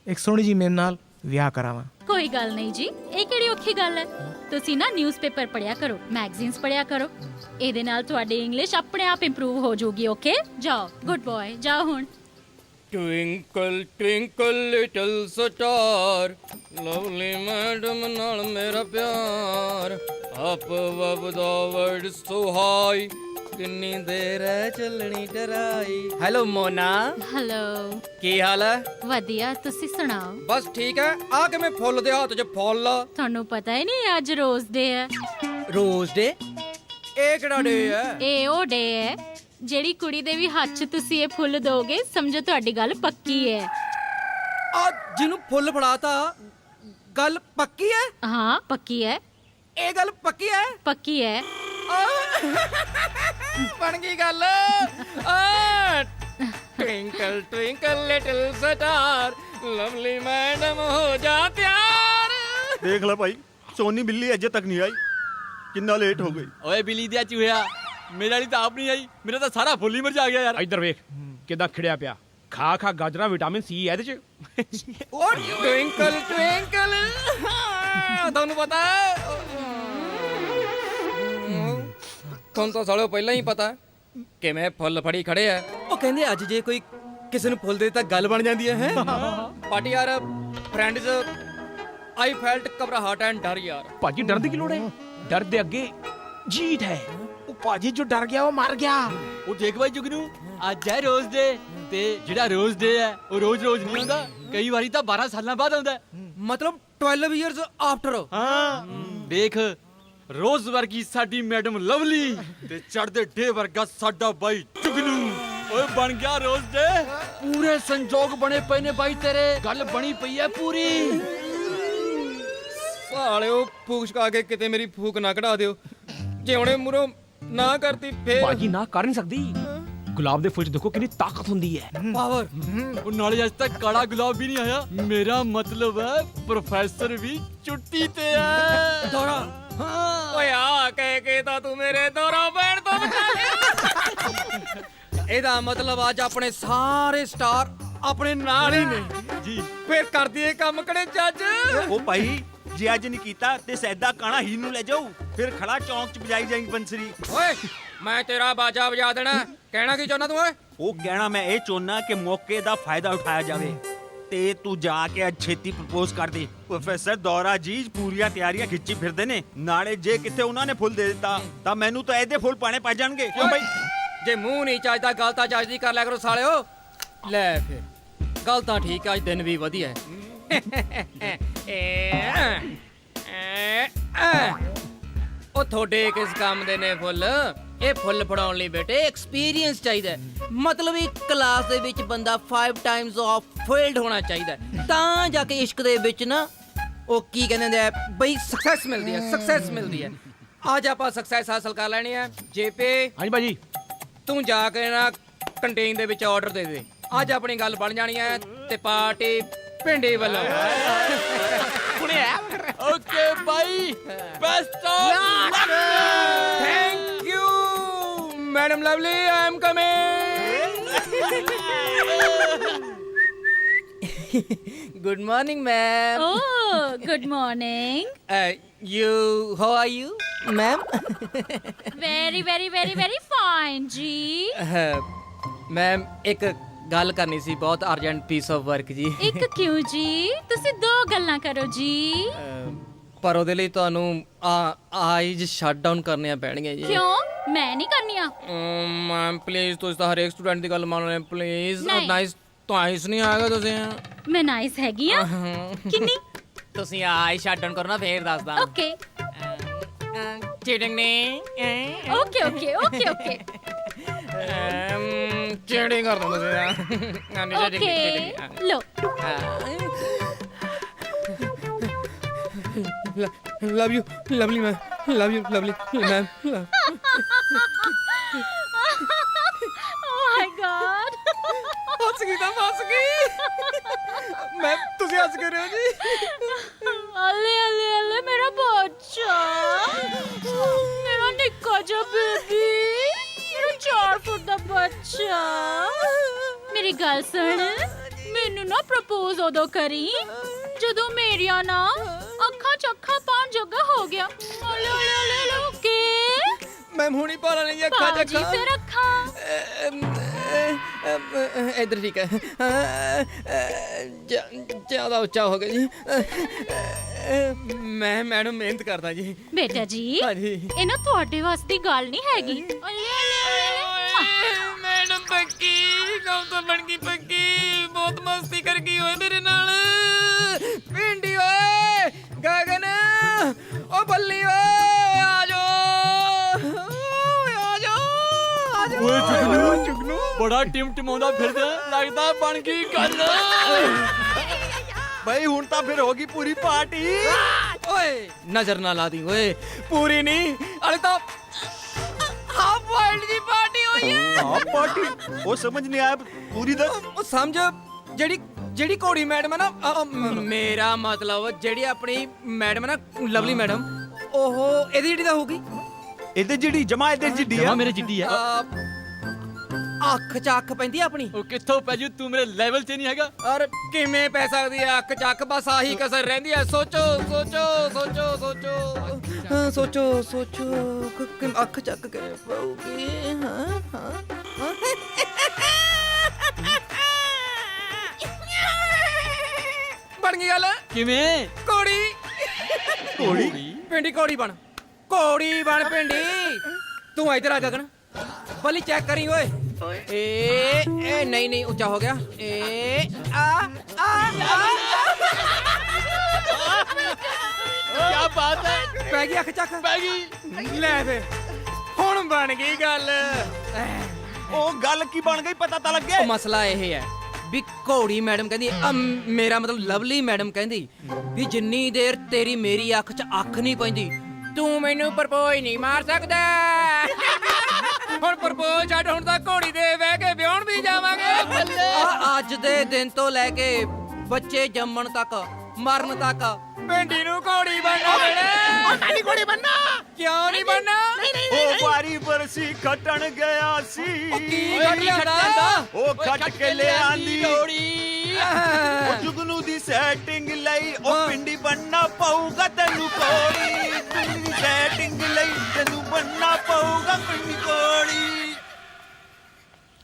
एक सोहनी जी मेरे नाल ਵਿਆਹ ਕਰਾਵਾਂ। ਕੋਈ ਗੱਲ ਨਹੀਂ ਜੀ, ਇਹ ਕਿਹੜੀ ਔਖੀ ਗੱਲ ਹੈ। ਤੁਸੀਂ ਨਾ ਨਿਊਜ਼ਪੇਪਰ ਪੜ੍ਹਿਆ ਕਰੋ, ਮੈਗਜ਼ੀਨਸ ਪੜ੍ਹਿਆ ਕਰੋ, ਇਹਦੇ ਨਾਲ ਤੁਹਾਡੀ ਇੰਗਲਿਸ਼ ਆਪਣੇ ਆਪ ਇੰਪਰੂਵ ਹੋ ਜਾਊਗੀ। ਓਕੇ, ਜਾਓ, ਗੁੱਡ ਬॉय, ਜਾਓ ਹੁਣ। Twinkle twinkle little star, lovely madam ਨਾਲ ਮੇਰਾ ਪਿਆਰ, up above the world so high, ਕਿੰਨੀ ਦੇਰ ਹੈ ਚੱਲਣੀ ਟਰਾਈ। ਹੈਲੋ ਮੋਨਾ। ਹੈਲੋ, ਕੀ ਹਾਲ ਹੈ? ਵਧੀਆ, ਤੁਸੀਂ ਸੁਣਾਓ? ਬਸ ਠੀਕ ਹੈ। ਆ ਕੇ ਮੈਂ ਫੁੱਲ ਦੇ ਹੱਥ 'ਚ ਫੁੱਲ। ਤੁਹਾਨੂੰ ਪਤਾ ਹੀ ਨਹੀਂ ਅੱਜ ਰੋਜ਼ ਡੇ ਹੈ। ਰੋਜ਼ ਡੇ? ਇਹ ਕਿਹੜਾ ਡੇ ਹੈ? ਇਹ ਉਹ ਡੇ ਹੈ ਜਿਹੜੀ ਕੁੜੀ ਦੇ ਵੀ ਹੱਥ 'ਚ ਤੁਸੀਂ ਇਹ ਫੁੱਲ ਦੋਗੇ, ਸਮਝੋ ਤੁਹਾਡੀ ਗੱਲ ਪੱਕੀ ਹੈ। ਆ ਜਿਹਨੂੰ ਫੁੱਲ ਫੜਾਤਾ, ਗੱਲ ਪੱਕੀ ਹੈ? ਹਾਂ, ਪੱਕੀ ਹੈ। ਇਹ ਗੱਲ ਪੱਕੀ ਹੈ? ਪੱਕੀ ਹੈ। ਬਣ ਗਈ ਗੱਲ। Twinkle Twinkle little star, Lovely madam ਹੋ ਜਾ ਤਿਆਰ। ਦੇਖ ਲੈ ਭਾਈ, ਸੋਨੀ ਬਿੱਲੀ ਅਜੇ ਤੱਕ ਨਹੀਂ ਆਈ, ਕਿੰਨਾ ਲੇਟ ਹੋ ਗਈ। ਓਏ ਬਿੱਲੀ ਦਿਆ ਚੂਹਿਆ, ਮੇਰੇ ਵਾਲੀ ਤਾਂ ਆਪ ਨਹੀਂ ਆਈ, ਮੇਰਾ ਤਾਂ ਸਾਰਾ ਫੁੱਲ ਹੀ ਮੁਰਝਾ ਗਿਆ ਯਾਰ। ਇੱਧਰ ਵੇਖ ਕਿਦਾਂ ਖਿੜਿਆ ਪਿਆ। ਖਾ ਖਾ ਗਾਜਰਾਂ, ਵਿਟਾਮਿਨ ਸੀ ਇਹਦੇ ਚ। ਓ ਟਵਿੰਕਲ ਟਵਿੰਕਲ, ਤੁਹਾਨੂੰ ਪਤਾ ਤੁਹਾਨੂੰ ਤਾਂ ਸਾਲਿਓ ਪਹਿਲਾਂ ਹੀ ਪਤਾ ਕਿ ਮੈਂ ਫੁੱਲ ਫੜੀ ਖੜੇ ਆ। ਉਹ ਕਹਿੰਦੇ ਅੱਜ ਜੇ ਕੋਈ ਕਿਸੇ ਨੂੰ ਫੁੱਲ ਦੇ ਤਾਂ ਗੱਲ ਬਣ ਜਾਂਦੀ ਹੈ। ਪਾਰਟੀ ਯਾਰ, ਫਰੈਂਡਸ, ਆਈ ਫੈਲਟ ਘਬਰਾਹਟ ਐਂਡ ਡਰ ਯਾਰ। ਭਾਜੀ ਡਰ ਦੀ ਕੀ ਲੋੜ ਹੈ? ਡਰ ਦੇ ਅੱਗੇ ਜੀਤ ਹੈ। ਉਹ ਭਾਜੀ ਜੋ ਡਰ ਗਿਆ ਉਹ ਮਰ ਗਿਆ। ਉਹ ਦੇਖ ਬਾਈ ਜੁਗਨੂ, ਅੱਜ ਹੈ ਰੋਜ਼ ਡੇ, ਤੇ ਜਿਹੜਾ ਰੋਜ਼ ਡੇ ਹੈ ਉਹ ਰੋਜ਼-ਰੋਜ਼ ਨਹੀਂ ਆਉਂਦਾ, ਕਈ ਵਾਰੀ ਤਾਂ 12 ਸਾਲਾਂ ਬਾਅਦ ਆਉਂਦਾ। ਮਤਲਬ 12 ਇਅਰਸ ਆਫਟਰ। ਹਾਂ ਦੇਖ, ਰੋਜ਼ ਵਰਗੀ ਸਾਡੀ ਮੈਡਮ ਲਵਲੀ ਤੇ ਚੜਦੇ ਡੇ ਵਰਗਾ ਸਾਡਾ ਬਾਈ ਜੁਗਨੂ। ਓਏ ਬਣ ਗਿਆ ਰੋਜ਼ ਡੇ, ਪੂਰੇ ਸੰਜੋਗ ਬਣੇ ਪਏ ਨੇ ਬਾਈ ਤੇਰੇ, ਗੱਲ ਬਣੀ ਪਈ ਹੈ ਪੂਰੀ। ਸਾਲਿਓ ਫੂਕ ਛਕਾ ਕੇ ਕਿਤੇ ਮੇਰੀ ਫੂਕ ਨਾ ਕਢਾ ਦਿਓ। ਜੇ ਹੁਣੇ ਮੂਰੋਂ ਨਾ ਕਰਤੀ ਫੇਰ ਭਾਜੀ ਨਾ ਕਰ ਨਹੀਂ ਸਕਦੀ। ਗੁਲਾਬ ਦੇ ਫੁੱਲ 'ਚ ਦੇਖੋ ਕਿੰਨੀ ਤਾਕਤ ਹੁੰਦੀ ਹੈ। ਪਾਵਰ। ਉਹ ਨਾਲੇ ਅੱਜ ਤੱਕ ਕਾਲਾ ਗੁਲਾਬ ਵੀ ਨਹੀਂ ਆਇਆ। ਮੇਰਾ ਮਤਲਬ ਹੈ ਪ੍ਰੋਫੈਸਰ ਵੀ ਛੁੱਟੀ ਤੇ ਹੈ। ਦੌਰਾ। ਓਏ ਆ ਕਹਿ ਕੇ ਤਾਂ ਤੂੰ ਮੇਰੇ ਦੌਰਾ ਪੈਣ ਤੋਂ ਬਚਾ ਲਿਆ। ਇਹਦਾ ਮਤਲਬ ਅੱਜ ਆਪਣੇ ਸਾਰੇ ਸਟਾਰ ਆਪਣੇ ਨਾਲ ਹੀ ਨੇ ਜੀ। ਫੇਰ ਕਰਦੀ ਇਹ ਕੰਮ ਕਿਹੜੇ ਜੱਜ। ਉਹ ਭਾਈ ਜੇ ਅੱਜ ਨਹੀਂ ਕੀਤਾ ਤੇ ਸੈਦਾ ਕਾਣਾ ਹੀਰ ਨੂੰ ਲੈ ਜਾਊ, ਫਿਰ ਖੜਾ ਚੌਂਕ 'ਚ ਵਜਾਈ ਜਾਏਗੀ ਬੰਸਰੀ। ਓਏ ਮੈਂ ਤੇਰਾ ਬਾਜਾ ਵਜਾ ਦੇਣਾ। ਕਹਿਣਾ ਕੀ ਚਾਹੁੰਦਾ ਤੂੰ ਓਏ? ਉਹ ਕਹਿਣਾ ਮੈਂ ਇਹ ਚਾਹੁੰਦਾ ਕਿ ਮੌਕੇ ਦਾ ਫਾਇਦਾ ਉਠਾਇਆ ਜਾਵੇ ਤੇ ਤੂੰ ਜਾ ਕੇ ਅੱਜ ਛੇਤੀ ਪ੍ਰਪੋਜ਼ ਕਰ ਦੇ। ਪ੍ਰੋਫੈਸਰ ਦੌਰਾ ਜੀ ਪੂਰੀਆਂ ਤਿਆਰੀਆਂ ਖਿੱਚੀ ਫਿਰਦੇ ਨੇ, ਨਾਲੇ ਜੇ ਕਿਤੇ ਉਹਨਾਂ ਨੇ ਫੁੱਲ ਦੇ ਦਿੱਤਾ ਤਾਂ ਮੈਨੂੰ ਤਾਂ ਇਹਦੇ ਫੁੱਲ ਪਾਣੇ ਪੈ ਜਾਣਗੇ। ਕਿਉਂ ਬਈ? ਜੇ ਮੂੰਹ ਨਹੀਂ ਚੱਜਦਾ ਗੱਲ ਤਾਂ ਚੱਜਦੀ ਕਰ ਲਿਆ ਕਰੋ ਸਾਲਿਓ। ਲੈ ਫਿਰ ਗੱਲ ਤਾਂ ਠੀਕ ਆ, ਅੱਜ ਦਿਨ ਵੀ ਵਧੀਆ ਹੈ। ਉਹ ਤੁਹਾਡੇ ਕਿਸ ਕੰਮ ਦੇ ਨੇ ਫੁੱਲ? ਇਹ ਫੁੱਲ ਫੜਾਉਣ ਲਈ ਬੇਟੇ ਐਕਸਪੀਰੀਅੰਸ ਚਾਹੀਦਾ ਹੈ। ਮਤਲਬ ਇੱਕ ਕਲਾਸ ਦੇ ਵਿੱਚ ਬੰਦਾ 5 ਟਾਈਮਸ ਆਫ ਫੇਲਡ ਹੋਣਾ ਚਾਹੀਦਾ ਹੈ, ਤਾਂ ਜਾ ਕੇ ਇਸ਼ਕ ਦੇ ਵਿੱਚ ਨਾ ਉਹ ਕੀ ਕਹਿੰਦੇ ਨੇ ਬਈ ਸਕਸੈਸ ਮਿਲਦੀ ਹੈ, ਸਕਸੈਸ ਮਿਲਦੀ ਹੈ। ਅੱਜ ਆਪਾਂ ਸਕਸੈਸ ਹਾਸਲ ਕਰ ਲੈਣੀ ਹੈ। ਜੇਪੀ ਹਾਂਜੀ ਭਾਜੀ, ਤੂੰ ਜਾ ਕੇ ਨਾ ਕੰਟੀਨ ਦੇ ਵਿੱਚ ਆਰਡਰ ਦੇ ਦੇ। ਅੱਜ ਆਪਣੀ ਗੱਲ ਬਣ ਜਾਣੀ ਹੈ ਤੇ ਪਾਰਟੀ ਪਿੰਡੇ ਵੱਲੋਂ। Okay bye, best of luck. Thank you madam lovely, I am coming. Good morning ma'am. Oh, good morning. How are you, ma'am? Very, very, very, very fine, ਜੀ। ਮੈਮ ਇੱਕ ਗੱਲ ਕਰਨੀ ਸੀ, ਬਹੁਤ ਅਰਜੈਂਟ ਪੀਸ ਆਫ ਵਰਕ ਜੀ। ਇੱਕ ਕਿਉਂ ਜੀ? ਤੁਸੀਂ ਦੋ ਗੱਲਾਂ ਕਰੋ ਜੀ। ਪਰ ਉਹਦੇ ਲਈ ਤੁਹਾਨੂੰ ਆਈਜ਼ ਸ਼ਟ ਡਾਊਨ ਕਰਨੀਆਂ ਪੈਣਗੀਆਂ ਜੀ। ਕਿਉਂ? ਮੈਂ ਨਹੀਂ ਕਰਨੀਆਂ। ਮੈਮ ਪਲੀਜ਼, ਤੁਸੀਂ ਤਾਂ ਹਰੇਕ ਸਟੂਡੈਂਟ ਦੀ ਗੱਲ ਮੰਨ ਰਹੇ ਪਲੀਜ਼। ਨਹੀਂ। ਨਾਈਸ ਨਾਈਸ ਨਹੀਂ ਆਏਗਾ ਤੁਸੀਂ। ਮੈਂ ਨਾਈਸ ਹੈਗੀ ਆ। ਕਿੰਨੀ? ਤੁਸੀਂ ਆਈ ਸ਼ਟ ਡਾਊਨ ਕਰੋ ਨਾ, ਫੇਰ ਦੱਸਦਾ। ਓਕੇ ਚੀਟਿੰਗ ਨਹੀਂ। Okay okay okay okay cheating ਕਰ ਦੋ ਤੁਸੀਂ। ਓਕੇ ਲੋ। Love you lovely ma'am, love you lovely ma'am. Oh my God, ਹੱਸ ਗਈ ਤਾਂ ਫਸ ਗਈ। ਮੈਮ ਤੁਸੀਂ ਹੱਸ ਕੇ ਰਹੇ ਹੋ ਜੀ। ਅੱਲੇ ਅੱਲੇ ਅੱਲੇ ਮੇਰਾ ਬੱਚਾ, ਮੇਰਾ ਨਿੱਕਾ ਜਿਹਾ ਬੇਬੀ, ਮੇਰਾ 4 ਫੁੱਟ ਦਾ ਬੱਚਾ। ਮੇਰੀ ਗੱਲ ਸੁਣ, ਮੈਨੂੰ ਨਾ ਪ੍ਰਪੋਜ਼ ਉਦੋਂ ਕਰੀ ਜਦੋਂ ਮੇਰੀਆਂ ਨਾ ਅੱਖਾਂ ਚ ਅੱਖਾਂ ਪਾਉਣ ਜੋਗਾ ਹੋ ਗਿਆ। ਅੱਲੇ ਅੱਲੇ ਅੱਲੇ ਓਕੇ ਮੈਮ ਹੁਣੀ ਪਾਲਾ ਨਹੀਂ ਅੱਖਾਂ ਬਾਜੀ, ਚੱਖਾਂ। ਫਿਰ ਅੱਖਾਂ ਇਧਰ ਠੀਕ ਹੈ। ਜ਼ਿਆਦਾ ਉੱਚਾ ਹੋ ਗਿਆ ਜੀ। ਮੈਂ ਮੈਡਮ ਮਿਹਨਤ ਕਰਦਾ ਜੀ। ਬੇਟਾ ਜੀ, ਹਾਂਜੀ। ਇਹ ਨਾ ਤੁਹਾਡੇ ਵਾਸਤੇ ਗੱਲ ਨਹੀਂ ਹੈਗੀ। ਅੱਲੇ ਅੱਲੇ ਅੱਲੇ। ਮੈਡਮ ਪੱਕੀ ਕੰਮ ਤਾਂ ਬਣ ਗਈ ਪੱਕੀ, ਬਹੁਤ ਮਸਤੀ ਕਰ ਗਈ ਓਏ ਮੇਰੇ ਨਾਲ। ਪਿੰਡੀ ਓਏ ਗਗਨ, ਓ ਬੱਲੀ ਓਏ ਆ ਜਾ ਆ ਜਾ ਆ ਜਾ। ਓਏ ਚੁਗਨੂ ਬੜਾ ਟਿਮਟਿਮਾਉਂਦਾ ਫਿਰਦਾ, ਲੱਗਦਾ ਬਣ ਗਈ ਗੱਲ। ਭਾਈ ਹੁਣ ਤਾਂ ਫਿਰ ਹੋ ਗਈ ਪੂਰੀ ਪਾਰਟੀ। ਓਏ ਨਜ਼ਰ ਨਾ ਲਾ ਦੀ ਓਏ, ਪੂਰੀ ਨਹੀਂ ਹਲੇ ਤਾਂ ਹਾਫ ਵਾਈਲਡ ਦੀ ਪਾਰਟੀ ਹੋਈ ਹੈ। ਹਾਂ ਪਾਰਟੀ, ਉਹ ਸਮਝ ਨਹੀਂ ਆਇਆ ਪੂਰੀ ਦਾ। ਉਹ ਸਮਝ, ਜਿਹੜੀ ਘੋੜੀ ਮੈਡਮ ਹੈ ਨਾ, ਮੇਰਾ ਮਤਲਬ ਜਿਹੜੀ ਆਪਣੀ ਮੈਡਮ ਹੈ ਨਾ ਲਵਲੀ ਮੈਡਮ, ਉਹ ਇਹਦੀ ਜਿਹੜੀ ਤਾਂ ਹੋਊਗੀ। ਇਹਦੇ ਜਿਹੜੀ ਜਮਾ ਇਹਦੇ ਜਿੱਡੀ ਜਮਾ ਆ ਮੇਰੇ ਜਿੱਡੀ ਹੈ ਅੱਖ 'ਚ ਅੱਖ ਪੈਂਦੀ ਆ ਆਪਣੀ। ਉਹ ਕਿੱਥੋਂ ਪੈ ਜੂ, ਤੂੰ ਮੇਰੇ ਲੈਵਲ 'ਤੇ ਨਹੀਂ ਹੈਗਾ। ਔਰ ਕਿਵੇਂ ਪੈ ਸਕਦੀ ਹੈ ਅੱਖ 'ਚ ਅੱਖ? ਬਸ ਆਹੀ ਕਸਰ ਰਹਿੰਦੀ ਹੈ। ਸੋਚੋ ਸੋਚੋ ਸੋਚੋ ਸੋਚੋ ਹਾਂ, ਸੋਚੋ ਸੋਚੋ ਅੱਖ 'ਚ ਅੱਖ ਕਿਵੇਂ ਪਊਗੀ? ਹਾਂ ਹਾਂ ਬਣ ਗਈ ਗੱਲ। ਕਿਵੇਂ? ਕੋੜੀ ਘੋੜੀ? ਪਿੰਡੀ ਕੋੜੀ ਬਣ, ਕੋੜੀ ਬਣ ਪਿੰਡੀ। ਤੂੰ ਇੱਧਰ ਆ ਗਗਨ, ਬਲੀ ਚੈੱਕ ਕਰੀ ਓਏ। ਏ ਨਹੀਂ ਨਹੀਂ, ਉੱਚਾ ਹੋ ਗਿਆ। ਕੀ ਬਾਤ ਹੈ, ਪੈ ਗਈ ਅੱਖ ਚੱਕ, ਪੈ ਗਈ। ਲੈ ਫੇ ਹੁਣ ਬਣ ਗਈ ਗੱਲ। ਉਹ ਗੱਲ ਕੀ ਬਣ ਗਈ ਪਤਾ ਤਾਂ ਲੱਗੇ। ਉਹ ਮਸਲਾ ਇਹ ਹੈ ਵੀ ਘੋੜੀ ਮੈਡਮ ਕਹਿੰਦੀ, ਮੇਰਾ ਮਤਲਬ ਲਵਲੀ ਮੈਡਮ ਕਹਿੰਦੀ ਵੀ ਜਿੰਨੀ ਦੇਰ ਤੇਰੀ ਮੇਰੀ ਅੱਖ 'ਚ ਅੱਖ ਨਹੀਂ ਪੈਂਦੀ ਤੂੰ ਮੈਨੂੰ ਪ੍ਰਪੋਜ਼ ਨਹੀਂ ਮਾਰ ਸਕਦਾ। ਹੁਣ ਪ੍ਰਪੋਜ਼ ਛੱਡ, ਹੁਣ ਤਾਂ ਘੋੜੀ ਦੇ ਬਹਿ ਕੇ ਵਿਆਹਣ ਵੀ ਜਾਵਾਂਗੇ। ਅੱਜ ਦੇ ਦਿਨ ਤੋਂ ਲੈ ਕੇ ਬੱਚੇ ਜੰਮਣ ਤੱਕ, ਮਰਨ ਤੱਕ ਪਿੰਡੀ ਨੂੰ ਘੋੜੀ ਬਣਨਾ ਪੈਣਾ। ਨਹੀਂ ਘੋੜੀ ਬੰਨਾ। ਕਿਉਂ ਨਹੀਂ ਬਣਨਾ? ਉਹ ਵਾਰੀ ਬਰਸੀ ਖੱਟਣ ਗਿਆ ਸੀ। ਕੀ ਕੱਢ ਲਿਆਂਦਾ? ਉਹ ਖੱਟ ਕੇ ਲਿਆਂਦੀ ਘੋੜੀ। ਉਹ ਜੁਗਨੂ ਦੀ ਸੈਟਿੰਗ ਲਈ ਉਹ ਪਿੰਡੀ ਬਣਨਾ ਪਊਗਾ ਤੈਨੂੰ ਕੋੜੀ। ਪਿੰਡੀ ਦੀ ਸੈਟਿੰਗ ਲਈ ਤੈਨੂੰ ਬਣਨਾ ਪਊਗਾ ਪਿੰਡੀ ਕੋੜੀ।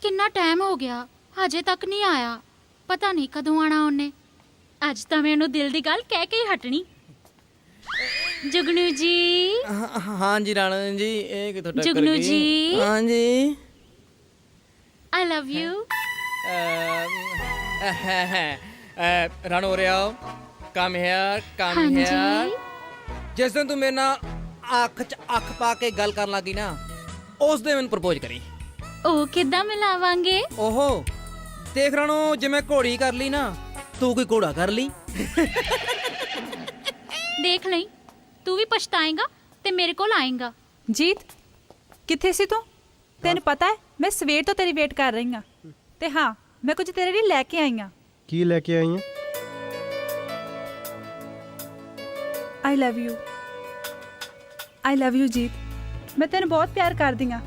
ਕਿੰਨਾ ਟਾਈਮ ਹੋ ਗਿਆ, ਹਜੇ ਤੱਕ ਨਹੀਂ ਆਇਆ। ਪਤਾ ਨਹੀਂ ਕਦੋਂ ਆਣਾ ਉਹਨੇ। ਅੱਜ ਤਾਂ ਮੈਂ ਉਹਨੂੰ ਦਿਲ ਦੀ ਗੱਲ ਕਹਿ ਕੇ ਹੀ ਹਟਣੀ। ਜੁਗਨੂ ਜੀ। ਹਾਂ ਜੀ ਰਾਣਾ ਜੀ, ਇਹ ਕਿਥੋਂ ਟੱਕਰ ਗਈ? ਜੁਗਨੂ ਜੀ। ਹਾਂ ਜੀ। I love you. ਰਾਣੋ ਰਿਆ, ਕਮ ਹੇਅਰ, ਕਮ ਹਾਂਜੀ। ਹੇਅਰ। ਜਿਸ ਦਿਨ ਤੂੰ ਮੇਰੇ ਨਾਲ ਅੱਖ 'ਚ ਅੱਖ ਪਾ ਕੇ ਗੱਲ ਕਰਨ ਲੱਗੀ ਨਾ, ਉਸ ਦਿਨ ਮੈਨੂੰ ਪ੍ਰਪੋਜ਼ ਕਰੀ। ਉਹ ਕਿੱਦਾਂ ਮਿਲਾਵਾਂਗੇ? ਓਹੋ ਦੇਖ ਰਾਣੋ, ਜੇ ਮੈਂ ਘੋੜੀ ਕਰ ਲਈ ਨਾ, ਤੂੰ ਕੋਈ ਘੋੜਾ ਕਰ ਲਈ। ਦੇਖ ਲਈ, ਤੂੰ ਵੀ ਪਛਤਾਏਂਗਾ ਤੇ ਮੇਰੇ ਕੋਲ ਆਏਂਗਾ। ਜੀਤ, ਕਿੱਥੇ ਸੀ ਤੂੰ? ਤੈਨੂੰ ਪਤਾ ਹੈ ਮੈਂ ਸਵੇਰ ਤੋਂ ਤੇਰੀ ਵੇਟ ਕਰ ਰਹੀ ਹਾਂ। ਤੇ ਹਾਂ, ਮੈਂ ਕੁਝ ਤੇਰੇ ਲਈ ਲੈ ਕੇ ਆਈ ਹਾਂ। ਕੀ ਲੈ ਕੇ ਆਈ ਆ? I love you. I love you Jeet. ਮੈਂ ਤੈਨੂੰ ਬਹੁਤ ਪਿਆਰ ਕਰਦੀ ਹਾਂ।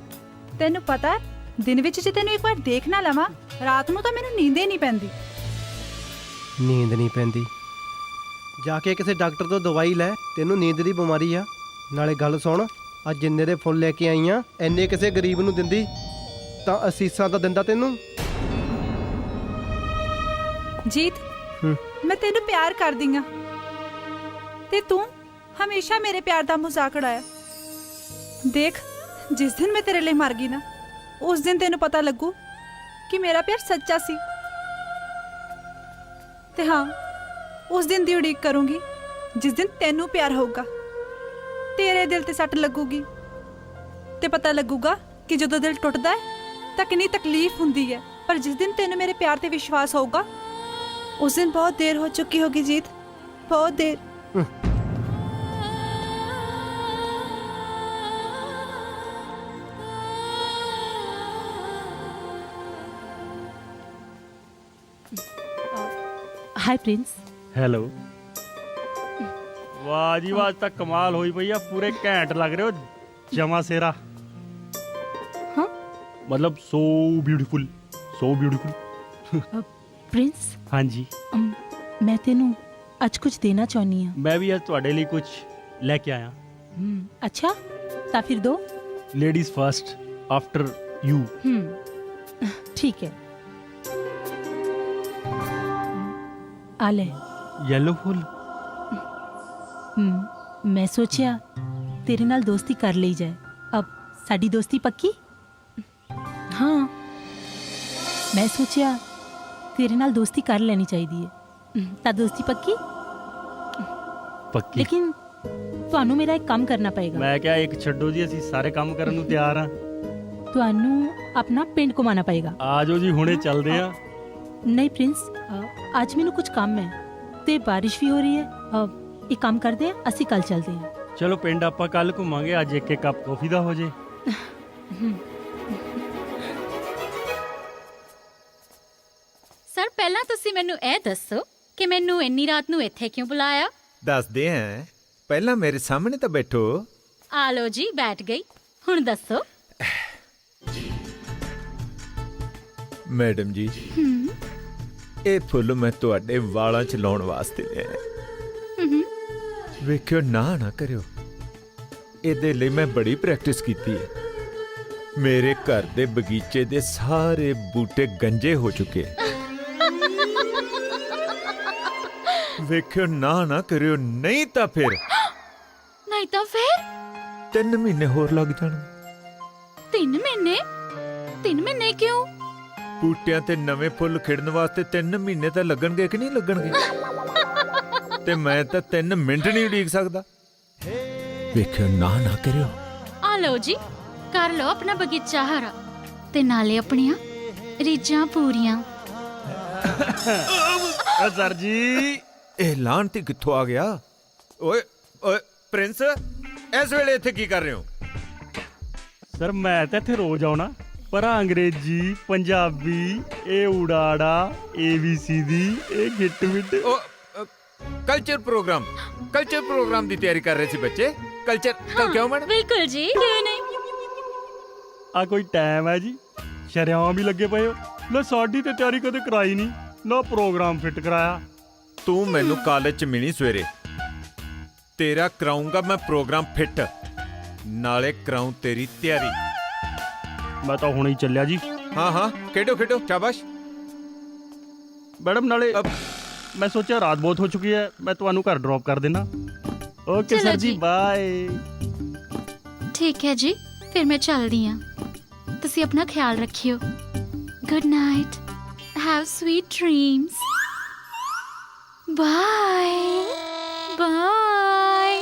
ਤੈਨੂੰ ਪਤਾ ਹੈ, ਦਿਨ ਵਿੱਚ ਜੇ ਤੈਨੂੰ ਇੱਕ ਵਾਰ ਦੇਖ ਨਾ ਲਵਾਂ, ਰਾਤ ਨੂੰ ਤਾਂ ਮੈਨੂੰ ਨੀਂਦ ਹੀ ਨਹੀਂ ਪੈਂਦੀ। ਨੀਂਦ ਨਹੀਂ ਪੈਂਦੀ? ਜਾ ਕੇ ਕਿਸੇ ਡਾਕਟਰ ਤੋਂ ਦਵਾਈ ਲੈ, ਤੈਨੂੰ ਨੀਂਦ ਦੀ ਬਿਮਾਰੀ ਆ। ਨਾਲੇ ਗੱਲ ਸੁਣ, ਅੱਜ ਜਿੰਨੇ ਦੇ ਫੁੱਲ ਲੈ ਕੇ ਆਈ ਆ, ਐਨੇ ਕਿਸੇ ਗਰੀਬ ਨੂੰ ਦਿੰਦੀ ਤਾਂ ਅਸੀਸਾਂ ਤਾਂ ਦਿੰਦਾ ਤੈਨੂੰ। ਜੀਤ, ਮੈਂ ਤੈਨੂੰ ਪਿਆਰ ਕਰਦੀ ਹਾਂ ਤੇ ਤੂੰ ਹਮੇਸ਼ਾ ਮੇਰੇ ਪਿਆਰ ਦਾ ਮਜ਼ਾਕ ਉਡਾਇਆ। ਦੇਖ, ਜਿਸ ਦਿਨ ਮੈਂ ਤੇਰੇ ਲਈ ਮਰ ਗਈ ਨਾ, ਉਸ ਦਿਨ ਤੈਨੂੰ ਪਤਾ ਲੱਗੂ ਕਿ ਮੇਰਾ ਪਿਆਰ ਸੱਚਾ ਸੀ। ਤੇ ਹਾਂ, ਉਸ ਦਿਨ ਦੀ ਉਡੀਕ ਕਰੂੰਗੀ ਜਿਸ ਦਿਨ ਤੈਨੂੰ ਪਿਆਰ ਹੋਊਗਾ, ਤੇਰੇ ਦਿਲ ਤੇ ਸੱਟ ਲੱਗੂਗੀ ਤੇ ਪਤਾ ਲੱਗੂਗਾ ਕਿ ਜਦੋਂ ਦਿਲ ਟੁੱਟਦਾ ਹੈ ਤਾਂ ਕਿੰਨੀ ਤਕਲੀਫ ਹੁੰਦੀ ਹੈ। ਪਰ ਜਿਸ ਦਿਨ ਤੈਨੂੰ ਮੇਰੇ ਪਿਆਰ ਤੇ ਵਿਸ਼ਵਾਸ ਹੋਊਗਾ, ਉਸ ਦਿਨ ਬਹੁਤ ਦੇਰ ਹੋ ਚੁੱਕੀ ਹੋਗੀ ਜੀਤ, ਬਹੁਤ ਦੇਰ। Hi Prince. ਹੈਲੋ। ਵਾਹ ਜੀ ਵਾਹ, ਤਾਂ ਕਮਾਲ ਹੋਈ ਪਈ ਆ। ਪੂਰੇ ਘੈਂਟ ਲੱਗ ਰਹੇ ਹੋ, ਜਮਾ ਸੇਰਾ। ਹਾਂ ਮਤਲਬ so beautiful, so beautiful. Prince, ਹਾਂਜੀ, मैं तेनू ਅੱਜ ਕੁਝ ਦੇਣਾ ਚਾਹੁੰਦੀ ਹਾਂ। ਮੈਂ ਵੀ ਅੱਜ ਤੁਹਾਡੇ ਲਈ ਕੁਝ ਲੈ ਕੇ ਆਇਆ। अच्छा, ਤਾਂ ਫਿਰ ਦੋ। Ladies first, after you. ठीक है, आ ले। ਯੈਲੋ ਫੁੱਲ। मैं सोचिया तेरे नाल दोस्ती कर ली जाए। अब साडी दोस्ती पक्की? हाँ, मैं सोचिया तेरे नाल दोस्ती कर लेनी चाहिए। ता दोस्ती पक्की? ਪੱਕੀ। लेकिन ਤੁਹਾਨੂੰ ਮੇਰਾ ਇੱਕ ਕੰਮ ਕਰਨਾ ਪਏਗਾ। ਮੈਂ ਕਿਹਾ ਇੱਕ ਛੱਡੋ ਜੀ, ਅਸੀਂ ਸਾਰੇ ਕੰਮ ਕਰਨ ਨੂੰ ਤਿਆਰ ਆ। ਤੁਹਾਨੂੰ ਆਪਣਾ ਪਿੰਡ ਘੁਮਾਉਣਾ ਪਏਗਾ। ਆ ਜਾਓ ਜੀ, ਹੁਣੇ ਚੱਲਦੇ ਆ। ਨਹੀਂ ਪ੍ਰਿੰਸ, ਅੱਜ ਮੈਨੂੰ ਕੁਝ ਕੰਮ ਹੈ ਤੇ ਬਾਰਿਸ਼ ਵੀ ਹੋ ਰਹੀ ਹੈ। ਇੱਕ ਕੰਮ ਕਰਦੇ ਆ, ਅਸੀਂ ਕੱਲ ਚੱਲਦੇ ਹਾਂ। ਚਲੋ ਪਿੰਡ ਆਪਾਂ ਕੱਲ ਘੁੰਮਾਂਗੇ, ਅੱਜ ਇੱਕ ਕੱਪ ਕਾਫੀ ਦਾ ਹੋ ਜੇ। ਸਰ, ਪਹਿਲਾਂ ਤੁਸੀਂ ਮੈਨੂੰ ਇਹ ਦੱਸੋ ਕਿ ਮੈਨੂੰ ਇੰਨੀ ਰਾਤ ਨੂੰ ਇੱਥੇ ਕਿਉਂ ਬੁਲਾਇਆ? ਦੱਸਦੇ ਆਂ, ਪਹਿਲਾਂ ਮੇਰੇ ਸਾਹਮਣੇ ਤਾਂ ਬੈਠੋ। ਆ ਲੋ ਜੀ, ਬੈਠ ਗਈ। ਹੁਣ ਦੱਸੋ। ਮੈਡਮ ਜੀ, ਇਹ ਫੁੱਲ ਮੈਂ ਤੁਹਾਡੇ ਵਾਲਾਂ 'ਚ ਲਾਉਣ ਵਾਸਤੇ ਲਿਆ। ਵੇਖਿਓ, ਨਾ ਕਰਿਓ। ਇਹਦੇ ਲਈ ਮੈਂ ਬੜੀ ਪ੍ਰੈਕਟਿਸ ਕੀਤੀ ਹੈ। ਮੇਰੇ ਘਰ ਦੇ ਬਗੀਚੇ ਦੇ ਸਾਰੇ ਬੂਟੇ ਗੰਜੇ ਹੋ ਚੁੱਕੇ। ਵੇਖਿਓ, ਨਾ ਕਰਿਓ, ਨਹੀਂ ਤਾਂ ਫਿਰ 3 ਮਹੀਨੇ ਹੋਰ ਲੱਗ ਜਾਣਗੇ। 3 ਮਹੀਨੇ? 3 ਮਹੀਨੇ ਕਿਉਂ? ਬੂਟਿਆਂ ਤੇ ਨਵੇਂ ਫੁੱਲ ਖਿੜਨ ਵਾਸਤੇ 3 ਮਹੀਨੇ ਤਾਂ ਲੱਗਣਗੇ ਕਿ ਨਹੀਂ ਲੱਗਣਗੇ? ਤੇ ਮੈਂ ਤਾਂ 3 ਮਿੰਟ ਨਹੀਂ ਉਡੀਕ ਸਕਦਾ। ਵੇਖਿਓ, ਨਾ ਕਰਿਓ। ਆ ਲਓ ਜੀ, ਕਰ ਲਓ ਆਪਣਾ ਬਗੀਚਾ ਹਰਾ ਤੇ ਨਾਲੇ ਆਪਣੀਆਂ ਰੀਝਾਂ ਪੂਰੀਆਂ। ਸਰ ਜੀ, ਇਹ ਲਾਂਤੀ ਕਿੱਥੋਂ ਆ ਗਿਆ? ਓਏ ਪ੍ਰਿੰਸ, ਇਸ ਵੇਲੇ ਇੱਥੇ ਕੀ ਕਰ ਰਹੇ ਹੋ? ਸਰ ਮੈਂ ਤਾਂ ਇੱਥੇ ਰੋਜ਼ ਆਉਣਾ, ਪਰ ਅੰਗਰੇਜ਼ੀ, ਪੰਜਾਬੀ, ਇਹ ਉਡਾੜਾ, ABCD, ਇਹ ਗਿੱਟ ਮਿੱਟ। ਕਲਚਰ ਪ੍ਰੋਗਰਾਮ ਦੀ ਤਿਆਰੀ ਕਰ ਰਹੇ ਸੀ ਬੱਚੇ। ਕਲਚਰ ਕਿਉਂ ਮੈਡਮ? ਬਿਲਕੁਲ ਜੀ, ਕਿਉਂ ਨਹੀਂ। ਆ ਕੋਈ ਟਾਈਮ ਹੈ ਜੀ? ਸ਼ਰਿਆਮ ਵੀ ਲੱਗੇ ਪਏ ਹੋ। ਲੈ ਸਾਡੀ ਤੇ ਤਿਆਰੀ ਕਦੇ ਕਰਾਈ ਨਹੀਂ, ਨਾ ਪ੍ਰੋਗਰਾਮ ਫਿੱਟ ਕਰਾਇਆ। ਤੂੰ ਮੈਨੂੰ ਕਾਲਜ 'ਚ ਮਿਲੀ ਸਵੇਰੇ, ਤੇਰਾ ਕਰਾਉਂਗਾ ਮੈਂ ਪ੍ਰੋਗਰਾਮ ਫਿੱਟ, ਨਾਲੇ ਕਰਾਉਂ ਤੇਰੀ ਤਿਆਰੀ। ਮੈਂ ਤਾਂ ਹੁਣੇ ਹੀ ਚੱਲਿਆ ਜੀ। ਹਾਂ, ਖੇਡੋ, ਸ਼ਾਬਾਸ਼। ਮੈਡਮ ਨਾਲੇ ਮੈਂ ਸੋਚਿਆ ਰਾਤ ਬਹੁਤ ਹੋ ਚੁੱਕੀ ਹੈ, ਮੈਂ ਤੁਹਾਨੂੰ ਘਰ ਡ੍ਰੌਪ ਕਰ ਦੇਣਾ। ਓਕੇ ਸਰ ਜੀ, ਬਾਏ। ਠੀਕ ਹੈ ਜੀ, ਫਿਰ ਮੈਂ ਚੱਲਦੀ ਹਾਂ। ਤੁਸੀਂ ਆਪਣਾ ਖਿਆਲ ਰੱਖਿਓ। Good night, have sweet dreams. Bye bye.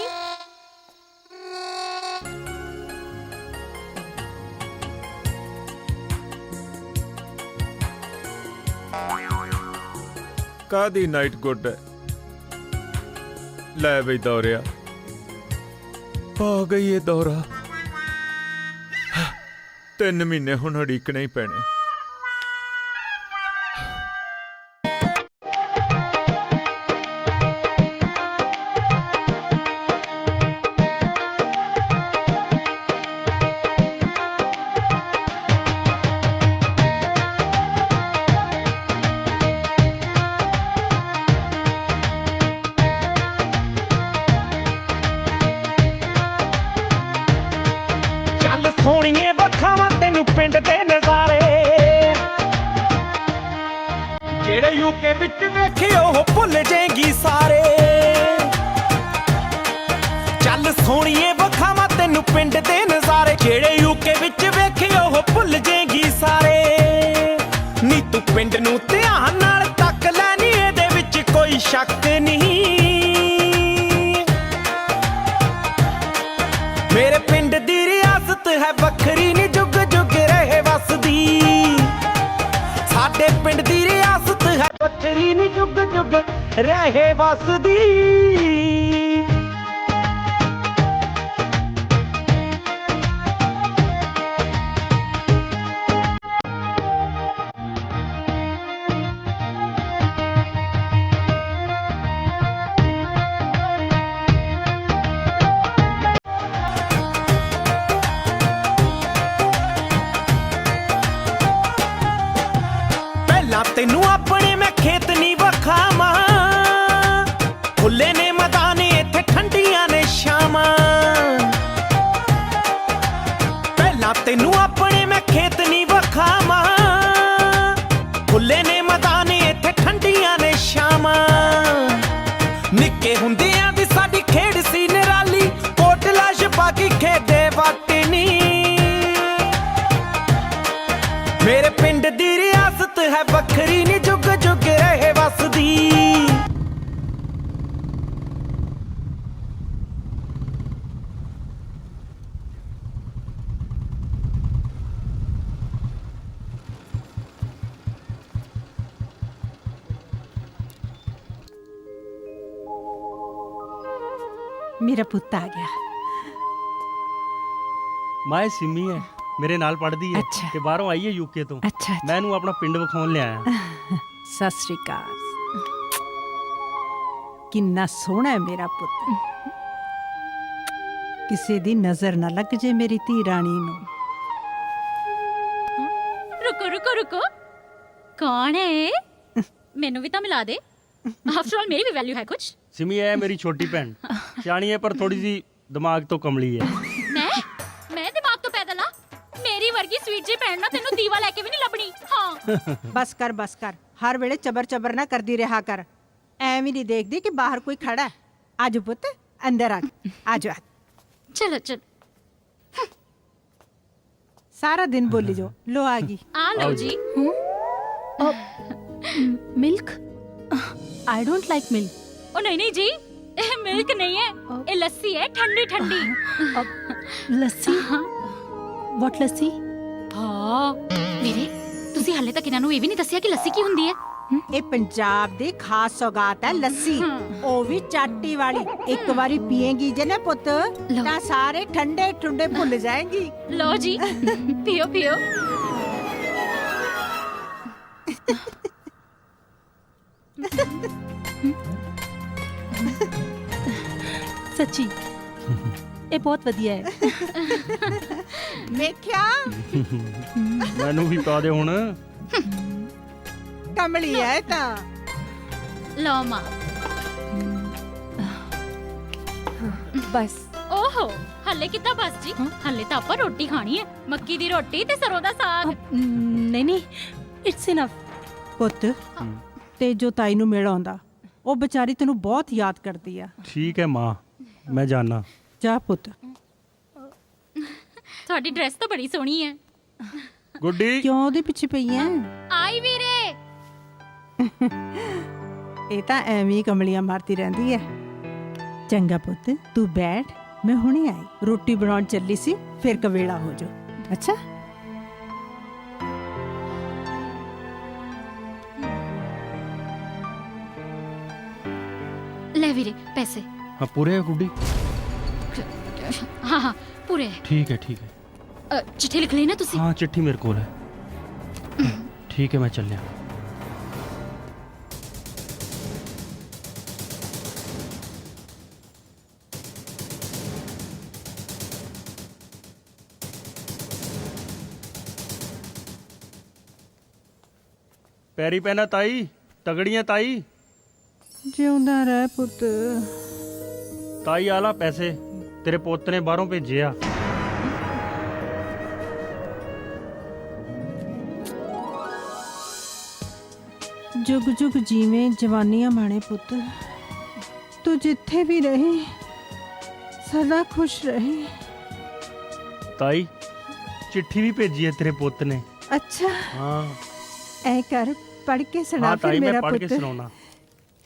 ਕਾਦੀ ਨਾਈਟ ਗੁੱਡ ਹੈ? ਲੈ ਬਈ ਦੌਰਿਆ, ਆ ਗਈ ਇਹ ਦੌਰਾ। 3 ਮਹੀਨੇ ਹੁਣ ਉਡੀਕਣੇ ਹੀ ਪੈਣੇ। ਸੋਹਣੀਏ ਵਖਾਵਾਂ ਤੈਨੂੰ ਪਿੰਡ ਦੇ ਨਜ਼ਾਰੇ, ਜਿਹੜੇ ਯੂਕੇ ਵਿੱਚ ਵੇਖੇ ਉਹ ਭੁੱਲ ਜਾਏਗੀ ਸਾਰੇ। ਚੱਲ ਸੋਹਣੀਏ ਵਖਾਵਾਂ ਤੈਨੂੰ ਪਿੰਡ ਦੇ ਨਜ਼ਾਰੇ, ਜਿਹੜੇ ਯੂਕੇ ਵਿੱਚ ਵੇਖੇ ਉਹ ਭੁੱਲ ਜਾਏਗੀ ਸਾਰੇ। ਨੀ ਤੂੰ ਪਿੰਡ ਨੂੰ ਧਿਆਨ ਨਾਲ ਤੱਕ ਲੈ, ਨੀ ਇਹਦੇ ਵਿੱਚ ਕੋਈ ਸ਼ੱਕ ਨਹੀਂ। ਮੇਰੇ ਪਿੰਡ ਦੀ ਰਿਆਸਤ ਹੈ ਵੱਖਰੀ, ਨੀ ਜੁਗ ਜੁਗ ਰਹੇ ਵਸਦੀ। ਸਾਡੇ ਪਿੰਡ ਦੀ ਰਿਆਸਤ ਹੈ ਵੱਖਰੀ, ਨੀ ਜੁਗ ਜੁਗ ਰਹੇ ਵਸਦੀ। ਤੈਨੂੰ ਆਪਣੇ ਮੈਂ ਖੇਤ ਨਹੀਂ ਵਖਾਵਾਂ, ਖੁੱਲੇ ਨੇ ਮੈਦਾਨ ਇੱਥੇ ਠੰਡੀਆਂ ਨੇ ਸ਼ਾਮਾਂ। ਪਹਿਲਾਂ ਤੈਨੂੰ ਆਪਣੇ ਮੈਂ ਖੇਤ ਨਹੀਂ ਵਖਾਵਾਂ, ਖੁੱਲੇ ਨੇ ਮੈਦਾਨ ਇੱਥੇ ਠੰਡੀਆਂ ਨੇ ਸ਼ਾਮਾਂ। ਨਿੱਕੇ ਹੁੰਦਿਆਂ ਦੀ ਸਾਡੀ ਖੇਡ ਸੀ ਨਿਰਾਲੀ, ਕੋਟਲਾ ਛਪਾਕੀ ਖੇਡੇ ਵਾਟਨੀ। ਮੇਰੇ ਪਿੰਡ ਦੀ ਰਿਆਸਤ ਹੈ ਵੱਖਰੀ, ਨੀ ਜੁਗ ਜੁਗ ਰਹੇ ਵਸਦੀ। ਮੇਰਾ ਪੁੱਤ ਆ ਗਿਆ। ਮਾਏ ਸਿੰਮੀ ਹੈ, ਮੇਰੇ ਨਾਲ ਪੜ੍ਹਦੀ ਹੈ ਅੱਛਾ। ਤੇ ਬਾਹਰੋਂ ਆਈ ਹੈ ਯੂਕੇ ਤੋਂ। ਅੱਛਾ, ਮੈਂ ਇਹਨੂੰ ਆਪਣਾ ਪਿੰਡ ਵਿਖਾਉਣ ਲਿਆਇਆ। ਸਤਿ ਸ੍ਰੀ ਅਕਾਲ। ਕਿੰਨਾ ਸੋਹਣਾ ਹੈ ਮੇਰਾ ਪੁੱਤ। ਕਿਸੇ ਦੀ ਨਜ਼ਰ ਨਾ ਲੱਗ ਜੇ ਮੇਰੀ ਧੀ ਰਾਣੀ ਨੂੰ। रुको रुको रुको, कौन है? मेनू भी तो मिला दे। आफ्टर ऑल मेरी भी वैल्यू है कुछ। सिमी है मेरी छोटी बहन, सियाणी है पर थोड़ी सी दिमाग तो कमली है। मैं दिमाग तो पैदल आ, मेरी वर्गी स्वीट जी भैन ना तेनू दीवा लेके भी नहीं लभनी। हाँ बस कर, हर वेले चबर चबर ना करदी रहा कर। ਐਵੇਂ ਨਹੀਂ ਦੇਖਦੀ ਕਿ ਬਾਹਰ ਕੋਈ ਖੜਾ ਹੈ। ਆਜੋ ਪੁੱਤ ਅੰਦਰ ਆਜੋ। चलो चलो, ਸਾਰਾ ਦਿਨ ਬੋਲੀ ਜੋ। ਲੋ ਆ ਗਈ। आ लो जी। Milk? I don't like milk. ओ नहीं नहीं जी, मिल्क नहीं है, ये लस्सी है, ठंडी ठंडी। लस्सी? व्हाट लस्सी? हाँ मेरे, ਤੁਸੀਂ ਹਾਲੇ ਤੱਕ ਇਹਨਾਂ ਨੂੰ ਇਹ ਵੀ ਨਹੀਂ ਦੱਸਿਆ ਕਿ ਲੱਸੀ ਕੀ ਹੁੰਦੀ ਹੈ। ਇਹ ਪੰਜਾਬ ਦੀ ਖਾਸ ਸੌਗਾਤ ਹੈ ਲੱਸੀ, ਉਹ ਵੀ ਚਾਟੀ ਵਾਲੀ। ਇੱਕ ਵਾਰੀ ਪੀਏਗੀ ਜੇ ਨਾ ਪੁੱਤ ਤਾਂ ਸਾਰੇ ਠੰਡੇ ਠੁੰਡੇ ਭੁੱਲ ਜਾਏਗੀ। लो जी, पियो पियो। सच्ची ਇਹ ਬਹੁਤ ਵਧੀਆ ਹੈ। ਵੇਖਿਆ ਮੈਨੂੰ ਵੀ ਪਾ ਦੇ ਹੁਣ। ਕਮਲੀ ਹੈ ਤਾਂ। लो माँ। बस ओहो, हल्ले कितना बस जी? हल्ले तो ਆਪਾਂ ਰੋਟੀ ਖਾਣੀ ਹੈ, ਮੱਕੀ ਦੀ ਰੋਟੀ ਤੇ ਸਰੋਂ ਦਾ ਸਾਗ। नहीं नहीं, इट्स इनफ। ਪੁੱਤ ਤੇ ਜੋ ਤਾਈ ਨੂੰ ਮਿਲ ਆਉਂਦਾ, ਉਹ ਵਿਚਾਰੀ ਤੈਨੂੰ ਬਹੁਤ ਯਾਦ ਕਰਦੀ ਆ। ठीक है माँ, मैं जाना। ਜਾ ਪੁੱਤ। ਤੁਹਾਡੀ ਡਰੈਸ ਤਾਂ ਬੜੀ ਸੋਹਣੀ ਹੈ। गुड्डी ਕਿਉਂ ਉਹਦੇ ਪਿੱਛੇ ਪਈ ਐ? ਆਈ ਵੀਰੇ। ਇਹ ਤਾਂ ਐਵੇਂ ਹੀ ਕਮਲੀਆਂ ਮਾਰਦੀ ਰਹਿੰਦੀ ਐ। ਚੰਗਾ ਪੁੱਤ ਤੂੰ ਬੈਠ, ਮੈਂ ਹੁਣੇ ਆਈ। ਰੋਟੀ ਬਣਾਉਣ ਚੱਲੀ ਸੀ, ਫਿਰ ਕਵੇਲਾ ਹੋ ਜਾ। ਅੱਛਾ ਲੈ ਵੀਰੇ ਪੈਸੇ। हाँ पूरे है गुड्डी? हाँ हाँ पूरे है। ठीक है ठीक है। चिट्ठी लिख ली ना तुसी? हाँ चिट्ठी मेरे को है। ठीक है मैं चल लिया। पैरी पहना ताई, तगड़ियां ताई। ਜਿਉਂਦਾ ਰਹਿ ਪੁੱਤ। ताई आला पैसे तेरे पोते ने बाहरों भेजे आ। ਜੁਗ ਜੁਗ ਜੀਵੇਂ ਜਵਾਨੀਆਂ ਮਾਣੇ ਪੁੱਤ। ਤੂੰ ਜਿੱਥੇ ਵੀ ਰਹੇ ਸਦਾ ਖੁਸ਼ ਰਹੇ। ताई चिट्ठी भी भेजी है तेरे पोते ने। ਅੱਛਾ हाँ ਐ ਕਰ ਪੜ੍ਹ ਕੇ ਸੁਣਾ हाँ ਫਿਰ ताई मैं ਮੇਰਾ पढ़ के ਪੁੱਤ। सुनाना।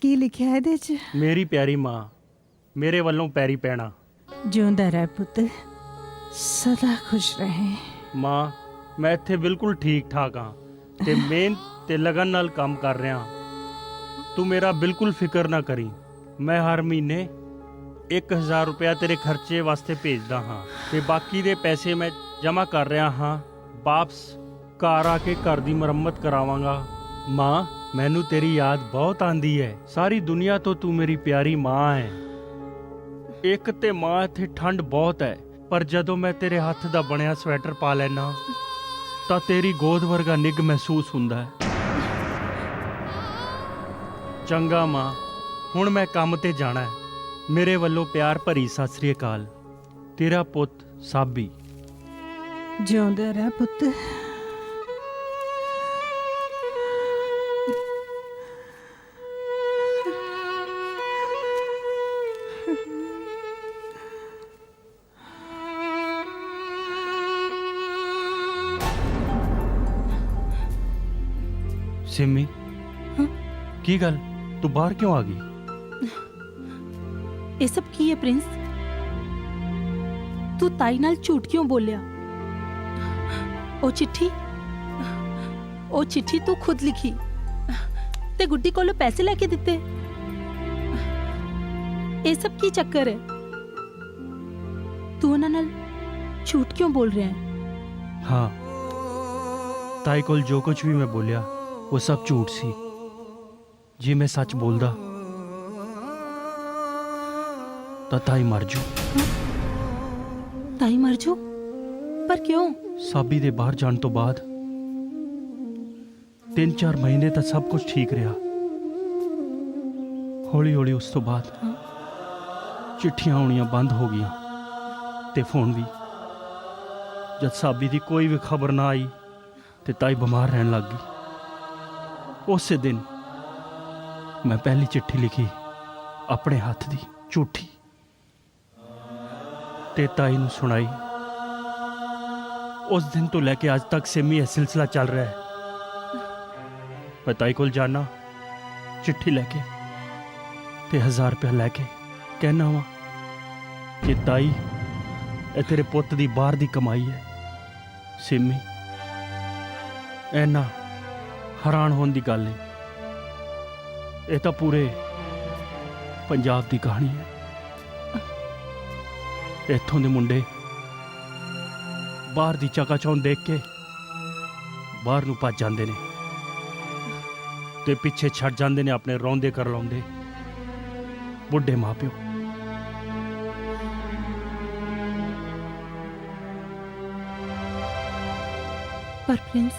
ਕੀ ਲਿਖਿਆ ਇਹਦੇ ਚ? मेरी प्यारी माँ, मेरे वालों पैरी पैना। ਜਿਉਂਦਾ ਰਹਿ ਪੁੱਤ, ਸਦਾ ਖੁਸ਼ ਰਹੇ। ਮਾਂ ਮੈਂ ਇੱਥੇ ਬਿਲਕੁਲ ਠੀਕ ਠਾਕ ਹਾਂ ਤੇ ਮਿਹਨਤ ਤੇ ਲਗਨ ਨਾਲ ਕੰਮ ਕਰ ਰਿਹਾ ਹਾਂ। ਤੂੰ ਮੇਰਾ ਬਿਲਕੁਲ ਫਿਕਰ ਨਾ ਕਰੀ। ਮੈਂ ਹਰ ਮਹੀਨੇ 1000 ਰੁਪਇਆ ਤੇਰੇ ਖਰਚੇ ਵਾਸਤੇ ਭੇਜਦਾ ਹਾਂ ਤੇ ਬਾਕੀ ਦੇ ਪੈਸੇ ਮੈਂ ਜਮ੍ਹਾਂ ਕਰ ਰਿਹਾ ਹਾਂ। ਵਾਪਸ ਘਰ ਆ ਕੇ ਘਰ ਦੀ ਮੁਰੰਮਤ ਕਰਾਵਾਂਗਾ। ਮਾਂ ਮੈਨੂੰ ਤੇਰੀ ਯਾਦ ਬਹੁਤ ਆਂਦੀ ਹੈ। ਸਾਰੀ ਦੁਨੀਆ ਤੋਂ ਤੂੰ ਮੇਰੀ ਪਿਆਰੀ ਮਾਂ ਹੈ। ਇੱਕ ਤੇ ਮਾਂ ਇੱਥੇ ਠੰਡ ਬਹੁਤ ਹੈ, ਪਰ ਜਦੋਂ ਮੈਂ ਤੇਰੇ ਹੱਥ ਦਾ ਬਣਿਆ ਸਵੈਟਰ ਪਾ ਲੈਣਾ ਤਾਂ ਤੇਰੀ ਗੋਦ ਵਰਗਾ ਨਿੱਘ ਮਹਿਸੂਸ ਹੁੰਦਾ ਹੈ। ਚੰਗਾ ਮਾਂ, ਹੁਣ ਮੈਂ ਕੰਮ ਤੇ ਜਾਣਾ ਹੈ। ਮੇਰੇ ਵੱਲੋਂ ਪਿਆਰ ਭਰੀ ਸਤਿ ਸ੍ਰੀ ਅਕਾਲ। ਤੇਰਾ ਪੁੱਤ ਸਾਬੀ। ਜਿਉਂਦਾ ਰਹਿ ਪੁੱਤ। सिमी की गल तू बाहर क्यों आ गई? ਇਹ ਸਭ ਕੀ ਹੈ ਪ੍ਰਿੰਸ? ਤੂੰ ਤਾਈ ਨਾਲ ਝੂਠ ਕਿਉਂ ਬੋਲਿਆ? ਉਹ ਚਿੱਠੀ ਤੂੰ ਖੁਦ ਲਿਖੀ ਤੇ ਗੁੱਡੀ ਕੋਲੋਂ ਪੈਸੇ ਲੈ ਕੇ ਦਿੱਤੇ। ਇਹ ਸਭ ਕੀ ਚੱਕਰ ਹੈ? ਤੂੰ ਉਹਨਾਂ ਨਾਲ ਝੂਠ ਕਿਉਂ ਬੋਲ ਰਿਹਾ ਹੈ? हाँ ताई कोल जो कुछ भी मैं बोलिया वो सब झूठ सी। जे मैं सच बोलदा तो ताई मर जू। ਤਾਈ ਮਰ ਜੂ? ਪਰ ਕਿਉਂ? ਸਾਬੀ ਦੇ ਬਾਹਰ ਜਾਣ ਤੋਂ ਬਾਅਦ 3-4 ਮਹੀਨੇ ਤਾਂ ਸਭ ਕੁਝ ਠੀਕ ਰਿਹਾ। ਹੌਲੀ ਹੌਲੀ ਉਸ ਤੋਂ ਬਾਅਦ ਚਿੱਠੀਆਂ ਆਉਣੀਆਂ ਬੰਦ ਹੋ ਗਈਆਂ ਤੇ ਫੋਨ ਵੀ। ਜਦ ਸਾਬੀ ਦੀ ਕੋਈ ਵੀ ਖਬਰ ਨਾ ਆਈ ਤੇ ਤਾਈ ਬਿਮਾਰ ਰਹਿਣ ਲੱਗ ਗਈ। ਉਸੇ ਦਿਨ ਮੈਂ ਪਹਿਲੀ ਚਿੱਠੀ ਲਿਖੀ ਆਪਣੇ ਹੱਥ ਦੀ, ਝੂਠੀ, ਤੇ ਤਾਈ ਨੂੰ ਸੁਣਾਈ। ਉਸ ਦਿਨ ਤੋਂ ਲੈ ਕੇ ਅੱਜ ਤੱਕ ਸਿਮੀ ਇਹ ਸਿਲਸਿਲਾ ਚੱਲ ਰਿਹਾ ਹੈ। ਮੈਂ ਤਾਈ ਕੋਲ ਜਾਣਾ ਚਿੱਠੀ ਲੈ ਕੇ ਤੇ 1000 ਰੁਪਇਆ ਲੈ ਕੇ ਕਹਿਣਾ ਵਾ ਕਿ ਤਾਈ ਇਹ ਤੇਰੇ ਪੁੱਤ ਦੀ ਬਾਹਰ ਦੀ ਕਮਾਈ ਹੈ। ਸਿਮੀ, ਐਨਾ ਹੈਰਾਨ ਹੋਣ ਦੀ ਗੱਲ ਨਹੀਂ, ਇਹ ਤਾਂ ਪੂਰੇ ਪੰਜਾਬ ਦੀ ਕਹਾਣੀ ਹੈ। ਇੱਥੋਂ ਦੇ ਮੁੰਡੇ ਬਾਹਰ ਦੀ ਚਕਾਚੌਂਧ ਦੇਖ ਕੇ ਬਾਹਰ ਨੂੰ ਭੱਜ ਜਾਂਦੇ ਨੇ ਤੇ ਪਿੱਛੇ ਛੱਡ ਜਾਂਦੇ ਨੇ ਆਪਣੇ ਰੋਂਦੇ ਕਰਲਾਉਂਦੇ ਬੁੱਢੇ ਮਾਪਿਓ। पर प्रिंस,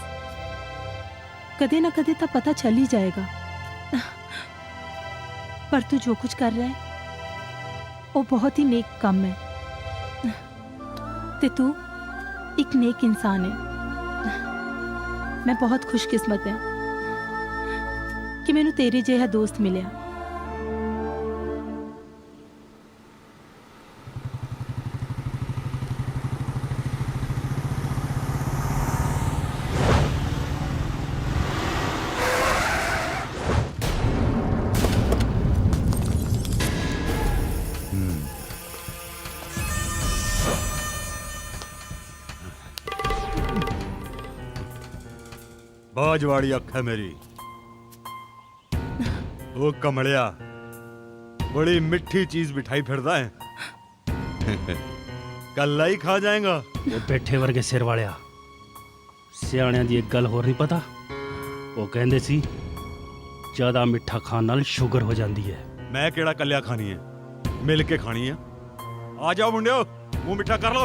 कदे ना कदे तो पता चल ही जाएगा। पर तू जो कुछ कर रहा है वो बहुत ही नेक काम है ते तू एक नेक इंसान है। मैं बहुत खुशकिस्मत है कि मैनू तेरे जिहा दोस्त मिलिया। बाजवाड़ी अख है मेरी। वो कमलिया बड़ी मिठी चीज बिठाई फिरदा है। कल ही खा जाएगा। वो पेठे वर्गे सिर वालिया, सियाणियां दी एक गल होर नहीं पता। वो कहंदे सी ज्यादा मिठा खाण नाल शुगर हो जाती है। मैं केड़ा कलिया खानी है, मिल के खानी है। आ जाओ मुंडियो, मुंह मिठा कर लो।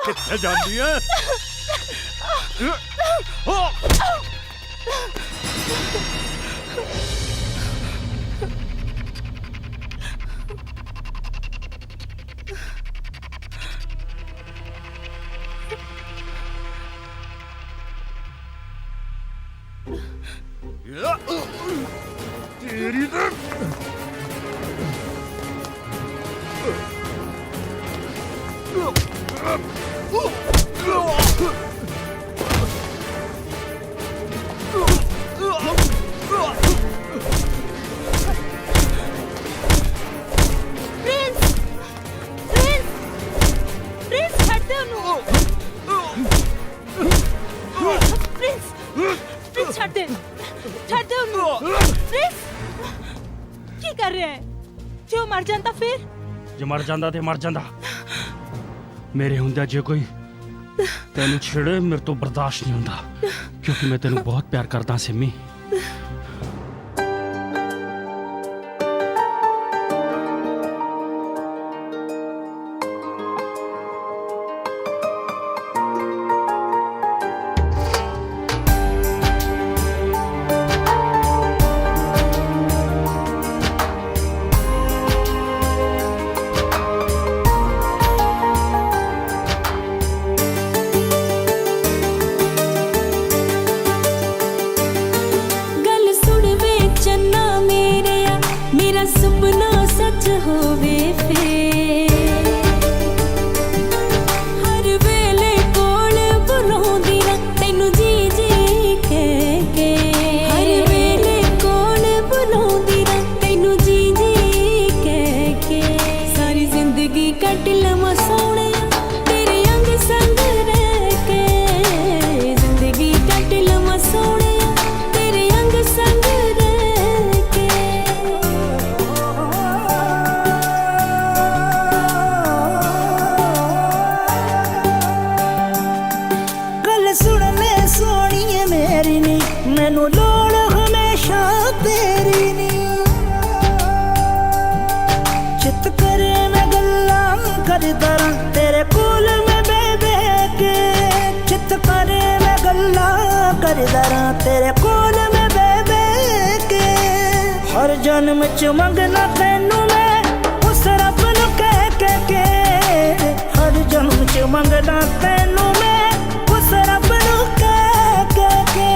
कितने जानती है? तेरी मर जांदा ते मर जांदा। मेरे हुंदा जे कोई तेनू छेड़े मेरे तो बर्दाश्त नहीं हुंदा, क्योंकि मैं तेनू बहुत प्यार करदा सिमी। ਮੈਨੂੰ ਲੋੜ ਹਮੇਸ਼ਾ ਤੇਰੀ ਨੀ ਚਿੱਤ ਕਰੇ ਮੈਂ ਗੱਲਾਂ ਕਰਦਾ ਰਾਂ ਤੇਰੇ ਕੋਲ ਮੈਂ ਬਹਿ ਕੇ ਚਿੱਤ ਕਰੇ ਮੈਂ ਗੱਲਾਂ ਕਰਦਾ ਰਾਂ ਤੇਰੇ ਕੋਲ ਮੈਂ ਬਹਿ ਕੇ ਹਰ ਜਨਮ ਚ ਮੰਗਣਾ ਤੈਨੂੰ ਮੈਂ ਉਸ ਰੱਬ ਨੂੰ ਕਹਿ ਕੇ ਹਰ ਜਨਮ ਚ ਮੰਗਣਾ ਤੈਨੂੰ ਮੈਂ ਉਸ ਰੱਬ ਨੂੰ ਕਹਿ ਕੇ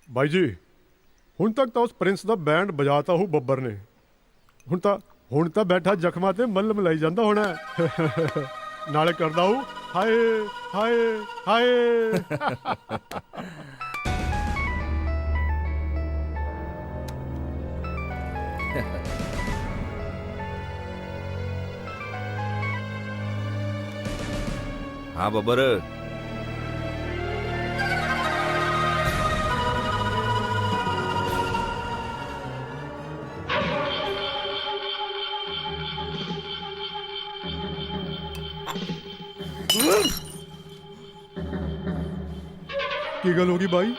ਬਾਈ ਜੀ ਹੁਣ ਤੱਕ ਤਾਂ ਉਸ ਪ੍ਰਿੰਸ ਦਾ ਬੈਂਡ ਵਜਾਤਾ ਹੋ ਬੱਬਰ ਨੇ ਹੁਣ ਤਾਂ ਬੈਠਾ ਜ਼ਖਮਾਂ ਤੇ ਮੱਲ ਮਲਾਈ ਜਾਂਦਾ ਹੋਣਾ ਨਾਲੇ ਕਰਦਾ ਹੂੰ ਹਾਏ ਹਾਏ ਹਾਏ हाँ बब्बर ਕੀ ਗੱਲ ਹੋ ਗਈ ਬਾਈ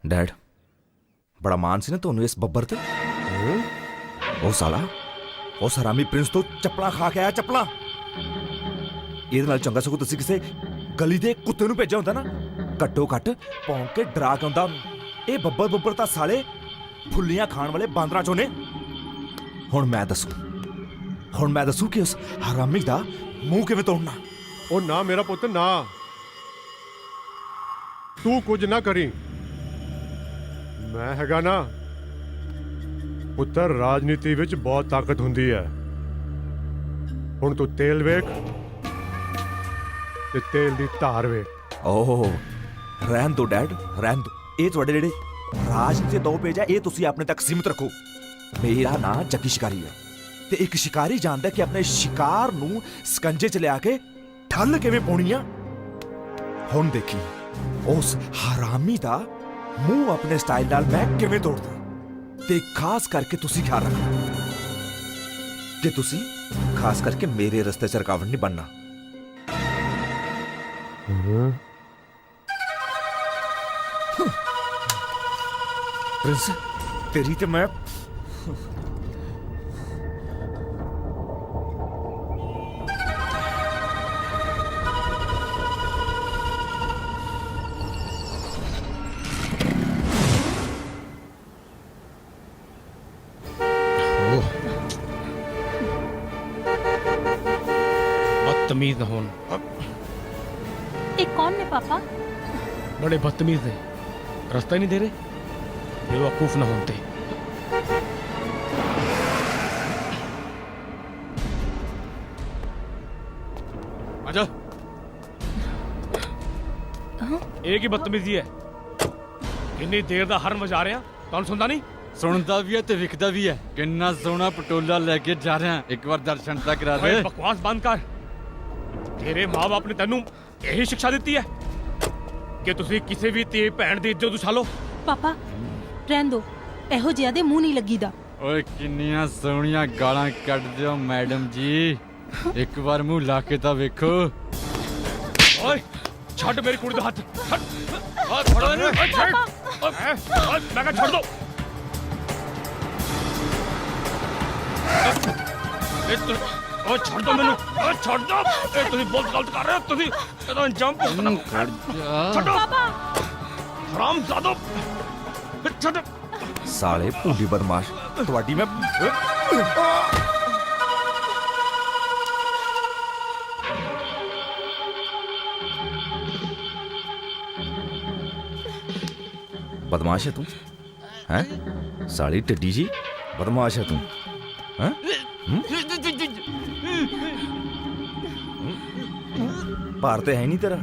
डैड बड़ा मान सी ना ਤੁਹਾਨੂੰ ਇਸ ਬੱਬਰ ਤੇ ਉਹ ਸਾਲਾ ਉਸ ਹਰਾਮੀ ਪ੍ਰਿੰਸ ਤੋਂ ਚੱਪਲਾਂ ਖਾ ਕੇ ਆਇਆ ਚੱਪਲਾਂ ਇਹਦੇ ਨਾਲ ਚੰਗਾ ਸਗੋਂ ਤੁਸੀਂ ਕਿਸੇ ਗਲੀ ਦੇ ਕੁੱਤੇ ਨੂੰ ਭੇਜਿਆ ਹੁੰਦਾ ਨਾ ਘੱਟੋ ਘੱਟ ਭੌਂਕ ਕੇ ਡਰਾ ਕੇ ਹੁੰਦਾ ਇਹ ਬੱਬਰ ਤਾਂ ਸਾਲੇ ਫੁੱਲੀਆਂ ਖਾਣ ਵਾਲੇ ਬਾਂਦਰਾਂ ਚੋਂ ਨੇ ਹੁਣ ਮੈਂ ਦੱਸੂ ਕਿ ਉਸ ਹਰਾਮੀ ਦਾ ਮੂੰਹ ਕਿਵੇਂ ਤੋੜਨਾ ਉਹ ਨਾ ਮੇਰਾ ਪੁੱਤ ਨਾ ਤੂੰ ਕੁਝ ਨਾ ਕਰੀ ਮੈਂ ਹੈਗਾ ਨਾ ਪੁੱਤਰ ਰਾਜਨੀਤੀ ਵਿੱਚ ਬਹੁਤ ਤਾਕਤ ਹੁੰਦੀ ਹੈ ਹੁਣ ਤੂੰ ਤੇਲ ਵੇਖ ਤੇ ਤੇਲ ਦੀ ਧਾਰ ਵੇਖ ਓਹ ਰਹਿਣ ਦੋ ਡੈਡ, ਰਹਿਣ ਦੋ। ਇਹ ਤੁਹਾਡੇ ਜਿਹੜੇ ਰਾਜਨੀਤੀ 2 ਪੇਜ ਹੈ, ਇਹ ਤੁਸੀਂ ਆਪਣੇ ਤੱਕ ਸੀਮਿਤ ਰੱਖੋ। ਮੇਰਾ ਨਾਂ ਜੱਗੀ ਸ਼ਿਕਾਰੀ ਹੈ ਤੇ ਇੱਕ ਸ਼ਿਕਾਰੀ ਜਾਣਦਾ ਕਿ ਆਪਣੇ ਸ਼ਿਕਾਰ ਨੂੰ ਸਕੰਜੇ 'ਚ ਲਿਆ ਕੇ ਠੱਲ ਕਿਵੇਂ ਪਾਉਣੀ ਆ। ਹੁਣ ਦੇਖੀ ਉਸ ਹਰਾਮੀ ਦਾ ਮੂੰਹ ਆਪਣੇ ਸਟਾਈਲ ਨਾਲ ਮੈਂ ਕਿਵੇਂ ਤੋੜਦਾ। ਤੇ ਖਾਸ ਕਰਕੇ ਤੁਸੀਂ ਖਿਆਲ ਰੱਖਣਾ ਕਿ ਤੁਸੀਂ ਖਾਸ ਕਰਕੇ ਮੇਰੇ ਰਸਤੇ 'ਚ ਰੁਕਾਵਟ ਨਹੀਂ ਬਣਨਾ। ਪ੍ਰਿੰਸ, ਤੇਰੀ ਤੇ ਮੈਂ बदतमीज न होन। ये कौन ने पापा? बड़े बदतमीज ने, रास्ता ही नहीं दे रहे। बेवकूफ न होते। आजा। एक ही बदतमीजी है। किन्नी देर दा हरन वजा रहे हैं, तुहानू सुनदा नहीं? ਸੁਣਦਾ ਵੀ ਹੈ ਤੇ ਵਿਖਦਾ ਵੀ ਹੈ। ਕਿੰਨਾ ਸੋਹਣਾ ਪਟੋਲਾ ਲੈ ਕੇ ਜਾ ਰਿਹਾ, ਇੱਕ ਵਾਰ ਦਰਸ਼ਨ ਤਾਂ ਕਰਾ ਦੇ। बकवास बंद कर। तेरे माँ बाप ने तेनू यही शिक्षा दी है कि तुसी किसी भी धी भैन दी इज्जत उछालो। पापा रहन दो, ਇਹੋ ਜਿਹਾ ਦੇ ਮੂੰਹ ਨਹੀਂ ਲੱਗੀਦਾ। ਓਏ ਕਿੰਨੀਆਂ ਸੋਹਣੀਆਂ ਗਾਲਾਂ ਕੱਢਦੇ ਹੋ ਮੈਡਮ ਜੀ, ਇੱਕ ਵਾਰ ਮੂੰਹ ਲਾ ਕੇ ਤਾਂ ਵੇਖੋ। ਓਏ ਛੱਡ ਮੇਰੀ ਕੁੜੀ ਦਾ ਹੱਥ, ਛੱਡ। ਓਏ ਫੜੋ ਇਹਨੂੰ, ਓਏ ਛੱਡ। ਓਏ ਮੈਂ ਕਿਹਾ ਛੱਡ ਦੋ। ਓਏ ਛੱਡ ਦੋ ਮੈਨੂੰ, ਓਏ ਛੱਡ ਦੋ। ਇਹ ਤੁਸੀਂ ਬਹੁਤ ਗਲਤ ਕਰ ਰਹੇ ਹੋ, ਤੁਸੀਂ ਇਹਦਾ ਅੰਜਾਮ ਭੁਗਤਣਾ। ਛੱਡੋ ਹਰਾਮਜ਼ਾਦੋ, ਛੱਡ। ਸਾਲੇ ਭੁੰਡੀ ਬਦਮਾਸ਼, ਤੁਹਾਡੀ ਮੈਂ बदमाश है तू, हैं? साली टिड्डी जी, बदमाश है तू, हैं? भार ते है नहीं तेरा।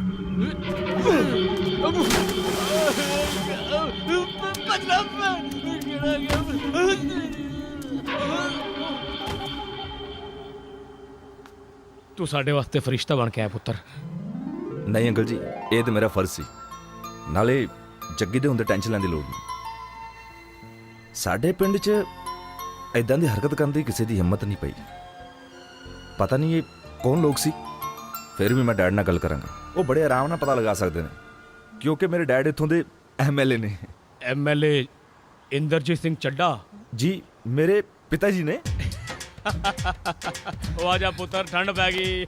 ਤੂੰ ਸਾਡੇ ਵਾਸਤੇ ਫਰਿਸ਼ਤਾ ਬਣ ਕੇ ਆਇਆ ਪੁੱਤਰ। ਨਹੀਂ ਅੰਕਲ ਜੀ, ਇਹ ਤਾਂ ਮੇਰਾ ਫਰਜ਼ ਸੀ। ਨਾਲੇ ਜੱਗੀ ਦੇ ਹੁੰਦੇ ਟੈਨਸ਼ਨ ਲੈਣ ਦੀ ਲੋੜ ਨਹੀਂ। ਸਾਡੇ ਪਿੰਡ 'ਚ ਐਦਾਂ ਦੀ ਹਰਕਤ ਕਰਨ ਦੀ ਕਿਸੇ ਦੀ ਹਿੰਮਤ ਨਹੀਂ ਪਈ। ਪਤਾ ਨਹੀਂ ਇਹ ਕੌਣ ਲੋਕ ਸੀ। ਫਿਰ ਵੀ ਮੈਂ ਡੈਡ ਨਾਲ ਗੱਲ ਕਰਾਂਗਾ, ਉਹ ਬੜੇ ਆਰਾਮ ਨਾਲ ਪਤਾ ਲਗਾ ਸਕਦੇ ਨੇ, ਕਿਉਂਕਿ ਮੇਰੇ ਡੈਡ ਇੱਥੋਂ ਦੇ ਐਮਐਲਏ ਨੇ। ਐਮਐਲਏ ਇੰਦਰਜੀਤ ਸਿੰਘ ਚੱਡਾ ਜੀ, ਮੇਰੇ ਪਿਤਾ ਜੀ ਨੇ। ਉਹ ਆ ਜਾ ਪੁੱਤਰ, ਠੰਡ ਪੈ ਗਈ।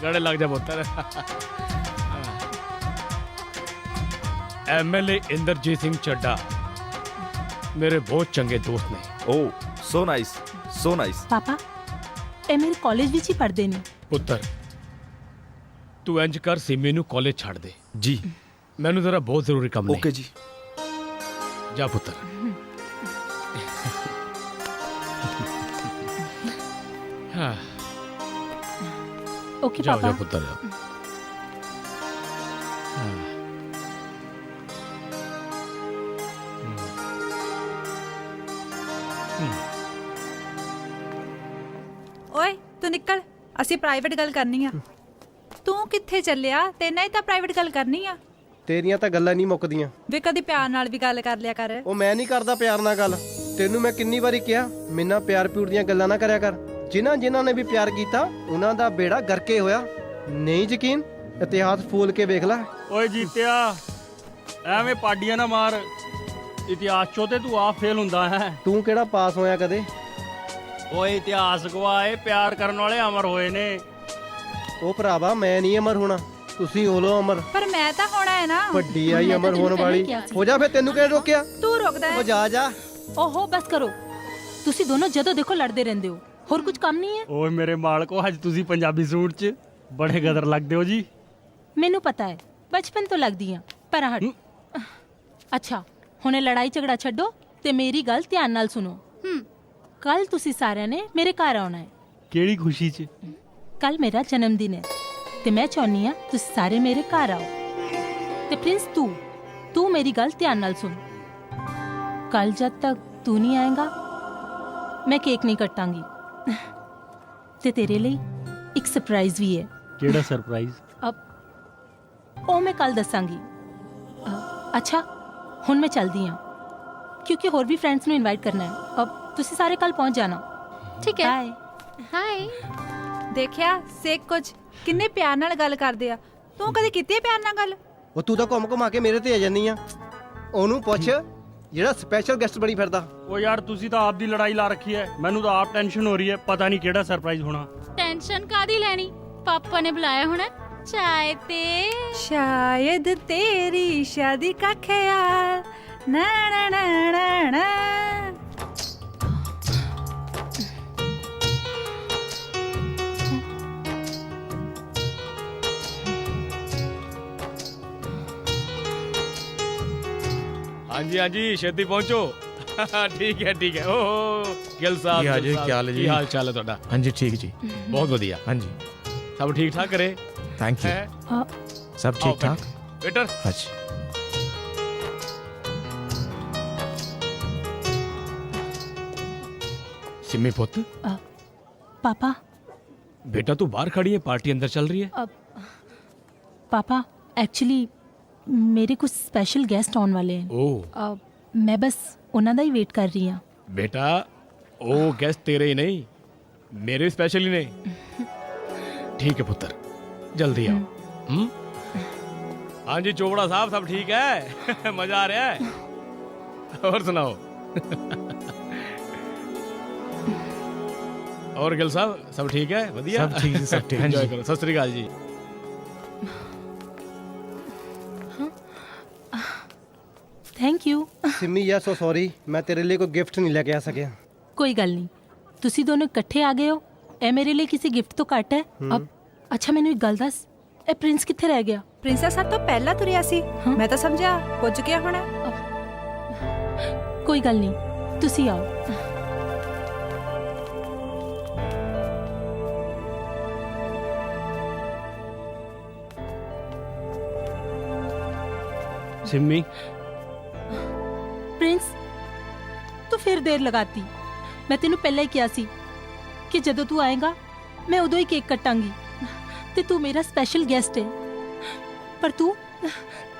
ਗੜੇ ਲੱਗ ਜਾ ਪੁੱਤਰ। ਐਮਐਲਏ ਇੰਦਰਜੀਤ ਸਿੰਘ ਚੱਡਾ ਮੇਰੇ ਬਹੁਤ ਚੰਗੇ ਦੋਸਤ ਨੇ। ਓ ਸੋ ਨਾਈਸ, ਸੋ ਨਾਈਸ। ਪਾਪਾ ਇਹ ਮੇਰੇ ਕਾਲਜ ਵਿੱਚ ਹੀ ਪੜ੍ਹਦੇ ਨੇ। ਪੁੱਤਰ ਤੂੰ ਇੰਜ ਕਰ, ਸਿਮੀ ਨੂੰ ਕਾਲਜ ਛੱਡ ਦੇ। ਜੀ ਮੈਨੂੰ ਜ਼ਰਾ ਬਹੁਤ ਜ਼ਰੂਰੀ ਕੰਮ ਹੈ। ਓਕੇ ਜੀ। ਜਾ ਪੁੱਤਰ। ਹਾਂ ओके जाओ पापा। जाओ पुत्र जाओ। ਓਏ ਤੂੰ ਨਿਕਲ, ਅਸੀਂ ਪ੍ਰਾਈਵੇਟ ਗੱਲ ਕਰਨੀ ਆ। ਤੂੰ ਕਿੱਥੇ ਚੱਲਿਆ? ਤੇਨਾਂ ਹੀ ਤਾਂ ਪ੍ਰਾਈਵੇਟ ਗੱਲ ਕਰਨੀ ਆ। ਤੇਰੀਆਂ ਤਾਂ ਗੱਲਾਂ ਨਹੀਂ ਮੁੱਕਦੀਆਂ। ਵੇ ਕਦੀ ਪਿਆਰ ਨਾਲ ਵੀ ਗੱਲ ਕਰ ਲਿਆ ਕਰ। ਉਹ ਮੈਂ ਨਹੀਂ ਕਰਦਾ ਪਿਆਰ ਨਾਲ ਗੱਲ। ਤੈਨੂੰ ਮੈਂ ਕਿੰਨੀ ਵਾਰੀ ਕਿਹਾ ਮੇਰੇ ਨਾਲ ਪਿਆਰ ਪਿਊਰ ਦੀਆਂ ਗੱਲਾਂ ਨਾ ਕਰਿਆ ਕਰ। ਜਿਨ੍ਹਾਂ ਨੇ ਵੀ ਪਿਆਰ ਕੀਤਾ ਉਹਨਾਂ ਦਾ ਬੇੜਾ ਗਰਕੇ ਹੋਇਆ। ਨਹੀਂ ਯਕੀਨ? ਇਤਿਹਾਸ ਫੋਲ ਕੇ ਵੇਖ ਲੈ। ਓਏ ਜੀਤਿਆ, ਐਵੇਂ ਪਾਡੀਆਂ ਨਾ ਮਾਰ। ਇਤਿਹਾਸ ਚੋਂ ਤੇ ਤੂੰ ਆਪ ਫੇਲ ਹੁੰਦਾ ਹੈ। ਤੂੰ ਕਿਹੜਾ ਪਾਸ ਹੋਇਆ ਕਦੇ? ਓਏ ਇਤਿਹਾਸ ਗਵਾਏ, ਪਿਆਰ ਕਰਨ ਵਾਲੇ ਅਮਰ ਹੋਏ ਨੇ। ਉਹ ਭਰਾਵਾ ਮੈਂ ਨਹੀਂ ਅਮਰ ਹੋਣਾ, ਤੁਸੀਂ ਹੋ ਲੋ ਅਮਰ। ਪਰ ਮੈਂ ਤਾਂ ਹੋਣਾ ਹੈ ਨਾ। ਵੱਡੀ ਆਈ ਅਮਰ ਹੋਣ ਵਾਲੀ। ਹੋ ਜਾ, ਫਿਰ ਤੈਨੂੰ ਕਿਹਨੇ ਰੋਕਿਆ? ਤੂੰ ਰੁਕਦਾ ਹੈ। ਉਹ ਜਾ ਜਾ। ਓਹੋ ਬਸ ਕਰੋ, ਤੁਸੀਂ ਦੋਨੋਂ ਜਦੋਂ ਦੇਖੋ ਲੜਦੇ ਰਹਿੰਦੇ ਹੋ। ਹੋਰ ਕੁਝ ਕੰਮ ਨਹੀਂ ਹੈ? ਓਏ ਮੇਰੇ ਮਾਲਕੋ, ਅੱਜ ਤੁਸੀਂ ਪੰਜਾਬੀ ਸੂਟ 'ਚ ਬੜੇ ਗਦਰ ਲੱਗਦੇ ਹੋ ਜੀ। ਮੈਨੂੰ ਪਤਾ ਹੈ, ਬਚਪਨ ਤੋਂ ਲੱਗਦੀ ਆ। ਪਰ ਹਟ। ਅੱਛਾ ਹੁਣੇ ਲੜਾਈ ਝਗੜਾ ਛੱਡੋ ਤੇ ਮੇਰੀ ਗੱਲ ਧਿਆਨ ਨਾਲ ਸੁਣੋ। ਕੱਲ ਤੁਸੀਂ ਸਾਰਿਆਂ ਨੇ ਮੇਰੇ ਘਰ ਆਉਣਾ ਹੈ। ਕਿਹੜੀ ਖੁਸ਼ੀ 'ਚ? ਕੱਲ ਮੇਰਾ ਜਨਮ ਦਿਨ ਹੈ ਤੇ ਮੈਂ ਚਾਹੁੰਦੀ ਆ ਤੁਸੀਂ ਸਾਰੇ ਮੇਰੇ ਘਰ ਆਓ ਤੇ ਤੇ ਪ੍ਰਿੰਸ ਤੂੰ ਮੇਰੀ ਗੱਲ ਧਿਆਨ ਨਾਲ ਸੁਣ। ਕੱਲ ਜਦ ਤੱਕ ਤੂੰ ਨਹੀਂ ਆਏਗਾ ਮੈਂ ਕੇਕ ਨਹੀਂ ਕੱਟਾਂਗੀ ਤੇ ਤੇਰੇ ਲਈ ਇੱਕ ਸਰਪ੍ਰਾਈਜ਼ ਵੀ ਹੈ। ਕਿਹੜਾ ਸਰਪ੍ਰਾਈਜ਼? ਉਹ ਮੈਂ ਕੱਲ ਦੱਸਾਂਗੀ। ਅੱਛਾ ਹੁਣ ਮੈਂ ਚੱਲਦੀ ਹਾਂ ਕਿਉਂਕਿ ਹੋਰ ਵੀ ਫਰੈਂਡਸ ਨੂੰ ਇਨਵਾਈਟ ਕਰਨਾ ਹੈ। ਤੁਸੀਂ ਸਾਰੇ ਕੱਲ ਪਹੁੰਚ ਜਾਣਾ। ਠੀਕ ਹੈ। ਬਾਏ। ਹਾਈ। ਦੇਖਿਆ ਸੇਕ ਕੁਝ ਕਿੰਨੇ ਪਿਆਰ ਨਾਲ ਗੱਲ ਕਰਦੇ ਆ। ਤੂੰ ਕਦੇ ਕੀਤੀ ਹੈ ਪਿਆਰ ਨਾਲ ਗੱਲ? ਉਹ ਤੂੰ ਤਾਂ ਘੁੰਮ ਘੁਮਾ ਕੇ ਮੇਰੇ ਤੇ ਆ ਜਾਂਦੀ ਆ। ਉਹਨੂੰ ਪੁੱਛ ਜਿਹੜਾ ਸਪੈਸ਼ਲ ਗੈਸਟ ਬਣੀ ਫਿਰਦਾ। ਉਹ ਯਾਰ ਤੁਸੀਂ ਤਾਂ ਆਪ ਦੀ ਲੜਾਈ ਲਾ ਰੱਖੀ ਹੈ, ਮੈਨੂੰ ਤਾਂ ਆਪ ਟੈਨਸ਼ਨ ਹੋ ਰਹੀ ਹੈ, ਪਤਾ ਨਹੀਂ ਕਿਹੜਾ ਸਰਪ੍ਰਾਈਜ਼ ਹੋਣਾ। ਟੈਨਸ਼ਨ ਕਾਦੀ ਲੈਣੀ, ਪਾਪਾ ਨੇ ਬੁਲਾਇਆ ਹੋਣਾ ਚਾय ਤੇ। शायद तेरी शादी का ख्याल ना ना ना ना ना। ਹਾਂਜੀ ਹਾਂਜੀ ਛੇਤੀ ਪਹੁੰਚੋ। ਠੀਕ ਹੈ ਠੀਕ ਹੈ। ਓਹ ਗਿੱਲ ਸਾਹਿਬ ਕੀ ਹਾਲ ਹੈ ਜੀ? ਕੀ ਹਾਲ ਚਾਲ ਹੈ ਤੁਹਾਡਾ? ਹਾਂਜੀ ਠੀਕ ਜੀ, ਬਹੁਤ ਵਧੀਆ। ਹਾਂਜੀ ਸਭ ਠੀਕ ਠਾਕ ਕਰੇ? Thank you. सब ठीक ठाक वेटर। अच्छा सिमी पुत। पापा। बेटा तू बाहर खड़ी है, पार्टी अंदर चल रही है। पापा एक्चुअली मेरे कुछ स्पेशल गेस्ट आने वाले हैं। ओह। मैं बस उन्होंने ही वेट कर रही हूँ। बेटा ओ गेस्ट तेरे ही नहीं, मेरे स्पेशली नहीं। ठीक है पुत्र, जल्दी आओ। हाँ जी चोपड़ा साहब सब ठीक है? मजा आ रहा है? और सुनाओ। और गिल साहब सब ठीक है? बढ़िया सब ठीक है, सब ठीक। एंजॉय करो। सत श्री अकाल जी। Thank you. सिमी या सो सॉरी, मैं तेरे लिए कोई गिफ्ट नहीं लेके आ सकिया। कोई गल नहीं, तुसी दोनों इकट्ठे आ गए हो, ए मेरे लिए किसी गिफ्ट तो घट है। अब अच्छा मैनू एक गल दस, ए प्रिंस कित्थे रह गया? ਪ੍ਰਿੰਸੈਸ ਸਭ ਤੋਂ ਪਹਿਲਾਂ ਤੁਰਿਆ ਸੀ। ਮੈਂ ਤਾਂ ਸਮਝਿਆ ਪੁੱਜ ਗਿਆ ਹੋਣਾ। कोई गल नहीं, तुसी आओ। सिमी। प्रिंस तू फिर देर लगाती। मैं तेनू पहले ही किया सी कि जदों तू आएगा मैं उदों ही केक कटांगी ते तू मेरा स्पेशल गेस्ट है। पर तू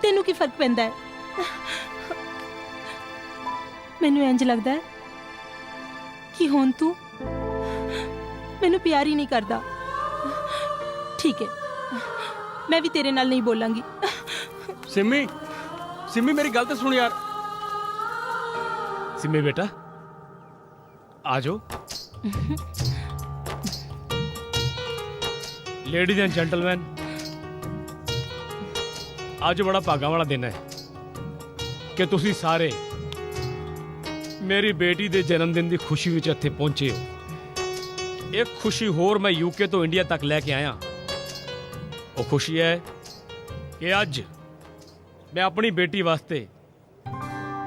तेनू की फर्क पैंदा है? मैनू इंज लगदा है कि हुण तू मैनू प्यार ही नहीं करदा। ठीक है, मैं भी तेरे नाल नहीं बोलांगी। सिमी सिमी मेरी गल तो सुन यार। सिमी बेटा आ जाओ। लेडीज एंड जेंटलमैन, आज बड़ा भागा वाला दिन है कि तुसी सारे मेरी बेटी दे जन्मदिन की खुशी विच इत्थे पहुंचे हो। एक खुशी होर मैं यूके तो इंडिया तक लैके आया। वो खुशी है कि अज मैं अपनी बेटी वास्ते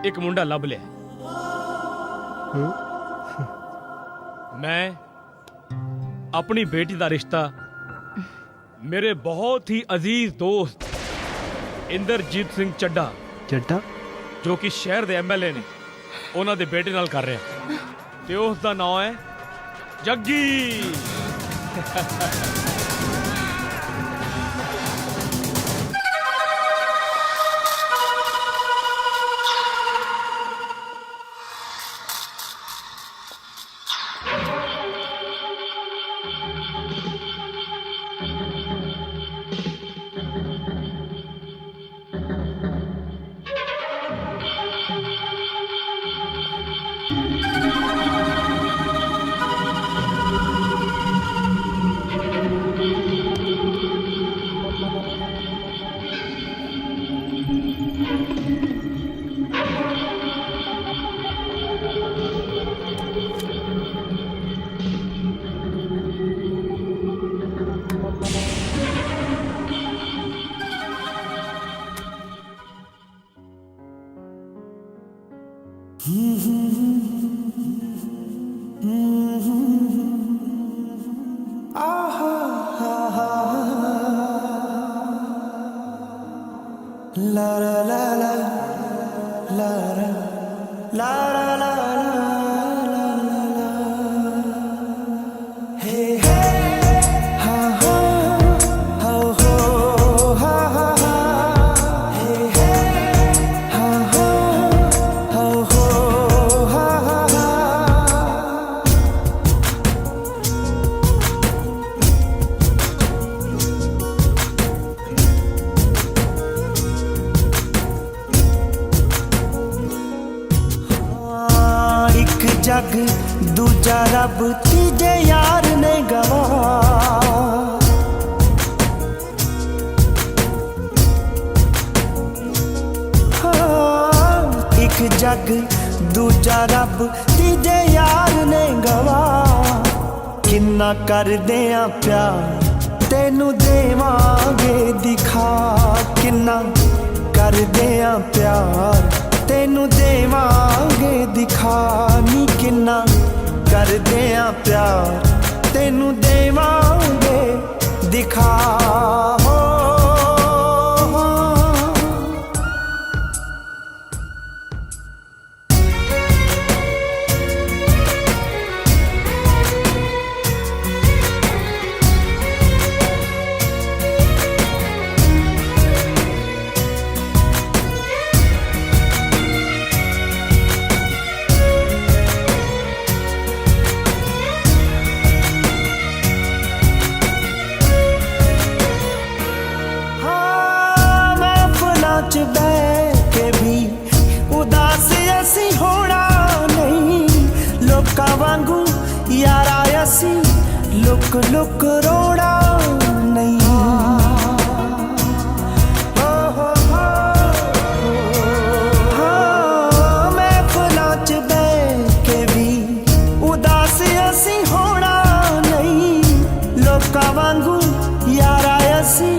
एक मुंडा लभ लिया। मैं अपनी बेटी का रिश्ता मेरे बहुत ही अजीज दोस्त इंद्रजीत सिंह ਚੱਡਾ जो कि शहर के MLA ने उन्हों के बेटे नाल कर रहा ते उसका नाम है जग्गी। ला ला ला ला ला ला ला ला जग दूजा रब तीजे यार ने गवा एक जग दूजा रब तीजे यार ने गवा किन्ना कर दिया प्यार तेनू देवांगे दिखा किन्ना कर दिया प्यार तेनू देवांगे दिखा नी किन्ना कर दिया प्यार तेनू देवांगे दिखा हो च बह के भी उदास असी होना नहीं लोका वांगू यारा असी लुक लुक रोना नहीं हाँ महफिलां च बह के भी उदास असी होना नहीं लोका वांगू यारा असी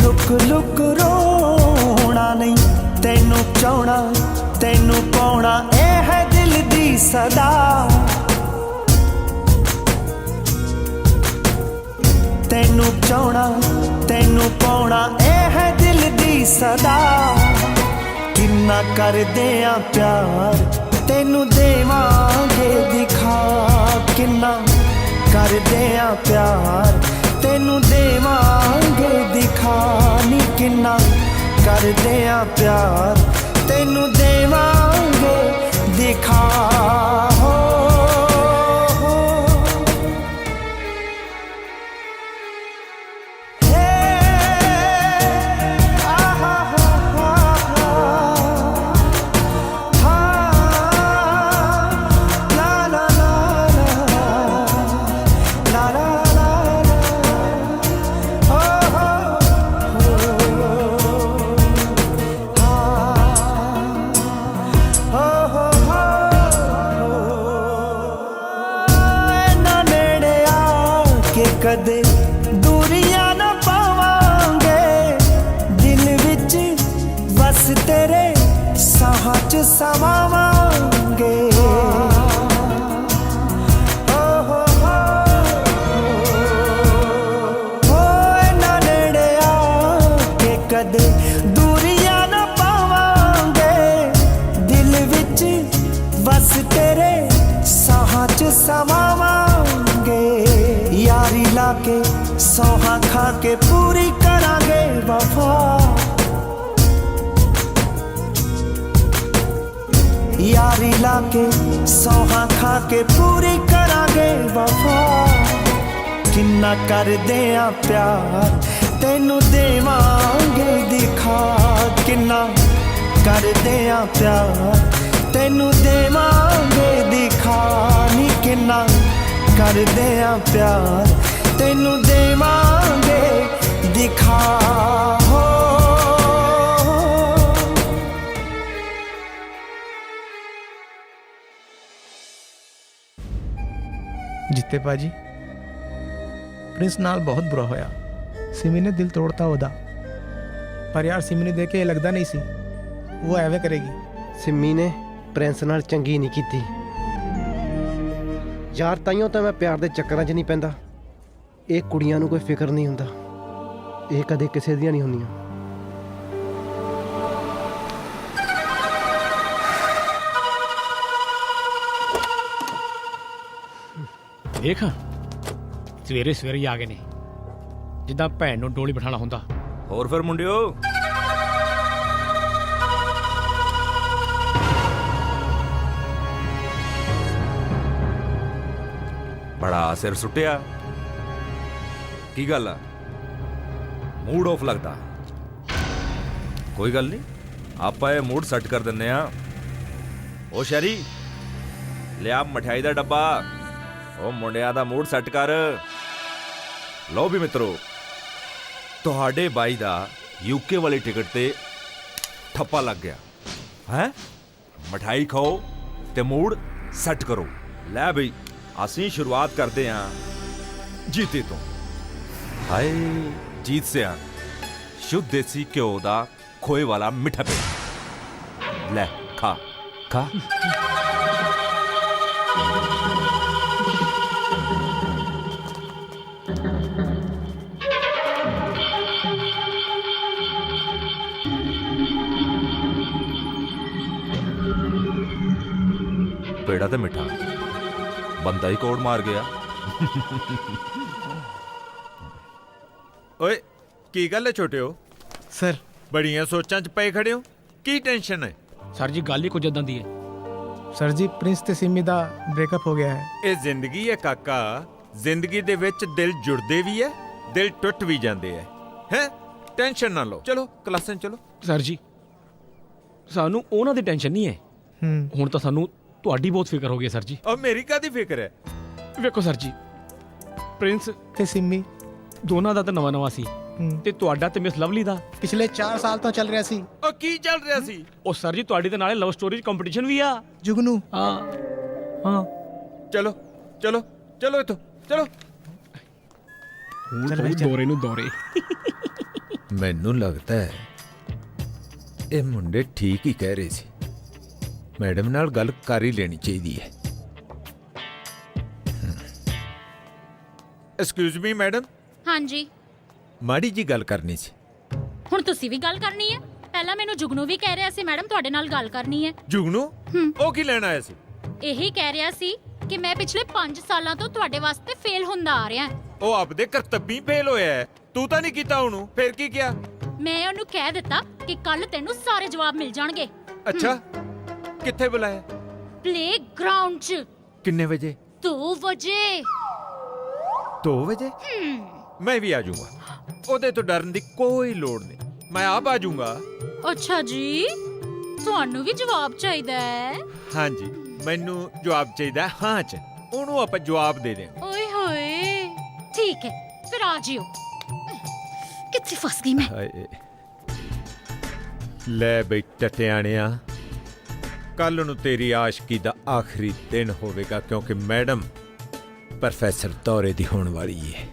लुक लुक रोना नहीं तेनू चाहना तेनू पाउना ए है दिल दी सदा तेनू चाहना तेनू पाउना ए है दिल दी सदा किन्ना कर दिया प्यार तेनू देवांगे दिखा किन्ना कर दिया प्यार तेनू देवांगे दिखा नी किन्ना कर दिया प्यार तेनू देवांगे दिखा हो कदे दूरियां न पावांगे दिल विच बस तेरे साहां च समावांगे ना नेड़े आके कदे दूरियां न पावांगे दिल विच बस तेरे साहां च समावांगे यारी लाके सौहा खा के पूरी करांगे वफा यारी लाके सौहा खा के पूरी करांगे वफा किन्ना कर दिया प्यार तेनू देवांगे दिखा किन्ना कर दिया प्यार तेनू देवांगे दिखा नी किन्ना कर दिया प्यार तेनू देवांगे दिखा हो जित्ते पाजी प्रिंस नाल बहुत बुरा होया सिमी ने दिल तोड़ता ओदा पर यार सिमी ने देख के लगदा नहीं सी वो एवें करेगी सिमी ने प्रिंस नाल चंगी नहीं कीती यार ताइयों तो मैं प्यार दे चक्करां 'च नहीं पैंदा ਇਹ ਕੁੜੀਆਂ ਨੂੰ ਕੋਈ ਫਿਕਰ ਨਹੀਂ ਹੁੰਦਾ ਇਹ ਕਦੇ ਕਿਸੇ ਦੀਆਂ ਨਹੀਂ ਹੁੰਦੀਆਂ ਦੇਖ ਸਵੇਰੇ ਸਵੇਰੇ ਹੀ ਆ ਗਏ ਨੇ ਜਿੱਦਾਂ ਭੈਣ ਨੂੰ ਡੋਲੀ ਬਿਠਾਣਾ ਹੁੰਦਾ। ਹੋਰ ਫਿਰ ਮੁੰਡਿਓ ਬੜਾ ਸਿਰ ਸੁੱਟਿਆ ਕੀ ਗੱਲ ਆ ਮੂਡ ਆਫ ਲੱਗਦਾ ਕੋਈ ਗੱਲ ਨਹੀਂ ਆਪਾਂ ਇਹ ਮੂਡ ਸੈੱਟ ਕਰ ਦਿੰਨੇ ਆ। ਉਹ ਸ਼ੈਰੀ ਲਿਆ ਮਠਿਆਈ ਦਾ ਡੱਬਾ ਉਹ ਮੁੰਡਿਆਂ ਦਾ ਮੂਡ ਸੈੱਟ ਕਰ। ਲਓ ਵੀ ਮਿੱਤਰੋ ਤੁਹਾਡੇ ਬਾਈ ਦਾ ਯੂਕੇ ਵਾਲੀ ਟਿਕਟ ਤੇ ਠੱਪਾ ਲੱਗ ਗਿਆ ਹੈ। ਮਠਾਈ ਖਾਓ ਤੇ ਮੂਡ ਸੈੱਟ ਕਰੋ। ਲੈ ਬਈ ਅਸੀਂ ਸ਼ੁਰੂਆਤ ਕਰਦੇ ਹਾਂ ਜੀਤੇ ਤੋਂ। ਹਾਏ ਜੀਤ ਸਿਆ ਸ਼ੁੱਧ ਦੇਸੀ ਘਿਓ ਦਾ ਖੋਏ ਵਾਲਾ ਮਿੱਠਾ ਪੇੜਾ ਲੈ ਖਾ ਖਾ। पेड़ा तो मिठा बंदा ही कोड़ मार गया। ਓਏ ਕੀ ਗੱਲ ਹੈ ਛੋਟਿਓ ਸਰ ਬੜੀਆਂ ਸੋਚਾਂ 'ਚ ਪਏ ਖੜੇ ਹੋ ਕੀ ਟੈਨਸ਼ਨ ਹੈ। ਸਰ ਜੀ ਗੱਲ ਹੀ ਕੁਝ ਇਦਾਂ ਦੀ ਹੈ। ਸਰ ਜੀ ਪ੍ਰਿੰਸ ਤੇ ਸਿੰਮੀ ਦਾ ਬ੍ਰੇਕਅਪ ਹੋ ਗਿਆ ਹੈ। ਇਹ ਜ਼ਿੰਦਗੀ ਹੈ ਕਾਕਾ ਜ਼ਿੰਦਗੀ ਦੇ ਵਿੱਚ ਦਿਲ ਜੁੜਦੇ ਵੀ ਹੈ ਦਿਲ ਟੁੱਟ ਵੀ ਜਾਂਦੇ ਹੈ ਹੈ ਟੈਨਸ਼ਨ ਨਾ ਲਓ ਚਲੋ ਕਲਾਸਾਂ 'ਚ ਚਲੋ। ਸਰ ਜੀ ਸਾਨੂੰ ਉਹਨਾਂ ਦੀ ਟੈਨਸ਼ਨ ਨਹੀਂ ਹੈ ਹੁਣ ਤਾਂ ਸਾਨੂੰ ਤੁਹਾਡੀ ਬਹੁਤ ਫਿਕਰ ਹੋ ਗਈ ਸਰ ਜੀ। ਔਰ ਮੇਰੀ ਕਾਹਦੀ ਫਿਕਰ ਹੈ। ਵੇਖੋ ਸਰ ਜੀ ਪ੍ਰਿੰਸ ਤੇ ਸਿੰਮੀ ਦੋਨਾਂ ਦਾ ਤਾਂ ਨਵਾਂ ਨਵਾਂ ਸੀ ਤੇ ਤੁਹਾਡਾ ਤੇ ਮਿਸ ਲਵਲੀ ਦਾ ਪਿਛਲੇ 4 ਸਾਲ ਤੋਂ ਚੱਲ ਰਿਹਾ ਸੀ। ਉਹ ਕੀ ਚੱਲ ਰਿਹਾ ਸੀ। ਉਹ ਸਰ ਜੀ ਤੁਹਾਡੀ ਤੇ ਨਾਲੇ ਲਵ ਸਟੋਰੀ ਕੰਪੀਟੀਸ਼ਨ ਵੀ ਆ ਜੁਗਨੂ। ਹਾਂ ਹਾਂ ਚਲੋ ਚਲੋ ਚਲੋ ਇਥੋਂ ਚਲੋ। ਹੁਣ ਦੌਰੇ ਨੂੰ ਦੌਰੇ। ਮੈਨੂੰ ਲੱਗਦਾ ਹੈ ਇਹ ਮੁੰਡੇ ਠੀਕ ਹੀ ਕਹਿ ਰਹੇ ਸੀ ਮੈਡਮ ਨਾਲ ਗੱਲ ਕਰ ਹੀ ਲੈਣੀ ਚਾਹੀਦੀ ਹੈ। Excuse me madam. ਹਾਂਜੀ ਮਾੜੀ ਜੀ ਗੱਲ ਕਰਨੀ ਸੀ। ਹੁਣ ਤੁਸੀਂ ਵੀ ਗੱਲ ਕਰਨੀ ਹੈ। ਪਹਿਲਾਂ ਮੈਨੂੰ ਜੁਗਨੂ ਵੀ ਕਹਿ ਰਿਹਾ ਸੀ ਮੈਡਮ ਤੁਹਾਡੇ ਨਾਲ ਗੱਲ ਕਰਨੀ ਹੈ। ਜੁਗਨੂ ਉਹ ਕੀ ਲੈਣ ਆਇਆ ਸੀ। ਇਹੀ ਕਹਿ ਰਿਹਾ ਸੀ ਕਿ ਮੈਂ ਪਿਛਲੇ 5 ਸਾਲਾਂ ਤੋਂ ਤੁਹਾਡੇ ਵਾਸਤੇ ਫੇਲ ਹੁੰਦਾ ਆ ਰਿਹਾ। ਉਹ ਆਪਦੇ ਕਰਤੱਵੀ ਫੇਲ ਹੋਇਆ ਹੈ ਤੂੰ ਤਾਂ ਨਹੀਂ ਕੀਤਾ ਉਹਨੂੰ ਫਿਰ ਕੀ ਕਿਹਾ। ਮੈਂ ਉਹਨੂੰ ਕਹਿ ਦਿੱਤਾ ਕਿ ਕੱਲ ਤੈਨੂੰ ਸਾਰੇ ਜਵਾਬ ਮਿਲ ਜਾਣਗੇ। ਅੱਛਾ ਕਿੱਥੇ ਬੁਲਾਇਆ। ਪਲੇਗਰਾਉਂਡ 'ਚ। ਕਿੰਨੇ ਵਜੇ। 2 ਵਜੇ। 2 ਵਜੇ ਮੈਂ ਵੀ ਆ ਜਾਊਂਗਾ ਉਹਦੇ ਤੋਂ ਡਰਨ ਦੀ ਕੋਈ ਲੋੜ ਨਹੀਂ ਮੈਂ ਆਪ ਆ ਜਾਊਂਗਾ। ਅੱਛਾ ਜੀ ਤੁਹਾਨੂੰ ਵੀ ਜਵਾਬ ਚਾਹੀਦਾ ਹੈ। ਹਾਂਜੀ ਮੈਨੂੰ ਜਵਾਬ ਚਾਹੀਦਾ ਹਾਂ ਚ ਉਹਨੂੰ ਆਪਾਂ ਜਵਾਬ ਦੇ ਦੇਂਗੇ। ਓਏ ਹੋਏ ਠੀਕ ਹੈ ਫਿਰ ਆ ਜਿਓ। ਕਿੱਥੇ ਫਸ ਗਈ ਮੈਂ। ਹਾਏ ਲੈ ਬਈ ਟਟਿਆਣਿਆ ਕੱਲ ਨੂੰ ਤੇਰੀ ਆਸ਼ਕੀ ਦਾ ਆਖਰੀ ਦਿਨ ਹੋਵੇਗਾ ਕਿਉਂਕਿ ਮੈਡਮ ਪ੍ਰੋਫੈਸਰ ਦੌਰੇ ਦੀ ਹੋਣ ਵਾਲੀ ਹੈ।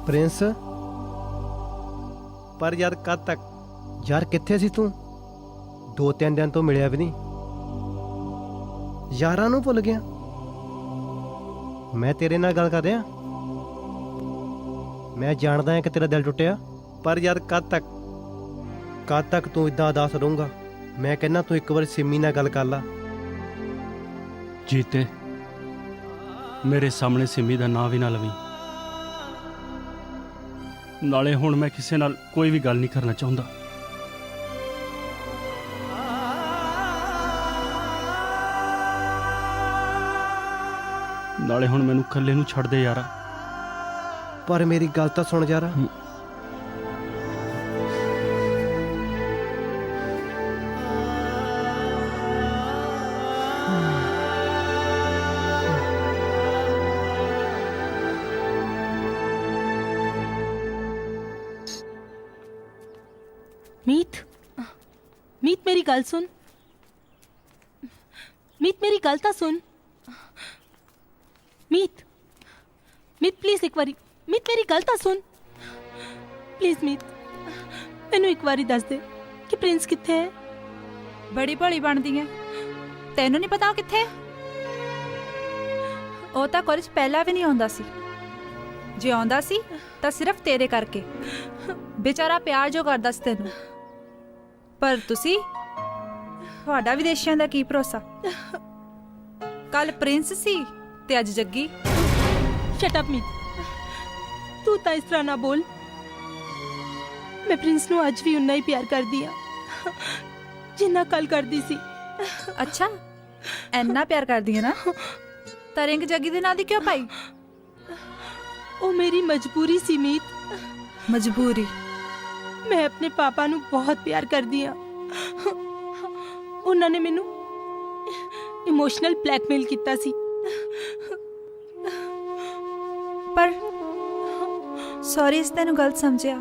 ਪ੍ਰਿੰਸ ਪਰ ਯਾਰ ਕਦ ਤੱਕ ਯਾਰ ਕਿੱਥੇ ਸੀ ਤੂੰ 2-3 ਦਿਨ ਤੋਂ ਮਿਲਿਆ ਵੀ ਨਹੀਂ ਯਾਰਾਂ ਨੂੰ ਭੁੱਲ ਗਿਆ। ਮੈਂ ਤੇਰੇ ਨਾਲ ਗੱਲ ਕਰ ਰਿਹਾ ਮੈਂ ਜਾਣਦਾ ਹਾਂ ਕਿ ਤੇਰਾ ਦਿਲ ਟੁੱਟਿਆ ਪਰ ਯਾਰ ਕਦ ਤੱਕ ਤੂੰ ਇਦਾਂ ਉਦਾਸ ਰਹੂੰਗਾ। ਮੈਂ ਕਹਿੰਦਾ ਤੂੰ ਇੱਕ ਵਾਰ ਸਿੰਮੀ ਨਾਲ ਗੱਲ ਕਰ ਲਾ। ਜੀਤੇ ਮੇਰੇ ਸਾਹਮਣੇ ਸਿੰਮੀ ਦਾ ਨਾਂ ਵੀ ਨਾ ਲਵੀਂ। ਨਾਲੇ ਹੁਣ ਮੈਂ ਕਿਸੇ ਨਾਲ ਕੋਈ ਵੀ ਗੱਲ ਨਹੀਂ ਕਰਨਾ ਚਾਹੁੰਦਾ। ਨਾਲੇ ਹੁਣ ਮੈਨੂੰ ਇਕੱਲੇ ਨੂੰ ਛੱਡ ਦੇ ਯਾਰਾ। ਪਰ ਮੇਰੀ ਗੱਲ ਤਾਂ ਸੁਣ ਯਾਰਾ। ਮੀਤ ਮੇਰੀ ਗੱਲ ਸੁਣ। मीत मेरी गल तो सुन। मीत मीत प्लीज एक बारी, मीत मेरी गल तो सुन प्लीज। मीत मैनू एक बारी दस दे कि प्रिंस कित्थे है। बड़ी भोली बनदी है, तैनू नहीं पता वो कित्थे? ਉਹ ਤਾਂ ਕਾਲਜ ਪਹਿਲਾਂ ਵੀ ਨਹੀਂ ਆਉਂਦਾ ਸੀ। ਜੇ ਆਉਂਦਾ ਸੀ ਤਾਂ ਸਿਰਫ ਤੇਰੇ ਕਰਕੇ। ਵਿਚਾਰਾ ਪਿਆਰ ਜੋ ਕਰਦਾ ਸੀ ਤੈਨੂੰ। ਪਰ ਤੁਸੀਂ, ਤੁਹਾਡਾ ਵਿਦੇਸ਼ੀਆਂ ਦਾ ਕੀ ਭਰੋਸਾ। ਕੱਲ ਪ੍ਰਿੰਸ ਸੀ ਤੇ ਅੱਜ ਜੱਗੀ। शट अप मीत, तू तो इस तरह ना बोल। मैं प्रिंस नू अज भी उन्ना ही प्यार कर दिया जिन्ना कल कर दी सी। अच्छा ਇੰਨਾ ਪਿਆਰ ਕਰਦੀ ਹੈ ਨਾ, ਤਾਂ ਰਿੰਗ ਜੱਗੀ ਦੇ ਨਾਂ ਦੀ ਕਿਉਂ ਪਾਈ? ਉਹ ਮੇਰੀ ਮਜਬੂਰੀ ਸੀ ਮੀਤ। ਮਜਬੂਰੀ? ਮੈਂ ਆਪਣੇ ਪਾਪਾ ਨੂੰ ਬਹੁਤ ਪਿਆਰ ਕਰਦੀ ਆ। ਉਹਨਾਂ ਨੇ ਮੈਨੂੰ ਇਮੋਸ਼ਨਲ ਬਲੈਕਮੇਲ ਕੀਤਾ ਸੀ। ਪਰ ਸੌਰੀ, ਇਸ ਤੈਨੂੰ ਗਲਤ ਸਮਝਿਆ।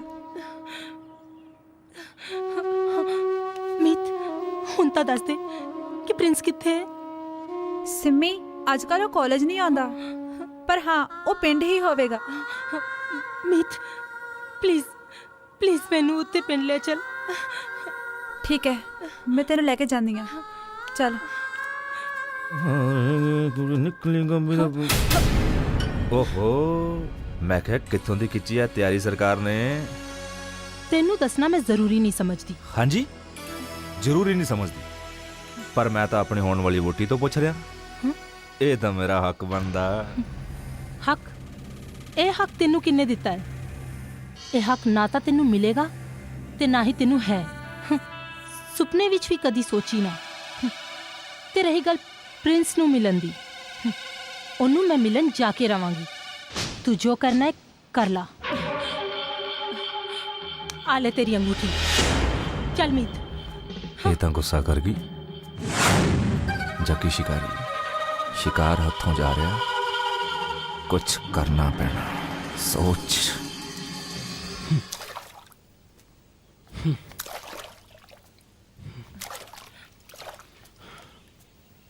ਮੀਤ ਹੁਣ ਤਾਂ ਦੱਸ ਦੇ ਕਿ ਪ੍ਰਿੰਸ ਕਿੱਥੇ ਹੈ। ਸਿੰਮੀ ਅੱਜ ਕੱਲ੍ਹ ਉਹ ਕਾਲਜ ਨਹੀਂ ਆਉਂਦਾ, ਪਰ ਹਾਂ ਉਹ ਪਿੰਡ ਹੀ ਹੋਵੇਗਾ। ਮੀਤ ਪਲੀਜ਼ ਪਲੀਜ਼ ਮੈਨੂੰ ਉੱਤੇ ਪਿੰਡ ਲੈ ਚੱਲ। ਠੀਕ ਹੈ, ਮੈਂ ਤੈਨੂੰ ਲੈ ਕੇ ਜਾਂਦੀ ਹਾਂ। ਚੱਲ। ਓਹੋ, ਮੈਂ ਕਿਹਾ ਕਿੱਥੋਂ ਦੀ ਖਿੱਚੀ ਆ ਤਿਆਰੀ ਸਰਕਾਰ ਨੇ। ਤੈਨੂੰ ਦੱਸਣਾ ਮੈਂ ਜ਼ਰੂਰੀ ਨਹੀਂ ਸਮਝਦੀ। ਹਾਂਜੀ, ਜ਼ਰੂਰੀ ਨਹੀਂ ਸਮਝਦੀ, ਪਰ ਮੈਂ ਤਾਂ ਆਪਣੀ ਹੋਣ ਵਾਲੀ ਵੋਟੀ ਤੋਂ ਪੁੱਛ ਰਿਹਾ। ਇਹ ਤਾਂ ਮੇਰਾ ਹੱਕ ਬਣਦਾ। ਹੱਕ? ਇਹ ਹੱਕ ਤੈਨੂੰ ਕਿੰਨੇ ਦਿੱਤਾ ਹੈ? ਇਹ ਹੱਕ ਨਾ ਤਾਂ ਤੈਨੂੰ ਮਿਲੇਗਾ ਤੇ ਨਾ ਹੀ ਤੈਨੂੰ ਹੈ। ਸੁਪਨੇ ਵਿੱਚ ਵੀ ਕਦੀ ਸੋਚੀ ਨਾ। ਤੇ ਰਹੀ ਗੱਲ ਪ੍ਰਿੰਸ ਨੂੰ ਮਿਲਣ ਦੀ, ਉਹਨੂੰ ਮੈਂ ਮਿਲਣ ਜਾ ਕੇ ਰਵਾਂਗੀ। ਤੂੰ ਜੋ ਕਰਨਾ ਹੈ ਕਰ ਲਾ। ਆ ਲੈ ਤੇਰੀ ਅੰਗੂਠੀ। ਚੱਲ ਮੀਤ। ਇਹ ਤਾਂ ਗੁੱਸਾ ਕਰ ਗਈ। ਜੱਗੀ ਸ਼ਿਕਾਰੀ, शिकार हथों जा रहा, कुछ करना पैना। सोच।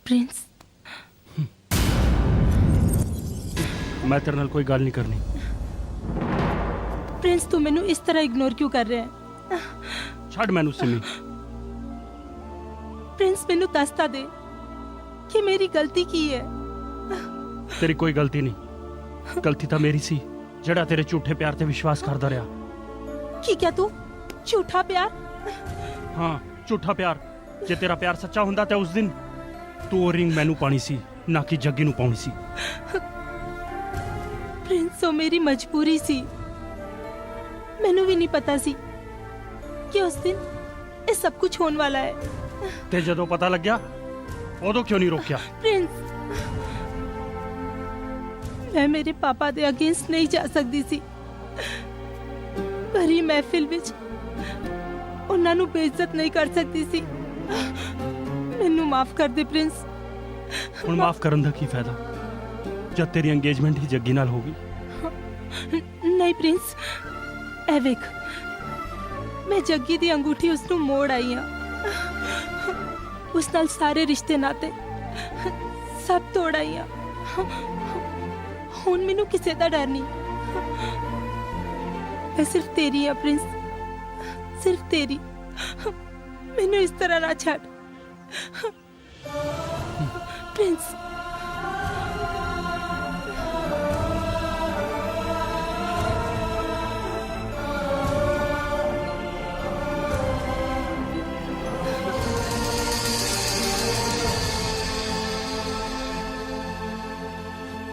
प्रिंस, मैं तेरे नाल कोई गल नहीं करनी। प्रिंस तू मैनू इस तरह इग्नोर क्यों कर रहा है? छड़ मैनू सिमी। प्रिंस मैनू दसता दे कि मेरी गलती की है। तेरी कोई गलती नहीं, गलती तो मेरी सी जड़ा तेरे झूठे प्यार ते विश्वास करदा रहा। की क्या तू झूठा प्यार? हाँ, झूठा प्यार। जे तेरा प्यार सच्चा हुंदा ते उस दिन तू वो रिंग मैनू पानी सी, ना कि जग्गी नू पाउणी सी। प्रिंस वो मेरी मजबूरी सी। मैनू भी नहीं पता सी कि उस दिन ये सब कुछ होने वाला है। ते जदों पता लग गया उदों क्यों नहीं रोकिया? प्रिंस, मैं मेरे पापा दे अगेंस्ट नहीं जा सकती सी। भरी महफिल विच उन्हां नू बेइज्जत नहीं कर सकती सी। मैनू माफ कर दे प्रिंस। हुण माफ करन दा की फायदा जद तेरी एंगेजमेंट ही जग्गी नाल होगी। नहीं प्रिंस, ए वेख मैं जग्गी दी अंगूठी उसनू मोड़ आई हां। उस नाल सारे रिश्ते नाते सब तोड़ आई हां। हुण मैनू किसे दा डर नहीं। मैं सिर्फ तेरी हां प्रिंस, सिर्फ तेरी। मैनू इस तरह ना छड़ प्रिंस।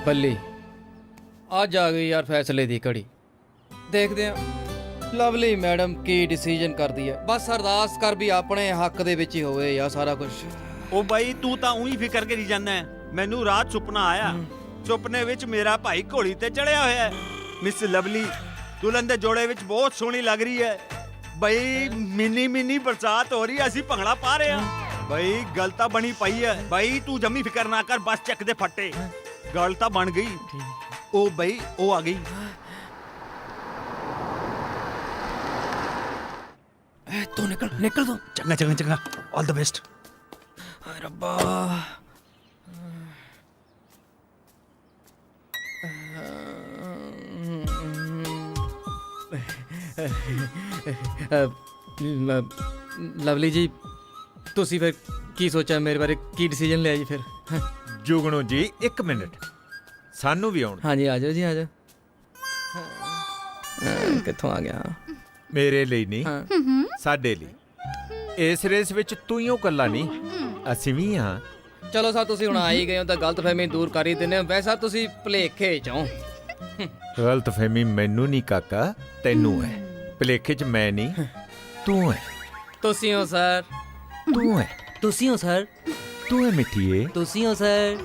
ਬੱਲੀ ਅੱਜ ਆ ਗਈ ਯਾਰ ਫੈਸਲੇ ਦੀ ਘੜੀ। ਦੇਖਦੇ ਆ ਲਵਲੀ ਮੈਡਮ ਕੀ ਡਿਸੀਜਨ ਕਰਦੀ ਹੈ। ਬਸ ਅਰਦਾਸ ਕਰ ਵੀ ਆਪਣੇ ਹੱਕ ਦੇ ਵਿੱਚ ਹੀ ਹੋਵੇ ਯਾਰ ਸਾਰਾ ਕੁਝ। ਉਹ ਬਾਈ ਤੂੰ ਤਾਂ ਉਹੀ ਫਿਕਰ ਕਰੀ ਜਾਂਦਾ ਹੈ। ਮੈਨੂੰ ਰਾਤ ਸੁਪਨਾ ਆਇਆ, ਸੁਪਨੇ ਵਿੱਚ ਮੇਰਾ ਭਾਈ ਘੋੜੀ ਤੇ ਚੜਿਆ ਹੋਇਆ ਹੈ। ਮਿਸ ਲਵਲੀ ਦੁਲਹਨ ਦੇ ਜੋੜੇ ਵਿੱਚ ਬਹੁਤ ਸੋਹਣੀ ਲੱਗ ਰਹੀ ਹੈ। ਬਈ ਮਿੰਨੀ ਮਿੰਨੀ ਬਰਸਾਤ ਹੋ ਰਹੀ ਹੈ, ਅਸੀਂ ਭੰਗੜਾ ਪਾ ਰਹੇ ਹਾਂ। ਬਈ ਗੱਲ ਤਾਂ ਬਣੀ ਪਈ ਹੈ। ਬਈ ਤੂੰ ਜੰਮੀ ਫਿਕਰ ਨਾ ਕਰ, ਬਸ ਚੱਕ ਦੇ ਫੱਟੇ। ਗੱਲ ਤਾਂ ਬਣ ਗਈ। ਉਹ ਬਈ ਉਹ ਆ ਗਈ। ਤੂੰ ਨਿਕਲ ਨਿਕਲ ਤੂੰ। ਚੰਗਾ ਚੰਗਾ ਚੰਗਾ, ਆਲ ਦ ਬੈਸਟ। ਹਾਏ ਰੱਬਾ, ਲਵਲੀ ਜੀ ਤੁਸੀਂ ਫਿਰ ਕੀ ਸੋਚਿਆ ਮੇਰੇ ਬਾਰੇ, ਕੀ ਡਿਸੀਜਨ ਲਿਆ ਜੀ ਫਿਰ? ਜੁਗਨੂ ਜੀ 1 ਮਿੰਟ, ਸਾਨੂੰ ਵੀ ਆਉਣ। ਹਾਂਜੀ ਆ ਜਾਓ ਜੀ, ਆ ਜਾਓ। ਕਿੱਥੋਂ ਆ ਗਿਆ? ਮੇਰੇ ਲਈ ਨਹੀਂ, ਸਾਡੇ ਲਈ। ਇਸ ਰੇਸ ਵਿੱਚ ਤੂੰ ਹੀ ਉਹ ਕੱਲਾ ਨਹੀਂ, ਅਸੀਂ ਵੀ ਹਾਂ। ਚਲੋ ਸਰ ਤੁਸੀਂ ਹੁਣ ਆ ਹੀ ਗਏ ਹੋ ਤਾਂ ਗਲਤਫਹਿਮੀ ਦੂਰ ਕਰ ਹੀ ਦਿੰਦੇ ਹੋ। ਵੈਸਾ ਤੁਸੀਂ ਭੁਲੇਖੇ ਚੋਂ। ਗਲਤਫਹਿਮੀ ਮੈਨੂੰ ਨਹੀਂ ਕਾਕਾ, ਤੈਨੂੰ ਹੈ। ਭੁਲੇਖੇ 'ਚ ਮੈਂ ਨਹੀਂ, ਤੂੰ ਹੈ। ਤੁਸੀਂ ਹੋ ਸਰ। ਤੂੰ ਹੈ। ਤੁਸੀਂ ਹੋ ਸਰ। ਤੂੰ ਹੈ ਮਿੱਠੀਏ। ਤੁਸੀਂ ਹੋ ਸਰ।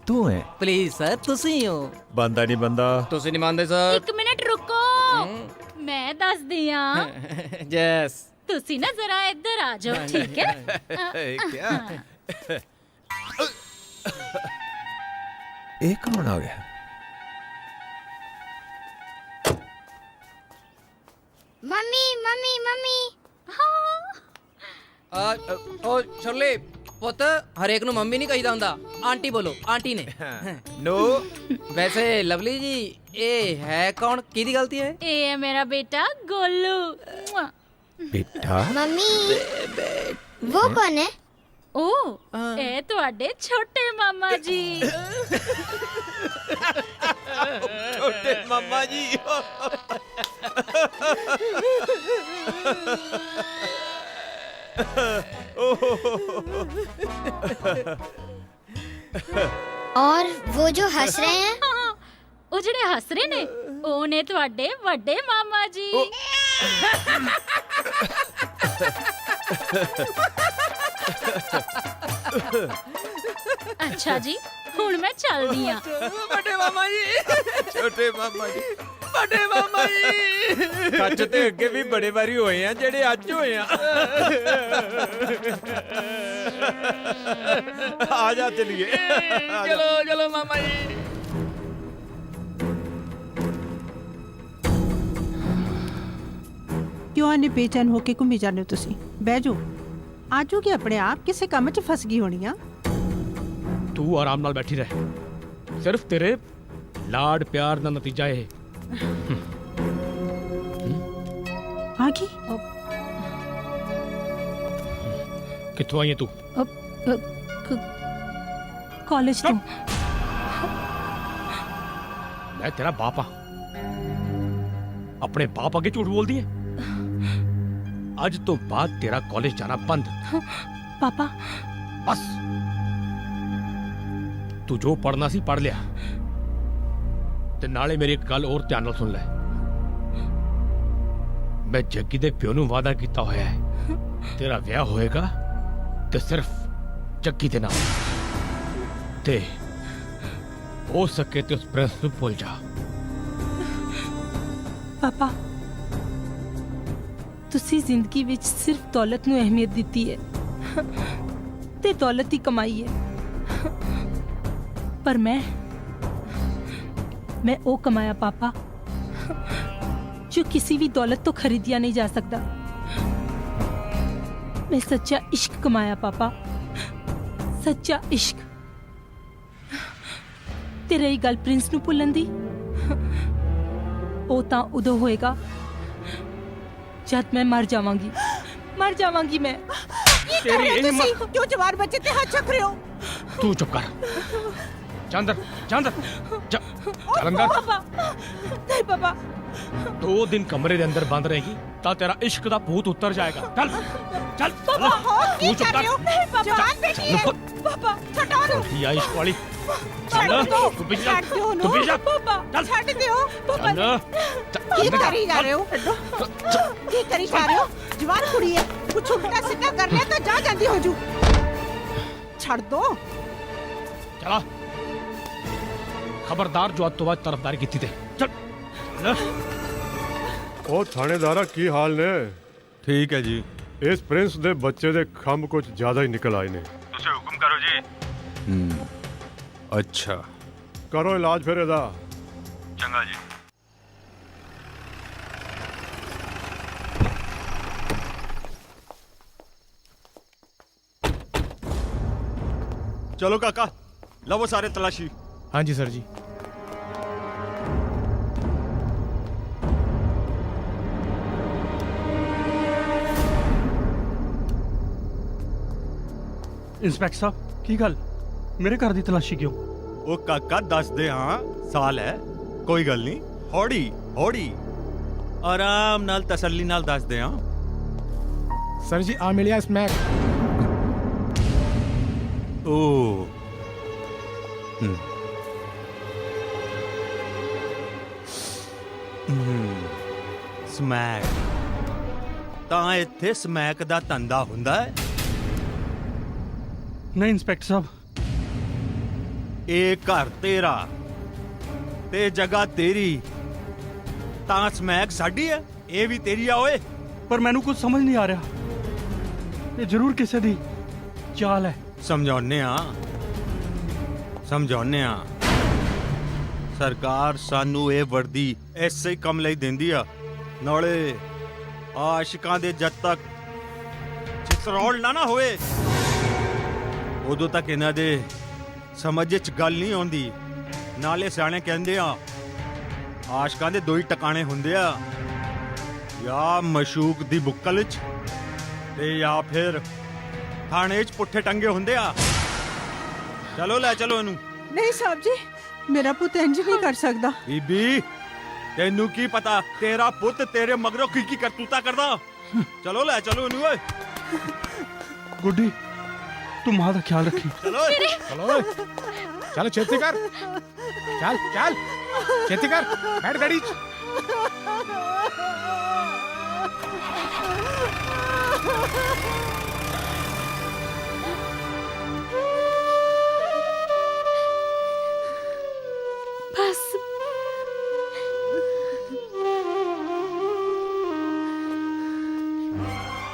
ਤੂੰ ਹੈ। ਪਲੀਜ਼ ਸਰ ਤੁਸੀਂ ਹੋ। ਬੰਦਾ ਨਹੀਂ ਬੰਦਾ। ਤੁਸੀਂ ਨਹੀਂ ਮੰਨਦੇ ਸਰ। ਇੱਕ ਮਿੰਟ ਰੁਕੋ, ਮੈਂ ਦੱਸਦੀ ਆ। ਯੈਸ। ਤੁਸੀਂ ਨਾ ਜ਼ਰਾ ਇੱਧਰ ਆ ਜਾਓ, ਠੀਕ ਹੈ? क्या एक कौन आ गया? Mummy mummy mummy. ਉਹ ਛੋਲੇ ਪੁੱਤ, ਹਰੇਕ ਨੂੰ ਮੰਮੀ ਨਹੀਂ ਕਹੀਦਾ ਹੁੰਦਾ, ਆਂਟੀ ਬੋਲੋ, ਆਂਟੀ ਨੇ। नो वैसे लवली जी ये है कौन, किहदी गलती है? ये है मेरा बेटा गोलू। बेटा। मम्मी वो कौन है? ओ ये ਤੁਹਾਡੇ ਛੋਟੇ ਮਾਮਾ ਜੀ। छोटे मामा जी। और वो जो हंस रहे हैं, ਉਹ ਜਿਹੜੇ ਹੱਸ ਰਹੇ ਨੇ ਉਹ ਨੇ ਤੁਹਾਡੇ ਵੱਡੇ ਮਾਮਾ ਜੀ। ਅੱਛਾ ਜੀ, ਹੁਣ ਮੈਂ ਚੱਲਦੀ ਆ। ਵੱਡੇ ਮਾਮਾ ਜੀ। छोटे मामा जी। ਵੱਡੇ ਮਾਮਾ ਜੀ। ਸੱਚ ਤੇ ਅੱਗੇ ਵੀ ਬੜੇ ਵਾਰੀ ਹੋਏ ਆ, ਜਿਹੜੇ ਅੱਜ ਹੋਏ ਆ। ਆ ਜਾ ਚਲੀਏ। ਚਲੋ ਚਲੋ ਮਾਮਾ ਜੀ। ਕਿਉਂ ਇੰਨੇ ਬੇਚੈਨ ਹੋ ਕੇ ਘੁੰਮੀ ਜਾਂਦੇ ਹੋ ਤੁਸੀਂ? ਬਹਿ ਜਾਓ, ਆ ਜਾਓਗੇ ਆਪਣੇ ਆਪ। ਕਿਸੇ ਕੰਮ 'ਚ ਫਸ ਗਈ ਹੋਣੀ ਆ। ਤੂੰ ਆਰਾਮ ਨਾਲ ਬੈਠੀ ਰਹਿ, ਸਿਰਫ ਤੇਰੇ ਲਾਡ ਪਿਆਰ ਦਾ ਨਤੀਜਾ ਇਹ। ਆ ਗਈ? ਕਿੱਥੋਂ ਆਈ ਹੈ ਤੂੰ? ਕਾਲਜ ਤੋਂ। ਮੈਂ ਤੇਰਾ ਬਾਪ ਆ, ਆਪਣੇ ਬਾਪ ਅੱਗੇ ਝੂਠ ਬੋਲਦੀ ਹੈ? ਅੱਜ ਤੋਂ ਬਾਅਦ ਤੇਰਾ ਕਾਲਜ ਜਾਣਾ ਬੰਦ। ਪਾਪਾ ਬਸ, ਤੂੰ ਜੋ ਪੜਨਾ ਸੀ ਪੜ ਲਿਆ। ਤੇ ਨਾਲੇ ਮੇਰੀ ਇੱਕ ਗੱਲ ਹੋਰ ਧਿਆਨ ਨਾਲ ਸੁਣ ਲੈ, ਮੈਂ ਜੱਗੀ ਦੇ ਪਿਓ ਨੂੰ ਵਾਅਦਾ ਕੀਤਾ ਹੋਇਆ ਹੈ, ਤੇਰਾ ਵਿਆਹ ਹੋਏਗਾ ਤੇ ਸਿਰਫ ਜੱਗੀ ਦੇ ਨਾਲ। ਤੇ ਹੋ ਸਕੇ ਤੇ ਉਸ ਪ੍ਰਿੰਸ ਨੂੰ ਭੁੱਲ ਜਾ। ਪਾਪਾ ਤੁਸੀਂ ਜ਼ਿੰਦਗੀ ਵਿੱਚ ਸਿਰਫ ਦੌਲਤ ਨੂੰ ਅਹਿਮੀਅਤ ਦਿੱਤੀ ਹੈ ਤੇ ਦੌਲਤ ਦੀ ਕਮਾਈ ਹੈ, ਪਰ ਮੈਂ ਉਹ ਕਮਾਇਆ ਪਾਪਾ जो किसी भी दौलत तो खरीदिया नहीं जा सकता। मैं सच्चा इश्क कमाया पापा, सच्चा इश्क। ते रही गल प्रिंस नूं भुल्लण दी, ਉਹ ਤਾਂ ਉਦੋਂ ਹੋਏਗਾ ਜਦ ਮੈਂ ਮਰ ਜਾਵਾਂਗੀ ਮੈਂ। तेरी हिम्मत क्यों जवान बच्चे ते हाथ छक रहे हो? तू चुप कर, चंदर अंदर। पापा नहीं पापा, 2 दिन कमरे के अंदर बंद रहेगी ता तेरा इश्क दा भूत उतर जाएगा। चल चल पापा हो तू चुप कर। नहीं पापा, जवान बेटी है पापा, छटा दो। ये इश्क वाली चल तू पीछे पापा, छट दियो पापा। की करी जा रहे हो? की करी जा रहे हो? जवान कुड़ी है, कुछ उल्टा सीधा कर ले तो जा जल्दी हो जू। छड़ दो। चला, खबरदार जो आज तो बाद तरफदारी की थी। चल ਉਹ ਥਾਣੇਦਾਰਾ ਕੀ ਹਾਲ ਨੇ? ਠੀਕ ਹੈ ਜੀ। ਇਸ ਪ੍ਰਿੰਸ ਦੇ ਬੱਚੇ ਦੇ ਖੰਭ ਕੁਝ ਜ਼ਿਆਦਾ ਹੀ ਨਿਕਲ ਆਏ ਨੇ। ਤੁਸੀਂ ਹੁਕਮ ਕਰੋ ਜੀ। ਅੱਛਾ, ਕਰੋ ਇਲਾਜ ਫਿਰ ਇਹਦਾ। ਚੰਗਾ ਜੀ। ਚਲੋ ਕਾਕਾ, ਲਵੋ ਸਾਰੇ ਤਲਾਸ਼ੀ। हाँ जी सर जी। ਇੰਸਪੈਕਟਰ ਸਾਹਿਬ ਕੀ ਗੱਲ ਮੇਰੇ ਘਰ ਦੀ ਤਲਾਸ਼ੀ ਕਿਉਂ? ਉਹ ਕਾਕਾ ਦੱਸਦੇ ਹਾਂ ਸਾਲ ਹੈ, ਕੋਈ ਗੱਲ ਨਹੀਂ, ਹੌੜੀ ਹੌੜੀ ਆਰਾਮ ਨਾਲ ਤਸੱਲੀ ਨਾਲ ਦੱਸਦੇ ਹਾਂ। सर जी आ मिलिया स्मैक। ओ ਸਮੈਕ ਤਾਂ ਇੱਥੇ ਸਮੈਕ ਦਾ ਧੰਦਾ ਹੁੰਦਾ ਹੈ? ਨਹੀਂ ਇੰਸਪੈਕਟਰ ਸਾਹਿਬ, ਇਹ ਘਰ ਤੇਰਾ ਤੇ ਜਗ੍ਹਾ ਤੇਰੀ, ਤਾਂ ਸਮੈਕ ਸਾਡੀ ਹੈ, ਇਹ ਵੀ ਤੇਰੀ ਆ ਓਏ। ਪਰ ਮੈਨੂੰ ਕੁਝ ਸਮਝ ਨਹੀਂ ਆ ਰਿਹਾ, ਇਹ ਜ਼ਰੂਰ ਕਿਸੇ ਦੀ ਚਾਲ ਹੈ। ਸਮਝਾਉਨੇ ਆ ਸਰਕਾਰ ਸਾਨੂੰ ਇਹ ਵਰਦੀ ਐਸੇ ਹੀ ਕੰਮ ਲਈ ਦਿੰਦੀ ਆ, ਨਾਲੇ ਆਸ਼ਿਕਾਂ ਦੇ ਜਦ ਤੱਕ ਚਿਤਰੌਲ ਨਾ ਹੋਏ ਉਦੋਂ ਤੱਕ ਇਹਨਾਂ ਦੇ ਸਮਝ 'ਚ ਗੱਲ ਨਹੀਂ ਆਉਂਦੀ। ਨਾਲੇ ਸਿਆਣੇ ਕਹਿੰਦੇ ਆ ਆਸ਼ਿਕਾਂ ਦੇ ਦੋ ਹੀ ਟਿਕਾਣੇ ਹੁੰਦੇ ਆ, ਜਾਂ ਮਸ਼ੂਕ ਦੀ ਬੁੱਕਲ 'ਚ ਤੇ ਜਾਂ ਫਿਰ ਥਾਣੇ 'ਚ ਪੁੱਠੇ ਟੰਗੇ ਹੁੰਦੇ ਆ। ਚਲੋ ਲੈ ਚਲੋ ਇਹਨੂੰ। ਨਹੀਂ ਸਾਹਿਬ ਜੀ, ਮੇਰਾ ਪੁੱਤ ਇੰਜ ਨਹੀਂ ਕਰ ਸਕਦਾ। ਬੀਬੀ ਤੈਨੂੰ ਕੀ ਪਤਾ ਤੇਰਾ ਪੁੱਤ ਤੇਰੇ ਮਗਰੋਂ ਕੀ ਕੀ ਕਰਤੂਤਾ ਕਰਦਾ। ਚਲੋ ਲੈ ਚਲੋ ਇਹਨੂੰ ਓਏ। ਗੁੱਡੀ ਤੂੰ ਮਾਂ ਦਾ ਖਿਆਲ ਰੱਖੀ। ਚਲੋ चलो चल छेती कर, चल चल छेती कर, बैठ गाड़ी च। बस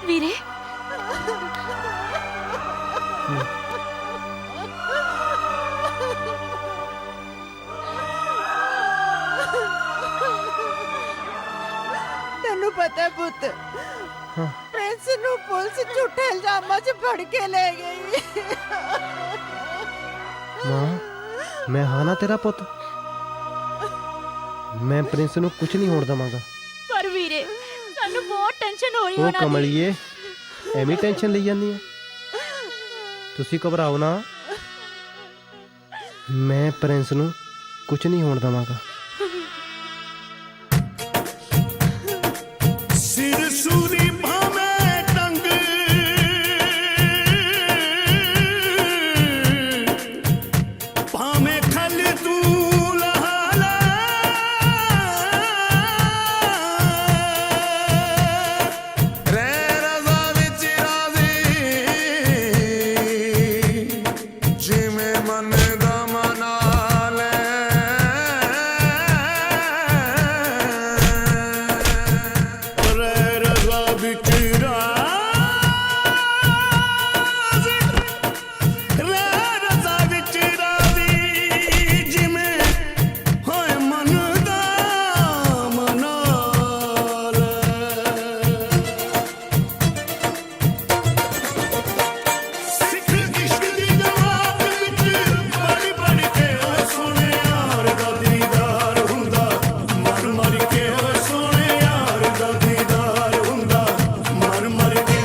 ਵੀਰੇ ਤੈਨੂੰ ਪਤਾ ਹੈ ਪੁੱਤ, ਪ੍ਰਿੰਸ ਨੂੰ ਪੁਲਿਸ ਝੂਠੇ ਇਲਜ਼ਾਮਾਂ 'ਚ ਫੜ ਕੇ ਲੈ ਗਈ। ਮਾਂ ਮੈਂ ਹਾਂ ਨਾ ਤੇਰਾ ਪੁੱਤ, ਮੈਂ ਪ੍ਰਿੰਸ ਨੂੰ ਕੁਝ ਨਹੀਂ ਹੋਣ ਦਵਾਂਗਾ। ਪਰ ਵੀਰੇ ਸਾਨੂੰ ਬਹੁਤ ਟੈਨਸ਼ਨ ਹੋ ਰਹੀ ਉਹ ਉਹਨਾਂ ਦੀ। ਕਮਲੀਏ ਐਵੇਂ ਟੈਨਸ਼ਨ ਲਈ ਜਾਂਦੀ ਹੈ, ਤੁਸੀਂ ਘਬਰਾਓ ਨਾ, ਮੈਂ ਪ੍ਰਿੰਸ ਨੂੰ ਕੁਝ ਨਹੀਂ ਹੋਣ ਦਵਾਂਗਾ। ਸਿਰ ਸੂਰੀ ਭਾਵੇਂ ਟੰਗ, ਭਾਵੇਂ ਖਲ ਤੂੰ ਲਹਾ ਲੈ, ਰਹਿ ਰਜ਼ਾ ਵਿੱਚ ਰਾਜ਼ੀ, ਜਿਵੇਂ ਮਨ ਦਾ ਮਨਾ ਲੈ। ਰਹਿ ਰਜ਼ਾ ਵਿੱਚ ਰਾਜ਼ੀ, ਰਹਿ ਰਜ਼ਾ ਵਿੱਚ ਰਾਜ਼ੀ, ਜਿਵੇਂ ਹੋਏ ਮਨ ਦਾ ਮਨਾ ਲੈ। ਸਿੱਖ ਇਸ਼ਕ ਦੀ ਜਮਾਤ ਵਿੱਚ ਪੜ੍ਹ ਪੜ੍ਹ ਕੇ ਓਏ ਸੋਹਣੇ ਯਾਰ ਦਾ ਦੀਦਾਰ ਹੁੰਦਾ, ਮਰ ਮਰ ਕੇ ਓਏ ਸੋਹਣੇ ਯਾਰ ਦਾ ਦੀਦਾਰ ਹੁੰਦਾ, ਮਰ ਮਰ ਕੇ।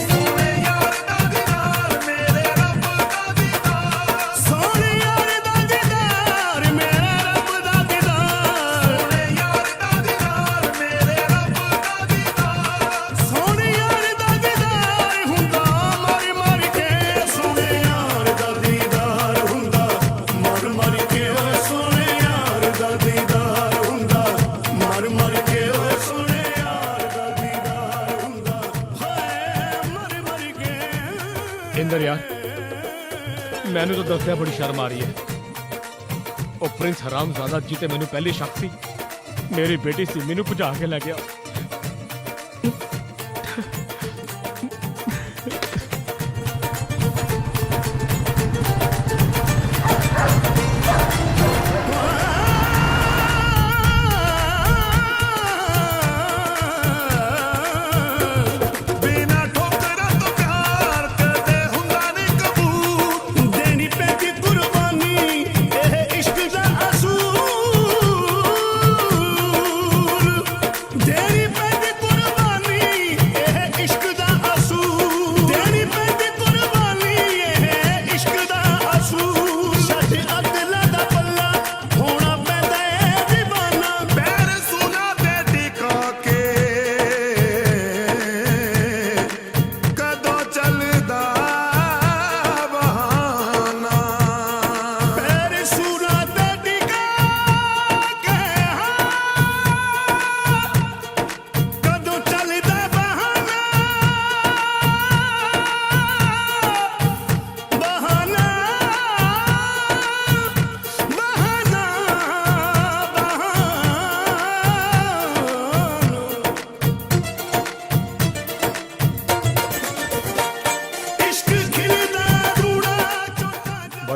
ਸੋਹਣੇ ਯਾਰ ਦਾ ਦੀਦਾਰ ਮੇਰੇ ਰੱਬ ਦਾ ਦੀਦਾਰ, ਸੋਹਣੇ ਯਾਰ ਦਾ ਦੀਦਾਰ ਮੇਰੇ ਰੱਬ ਦਾ ਦੀਦਾਰ, ਸੋਹਣੇ ਯਾਰ ਦਾ ਦੀਦਾਰ ਮੇਰੇ ਰੱਬ ਦਾ ਦੀਦਾਰ, ਸੋਹਣੇ ਯਾਰ ਦਾ ਦੀਦਾਰ ਹੁੰਦਾ, ਮਰ ਮਰ ਕੇ। ਸੋਹਣੇ ਯਾਰ ਦਾ ਦੀਦਾਰ ਹੁੰਦਾ, ਮਰ ਮਰ ਕੇ ਓਏ ਸੋਹਣੇ ਯਾਰ ਦਾ ਦੀਦਾਰ ਹੁੰਦਾ, ਮਰ ਮਰ ਕੇ ਓਏ ਸੋਹਣੇ ਯਾਰ ਦਾ ਦੀਦਾਰ ਹੁੰਦਾ, ਹਾਏ ਮਰ ਮਰ ਕੇ। ਇੰਦਰ ਯਾਰ ਮੈਨੂੰ ਤਾਂ ਦੱਸਿਆ ਬੜੀ ਸ਼ਰਮ ਆ ਰਹੀ ਹੈ। ਉਹ ਪ੍ਰਿੰਸ ਹਰਾਮਜ਼ਾਦਾ ਜੀ ਤੇ ਮੈਨੂੰ ਪਹਿਲੇ ਸ਼ੱਕ ਸੀ, ਮੇਰੀ ਬੇਟੀ ਸਿਮੀ ਨੂੰ ਭਜਾ ਕੇ ਲੈ ਗਿਆ। ਬਿਨਾ ਠੋਕਰਾਂ ਤੋਂ ਪਿਆਰ ਕਦੇ ਹੁੰਦਾ ਨਹੀਂ ਕਬੂਲ, ਦੇਣੀ ਪੈਂਦੀ ਕੁਰਬਾਨੀ ਇਹ ਇਸ਼ਕ ਦਾ ਅਸੂਲ, ਦੇਣੀ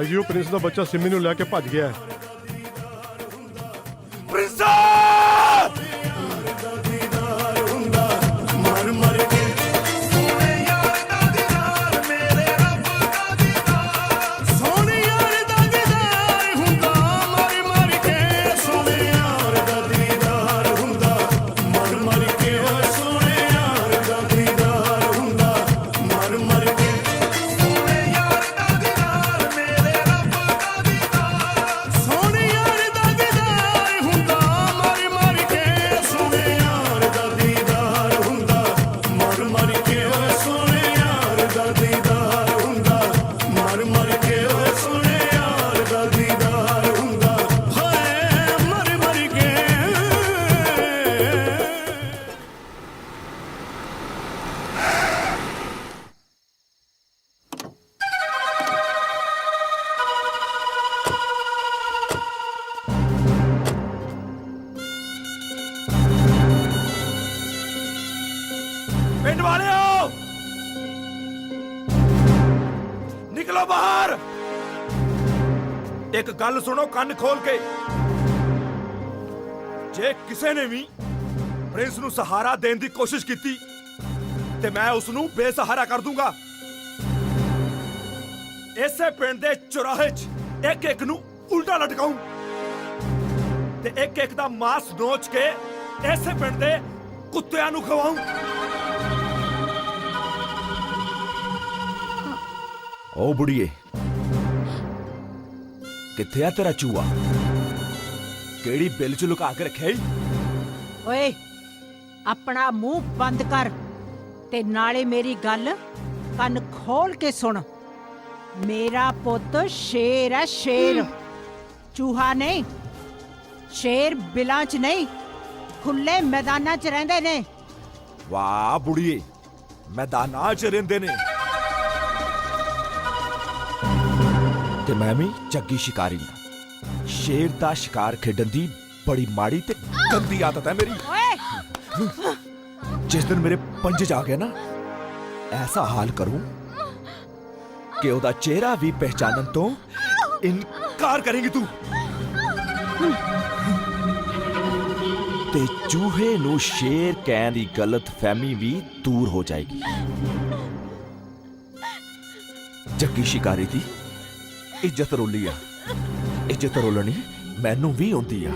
ਭਾਜੀ ਉਹ ਪ੍ਰਿੰਸ ਦਾ ਬੱਚਾ ਸਿੰਮੀ ਨੂੰ ਲੈ ਕੇ ਭੱਜ ਗਿਆ ਹੈ। ਪਿੰਡ ਵਾਲਿਓ ਨਿਕਲੋ ਬਾਹਰ। ਇੱਕ ਗੱਲ ਸੁਣੋ ਕੰਨ ਖੋਲ ਕੇ, ਜੇ ਕਿਸੇ ਨੇ ਵੀ ਪ੍ਰਿੰਸ ਨੂੰ ਸਹਾਰਾ ਦੇਣ ਦੀ ਕੋਸ਼ਿਸ਼ ਕੀਤੀ ਤੇ ਮੈਂ ਉਸ ਨੂੰ ਬੇਸਹਾਰਾ ਕਰ ਦੂੰਗਾ। ਇਸੇ ਪਿੰਡ ਦੇ ਚੁਰਾਹੇ 'ਚ ਇੱਕ ਇੱਕ ਨੂੰ ਉਲਟਾ ਲਟਕਾਉਂ ਤੇ ਇੱਕ ਇੱਕ ਦਾ ਮਾਸ ਨੋਚ ਕੇ ਇਸੇ ਪਿੰਡ ਦੇ ਕੁੱਤਿਆਂ ਨੂੰ ਖਵਾਉਂ। ਓ ਬੁੜੀਏ, ਕਿੱਥੇ ਆ ਤੇਰਾ ਚੂਹਾ? ਕਿਹੜੀ ਬਿੱਲ 'ਚ ਲੁਕਾ ਕੇ ਰੱਖਿਆ ਈ? ਓਏ ਆਪਣਾ ਮੂੰਹ ਬੰਦ ਕਰ ਤੇ ਨਾਲੇ ਮੇਰੀ ਗੱਲ ਕੰਨ ਖੋਲ ਕੇ ਸੁਣ। ਮੇਰਾ ਪੁੱਤ ਸ਼ੇਰ ਹੈ, ਸ਼ੇਰ, ਚੂਹਾ ਨਹੀਂ। ਸ਼ੇਰ ਬਿਲਾਂ 'ਚ ਨਹੀਂ, ਖੁੱਲੇ ਮੈਦਾਨਾਂ 'ਚ ਰਹਿੰਦੇ ਨੇ। ਵਾਹ ਬੁੜੀਏ, ਮੈਦਾਨਾਂ 'ਚ ਰਹਿੰਦੇ ਨੇ ਤੇ ਮੈਂ ਵੀ ਜੱਗੀ ਸ਼ਿਕਾਰੀ ਹਾਂ। ਸ਼ੇਰ ਦਾ ਸ਼ਿਕਾਰ ਖੇਡਣ ਦੀ ਬੜੀ ਮਾੜੀ ਤੇ ਗੰਦੀ ਆਦਤ ਹੈ ਮੇਰੀ। ਜਿਸ ਦਿਨ ਮੇਰੇ ਪੰਜੇ 'ਚ ਆ ਗਿਆ ਨਾ, ਐਸਾ ਹਾਲ ਕਰੂੰ ਕਿ ਉਹਦਾ ਚਿਹਰਾ ਵੀ ਪਹਿਚਾਨਣ ਤੋਂ ਇਨਕਾਰ ਕਰੇਗੀ ਤੂੰ ਤੇ ਚੂਹੇ ਨੂੰ ਸ਼ੇਰ ਕਹਿਣ ਦੀ ਗਲਤ ਫਹਿਮੀ ਵੀ ਦੂਰ ਹੋ ਜਾਏਗੀ। ਜੱਗੀ ਸ਼ਿਕਾਰੀ ਦੀ ਇੱਜ਼ਤ ਰੋਲੀ ਆ, ਇੱਜ਼ਤ ਰੋਲਣੀ ਮੈਨੂੰ ਵੀ ਆਉਂਦੀ ਆ।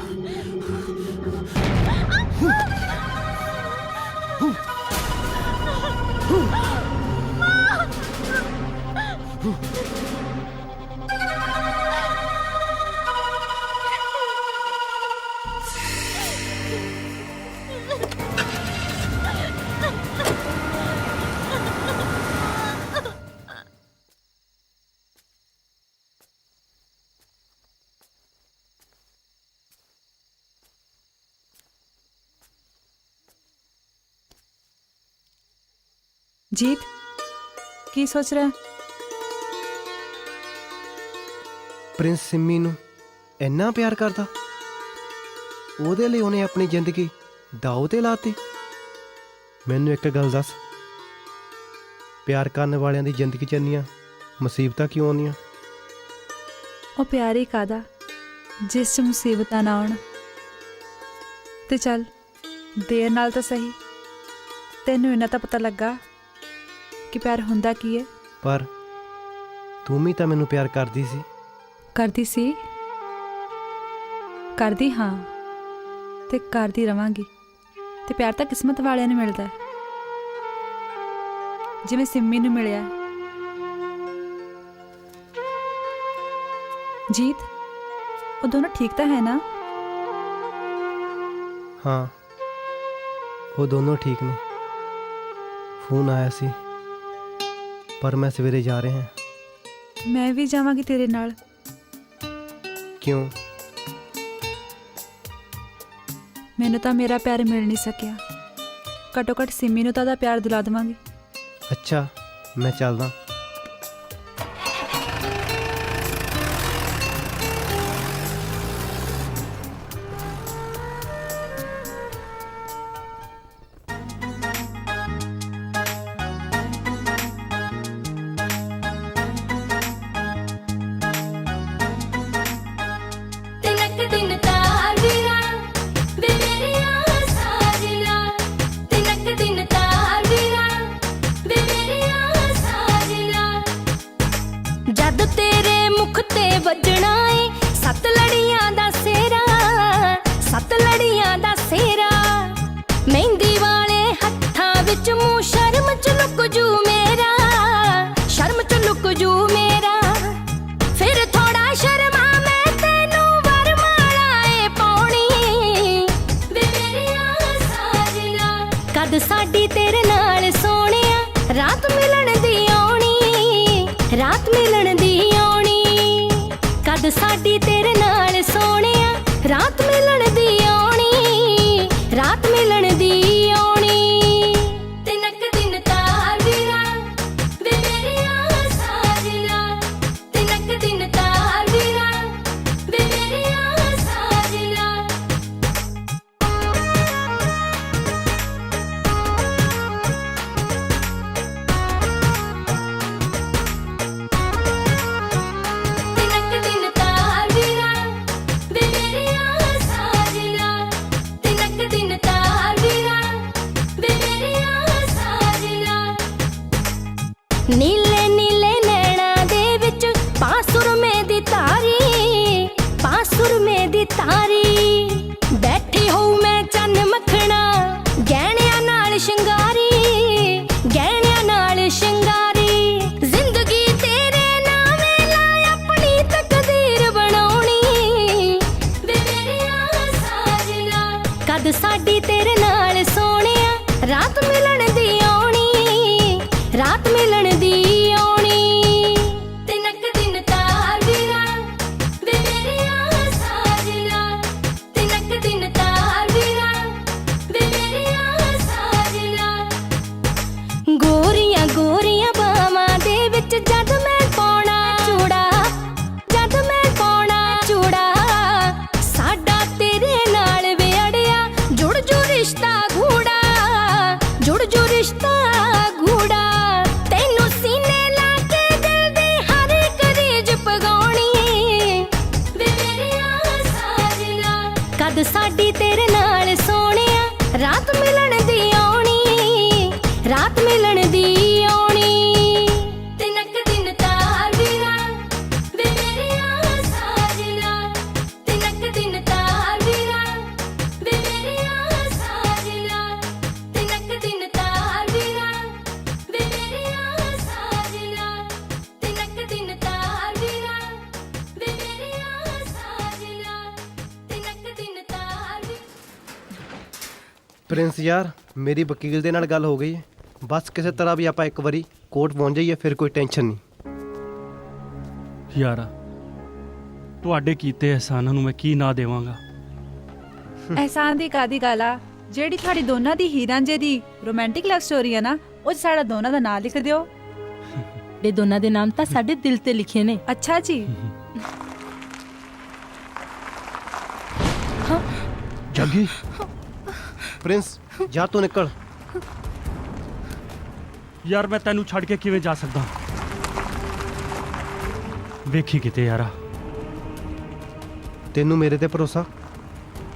जीत की सोच रहा है? ਪ੍ਰਿੰਸ ਸਿੰਮੀ ਨੂੰ ਇੰਨਾ ਪਿਆਰ ਕਰਦਾ, ਉਹਦੇ ਲਈ ਉਹਨੇ ਆਪਣੀ ਜ਼ਿੰਦਗੀ ਦਾਅ ਤੇ ਲਾਤੀ। ਮੈਨੂੰ ਇੱਕ ਗੱਲ ਦੱਸ, ਪਿਆਰ ਕਰਨ ਵਾਲਿਆਂ ਦੀ ਜ਼ਿੰਦਗੀ 'ਚ ਇੰਨੀਆਂ ਮੁਸੀਬਤਾਂ ਕਿਉਂ ਆਉਂਦੀਆਂ? ਉਹ ਪਿਆਰ ਹੀ ਕਾਦਾ ਜਿਸ 'ਚ ਮੁਸੀਬਤਾਂ ਨਾ ਆਉਣ। ਤੇ ਚੱਲ ਦੇਰ ਨਾਲ ਤਾਂ ਸਹੀ, ਤੈਨੂੰ ਇਹਨਾਂ ਤਾਂ ਪਤਾ ਲੱਗਾ ਕਿ ਪਿਆਰ ਹੁੰਦਾ ਕੀ ਹੈ। ਪਰ ਤੂੰ ਵੀ ਤਾਂ ਮੈਨੂੰ ਪਿਆਰ ਕਰਦੀ ਸੀ। ਕਰਦੀ ਸੀ, ਕਰਦੀ ਹਾਂ ਤੇ ਕਰਦੀ ਰਵਾਂਗੀ। ਤੇ ਪਿਆਰ ਤਾਂ ਕਿਸਮਤ ਵਾਲਿਆਂ ਨੂੰ ਮਿਲਦਾ, ਜਿਵੇਂ ਸਿੰਮੀ ਨੂੰ ਮਿਲਿਆ। ਜੀਤ, ਉਹ ਦੋਨੋਂ ਠੀਕ ਤਾਂ ਹੈ ਨਾ? ਹਾਂ, ਉਹ ਦੋਨੋਂ ਠੀਕ ਨੇ। ਫੋਨ ਆਇਆ ਸੀ ਪਰ ਮੈਂ ਸਵੇਰੇ ਜਾ ਰਿਹਾ ਹਾਂ। ਮੈਂ ਵੀ ਜਾਵਾਂਗੀ ਤੇਰੇ ਨਾਲ। ਕਿਉਂ? ਮੈਨੂੰ ਤਾਂ ਮੇਰਾ ਪਿਆਰ ਮਿਲ ਨਹੀਂ ਸਕਿਆ, ਘੱਟੋ ਘੱਟ ਸਿੰਮੀ ਨੂੰ ਤਾਂ ਉਹਦਾ ਪਿਆਰ ਦਿਲਾ ਦੇਵਾਂਗੀ। ਅੱਛਾ, ਮੈਂ ਚੱਲਦਾ। ਸਾਡੀ ਤੇਰੇ ਨਾਲ ਸੋਹਣਿਆ ਰਾਤ ਮਿਲਣ ਦੀ ਆਉਣੀ, ਰਾਤ ਮਿਲਣ ਦੀ ਆਉਣੀ। ਤਿਨਕ ਦਿਨ ਤਾਰ ਵੀਰਾ ਵੇ ਮੇਰਿਆ ਸਾਜਣਾ, ਤਿਨਕ ਦਿਨ ਤਾਰ ਵੀਰਾ ਵੇ ਮੇਰਿਆ ਸਾਜਣਾ। ਤਿਨਕ ਦਿਨ ਤਾਰ ਵੀਰਾ ਵੇ ਮੇਰਿਆ ਸਾਜਣਾ, ਤਿਨਕ ਦਿਨ ਤਾਰ ਵੀਰਾ ਵੇ ਮੇਰਿਆ ਸਾਜਣਾ। ਨੀਲੇ ਨੀਲੇ ਨੈਣਾ ਦੇ ਵਿੱਚ ਪਾਸੁਰਮੇ ਦੀ ਤਾਰੀ, ਪਾਸੁਰਮੇ ਦੀ ਤਾਰੀ। ਬੈਠੀ ਹੋਊ ਮੈਂ ਚੰਨ ਮੱਖਣਾ ਗਹਿਣਿਆਂ ਨਾਲ ਸ਼ਿੰਗਾਰੀ, ਗਹਿਣਿਆਂ ਨਾਲ ਸ਼ਿੰਗਾਰੀ। ਜ਼ਿੰਦਗੀ ਤੇਰੇ ਨਾਵੇਂ ਲਾ ਆਪਣੀ ਤਕਦੀਰ ਬਣਾਉਣੀ ਵੇ ਮੇਰਿਆ ਸਾਜਣਾ। ਕਦ ਸਾਡੀ ਤੇਰੇ ਨਾਲ ਸੋਹਣਿਆ ਰਾਤ ਮਿਲਣ ਦੀ ਆਉਣੀ, ਰਾਤ ਮਿਲਣ ਦੀ ਆਉਣੀ। ਤਿਨਕ ਦਿਨ ਤਾਰ ਵੀਰਾ ਵੇ ਮੇਰਿਆ ਸਾਜਣਾ, ਤਿਨਕ ਦਿਨ ਤਾਰ ਵੀਰਾ ਵੇ ਮੇਰਿਆ ਸਾਜਣਾ। ਗੋਰੀਆਂ ਗੋਰੀਆਂ ਬਾਵਾਂ ਦੇ ਵਿੱਚ ਜਦ ਮੈਂ ਪਾਉਣਾ ਚੂੜਾ, ਜਦ ਮੈਂ ਪਾਉਣਾ ਚੂੜਾ। ਸਾਡਾ ਤੇਰੇ ਨਾਲ ਵਿਅੜਿਆ ਜੁੜ ਜੁ ਰਿਸ਼ਤਾ ਗੂੜਾ, ਜੁੜ ਜੁ ਰਿਸ਼ਤਾ ਗੂੜਾ। ਤੈਨੂੰ ਸੀਨੇ ਲਾ ਕੇ ਦਿਲ ਦੀ ਹਰ ਇੱਕ ਰੀਝ ਪਗਾਉਣੀ ਵੇ ਮੇਰਿਆ ਸਾਜਣਾ। ਕਦ ਸਾਡੀ ਤੇਰੇ ਨਾਲ ਸੋਹਣਿਆ ਰਾਤ ਮਿਲਣ ਦੀ ਆਉਣੀ, ਰਾਤ ਮਿਲਣ ਦੀ ਆਉਣੀ। ਤਿਨਕ ਦਿਨ ਤਾਰ ਵੀਰਾ ਵੇ ਮੇਰਿਆ ਸਾਜਣਾ, ਤਿਨਕ ਦਿਨ ਤਾਰ ਵੀਰਾ ਵੇ ਮੇਰਿਆ ਸਾਜਣਾ, ਤਿਨਕ ਦਿਨ ਤਾਰ ਵੀਰਾ ਵੇ ਮੇਰਿਆ ਸਾਜਣਾ, ਤਿਨਕ ਦਿਨ ਤਾਰ ਵੀਰਾ ਵੇ ਮੇਰਿਆ ਸਾਜਣਾ, ਤਿਨਕ ਦਿਨ ਤਾਰ ਵੀਰਾ। ਪ੍ਰਿੰਸ ਯਾਰ, ਮੇਰੀ ਵਕੀਲ ਦੇ ਨਾਲ ਗੱਲ ਹੋ ਗਈ ਹੈ। ਬਸ ਕਿਸੇ ਤਰ੍ਹਾਂ ਵੀ ਆਪਾਂ ਇੱਕ ਵਾਰੀ ਕੋਰਟ ਪਹੁੰਚ ਜਾਈਏ, ਫਿਰ ਕੋਈ ਟੈਨਸ਼ਨ ਨਹੀਂ। ਯਾਰਾ, ਤੁਹਾਡੇ ਕੀਤੇ ਅਹਿਸਾਨਾਂ ਨੂੰ ਮੈਂ ਕੀ ਨਾ ਦੇਵਾਂਗਾ। ਅਹਿਸਾਨ ਦੀ ਕਾਦੀ ਗੱਲ ਆ? ਜਿਹੜੀ ਤੁਹਾਡੀ ਦੋਨਾਂ ਦੀ ਹੀਰ ਰਾਂਝੇ ਦੀ ਰੋਮਾਂਟਿਕ ਲਵ ਸਟੋਰੀ ਆ ਨਾ, ਉਹ 'ਚ ਸਾਡਾ ਦੋਨਾਂ ਦਾ ਨਾਂ ਲਿਖ ਦਿਓ। ਇਹ ਦੋਨਾਂ ਦੇ ਨਾਮ ਤਾਂ ਸਾਡੇ ਦਿਲ ਤੇ ਲਿਖੇ ਨੇ। ਅੱਛਾ ਜੀ। ਜੱਗੀ, ਪ੍ਰਿੰਸ ਜਾ ਤੂੰ ਨਿਕਲ। ਯਾਰ ਮੈਂ ਤੈਨੂੰ ਛੱਡ ਕੇ ਕਿਵੇਂ ਜਾ ਸਕਦਾ? ਵੇਖੀ ਕਿਤੇ ਯਾਰਾ। ਤੈਨੂੰ ਮੇਰੇ ਤੇ ਭਰੋਸਾ?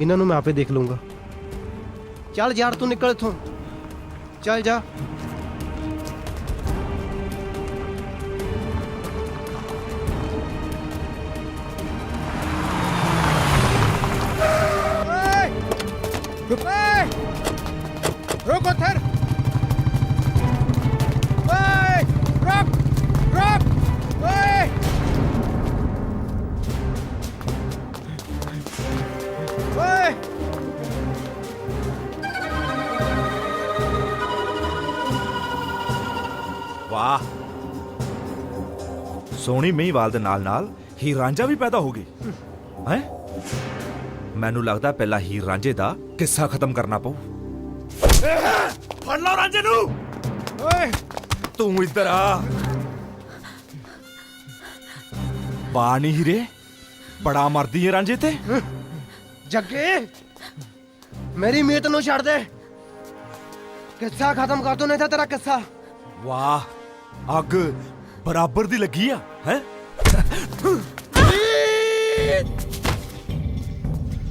ਇਹਨਾਂ ਨੂੰ ਮੈਂ ਆਪੇ ਦੇਖ ਲੂੰਗਾ। ਚੱਲ ਯਾਰ ਤੂੰ ਨਿਕਲ ਇੱਥੋਂ, ਚੱਲ ਜਾ। रुक उधर। ओए, रुक, रुक, ओए। ओए। ਵਾਹ, ਸੋਹਣੀ ਮਹੀਂਵਾਲ ਦੇ ਨਾਲ ਨਾਲ ਹੀਰ ਰਾਂਝਾ ਵੀ ਪੈਦਾ ਹੋ ਗਈ ਹੈ। ਮੈਨੂੰ ਲੱਗਦਾ ਪਹਿਲਾਂ ਹੀਰ ਰਾਂਝੇ ਦਾ ਕਿੱਸਾ ਖਤਮ ਕਰਨਾ ਪਊ। ਫੜ ਲਓ ਰਾਂਝੇ ਨੂੰ। ਓਏ ਤੂੰ ਇੱਧਰ ਆ। ਬਾਣੀ ਹੀਰੇ, ਬੜਾ ਮਰਦੀ ਹੈ ਰਾਂਝੇ ਤੇ। ਜੱਗੇ, ਮੇਰੀ ਮੀਤ ਨੂੰ ਛੱਡ ਦੇ। ਕਿੱਸਾ ਖਤਮ ਕਰ ਦੋ, ਨਹੀਂ ਤਾਂ ਤੇਰਾ ਕਿੱਸਾ। ਵਾਹ, ਅੱਗ ਬਰਾਬਰ ਦੀ ਲੱਗੀ ਆ ਹੈ।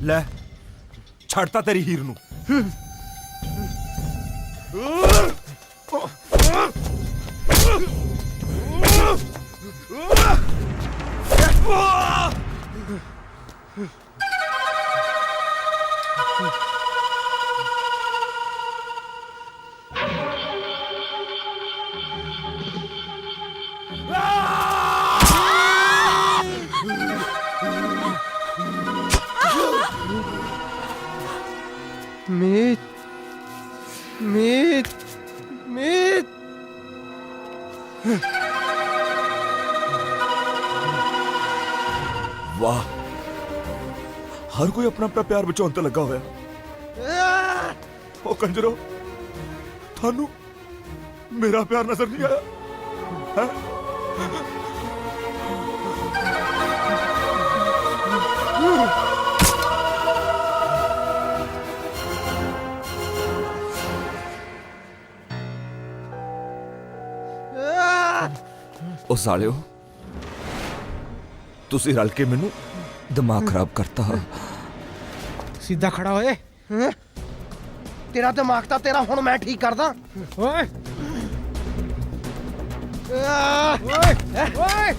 ਲੈ ਛੱਡਤਾ ਤੇਰੀ ਹੀਰ ਨੂੰ। मीत, मीत, मीत। ਹਰ ਕੋਈ ਆਪਣਾ ਆਪਣਾ ਪਿਆਰ ਬਚਾਉਣ ਤੇ ਲੱਗਾ ਹੋਇਆ। ਉਹ ਕੰਜਰੋ, ਤੁਹਾਨੂੰ ਮੇਰਾ ਪਿਆਰ ਨਜ਼ਰ ਨਹੀਂ ਆਇਆ ਹੈ? ਉਹ ਸਾਲਿਓ, ਤੁਸੀਂ ਰਲ ਕੇ ਮੈਨੂੰ ਦਿਮਾਗ ਖਰਾਬ ਕਰਤਾ। ਸਿੱਧਾ ਖੜਾ ਹੋਏ। ਹੈਂ? ਤੇਰਾ ਦਿਮਾਗ ਤਾਂ ਤੇਰਾ ਹੁਣ ਮੈਂ ਠੀਕ ਕਰਦਾ। ਓਏ ਓਏ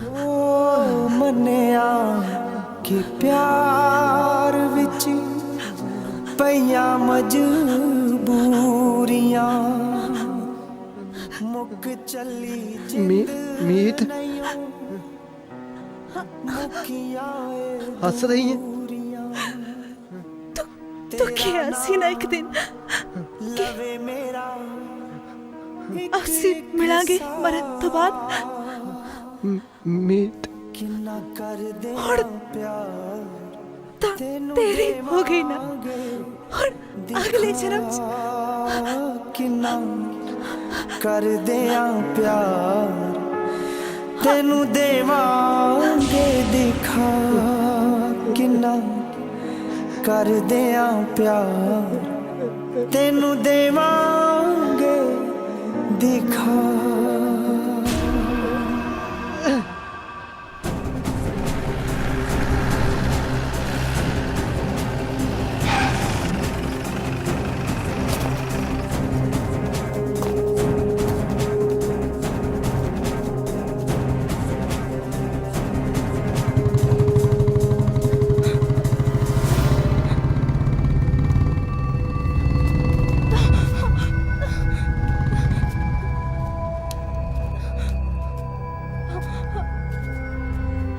ਓ ਮੰਨਿਆ ਕਿ ਪਿਆਰ ਵਿੱਚ ਪਈਆਂ ਮਜਬੂਰੀਆਂ ਮੁੱਕ ਚੱਲੀ ਮੀਤ हंस रही है। तू क्या सी ना एक दिन ਅਸੀਂ ਮਿਲਾਂਗੇ ਮਰਨ ਤੋਂ ਬਾਅਦ। ਮੀਤ ਹੁਣ ਤਾਂ ਤੇਰੀ ਹੋ ਗਈ ਨਾ, ਹੁਣ ਅਗਲੇ ਜਨਮ ਚ ਕਿੰਨਾ ਕਰਦੇ ਆ ਪਿਆਰ ਤੈਨੂੰ ਦੇਵਾਂਗੇ ਦਿਖਾ ਕਿੰਨਾ ਕਰਦੇ ਆ ਪਿਆਰ ਤੈਨੂੰ ਦੇਵਾਂਗੇ ਦਿਖਾ।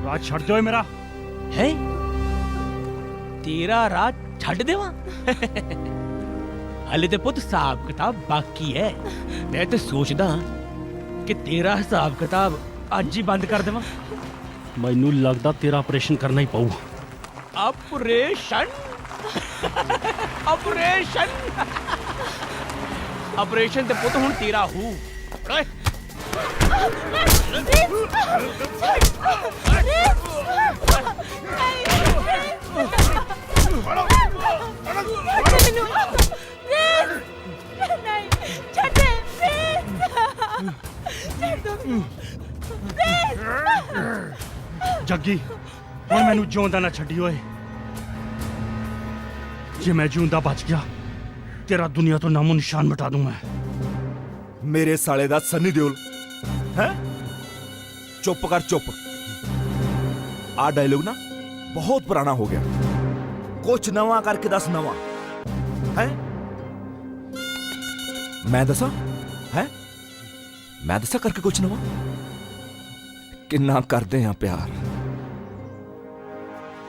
ਰਾਹ ਛੱਡ ਦਿਓ ਮੇਰਾ। ਹੈ ਤੇਰਾ ਰਾਹ ਛੱਡ ਦੇਵਾਂ? ਹਲੇ ਤੇ ਪੁੱਤ ਹਿਸਾਬ ਕਿਤਾਬ ਬਾਕੀ ਹੈ। ਮੈਂ ਤੇ ਸੋਚਦਾ ਕਿ ਤੇਰਾ ਹਿਸਾਬ ਕਿਤਾਬ ਅੱਜ ਹੀ ਬੰਦ ਕਰ ਦੇਵਾਂ। ਮੈਨੂੰ ਲੱਗਦਾ ਤੇਰਾ ਆਪਰੇਸ਼ਨ ਕਰਨਾ ਹੀ ਪਊ। ਆਪਰੇਸ਼ਨ ਆਪਰੇਸ਼ਨ ਆਪਰੇਸ਼ਨ ਤੇ ਪੁੱਤ ਹੁਣ ਤੇਰਾ ਹੂ। ਓਏ ਜੱਗੀ, ਹੁਣ ਮੈਨੂੰ ਜਿਉਂਦਾ ਨਾ ਛੱਡੀ ਓਏ। ਜੇ ਮੈਂ ਜਿਉਂਦਾ ਬਚ ਗਿਆ ਤੇਰਾ ਦੁਨੀਆ ਤੋਂ ਨਾਮੋ ਨਿਸ਼ਾਨ ਮਿਟਾ ਦੂੰ ਮੈਂ। ਮੇਰੇ ਸਾਲੇ ਦਾ ਸੰਨੀ ਦਿਓਲ ਹੈ। ਚੁੱਪ ਕਰ ਚੁੱਪ। ਆ ਡਾਇਲੋਗ ਨਾ ਬਹੁਤ ਪੁਰਾਣਾ ਹੋ ਗਿਆ। ਕੁਛ ਨਵਾਂ ਕਰਕੇ ਦੱਸ। ਨਵਾਂ ਹੈ ਮੈਂ ਦੱਸਾਂ? ਹੈ ਮੈਂ ਦੱਸਾਂ ਕਰਕੇ ਕੁਛ ਨਵਾਂ? ਕਿੰਨਾ ਕਰਦੇ ਆ ਪਿਆਰ।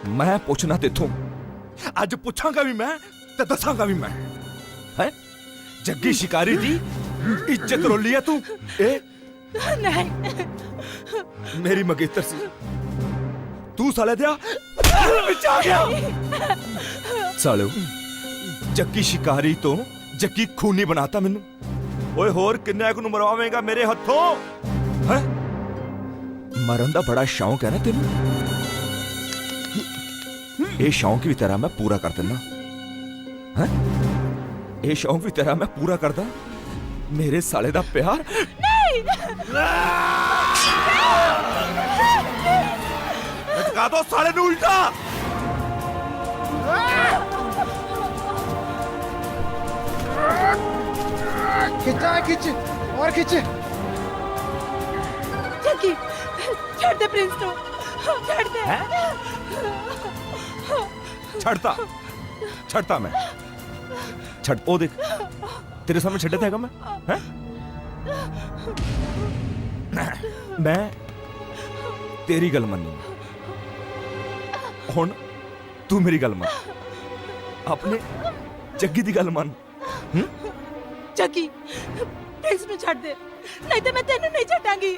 ਮੈਂ ਪੁੱਛਣਾ ਤੇਥੋਂ, ਅੱਜ ਪੁੱਛਾਂਗਾ ਵੀ ਮੈਂ ਤੇ ਦੱਸਾਂਗਾ ਵੀ ਮੈਂ। ਹੈ जग्गी शिकारी दी इज्जत रोली है तू ए नहीं मेरी मगेतर सी तू साले दिया विच आ गया सालो जग्गी शिकारी तो जग्गी खूनी बनाता मैनू ओए होर किन्ने को मरवावेगा मेरे हथों है मरन दा बड़ा शौक है ना तेनू ये शौक भी तेरा मैं पूरा कर देना है ये शौक भी तेरा मैं पूरा करदा मेरे साले दा प्यार नहीं लटका दो साले नू उल्टा खिंचा खिंच और खिंच जग्गी छोड़ दे प्रिंस को छोड़ दे छड़ता मैं छड़ ओ देख तेरे सामने छड्डे था मैं हैं मैं तेरी गल मन्नी हुण तू मेरी गल मान अपने जग्गी दी गल मान जग्गी प्रिंस ਨੂੰ ਛੱਡ ਦੇ नहीं तो मैं तेनू नहीं छड्डांगी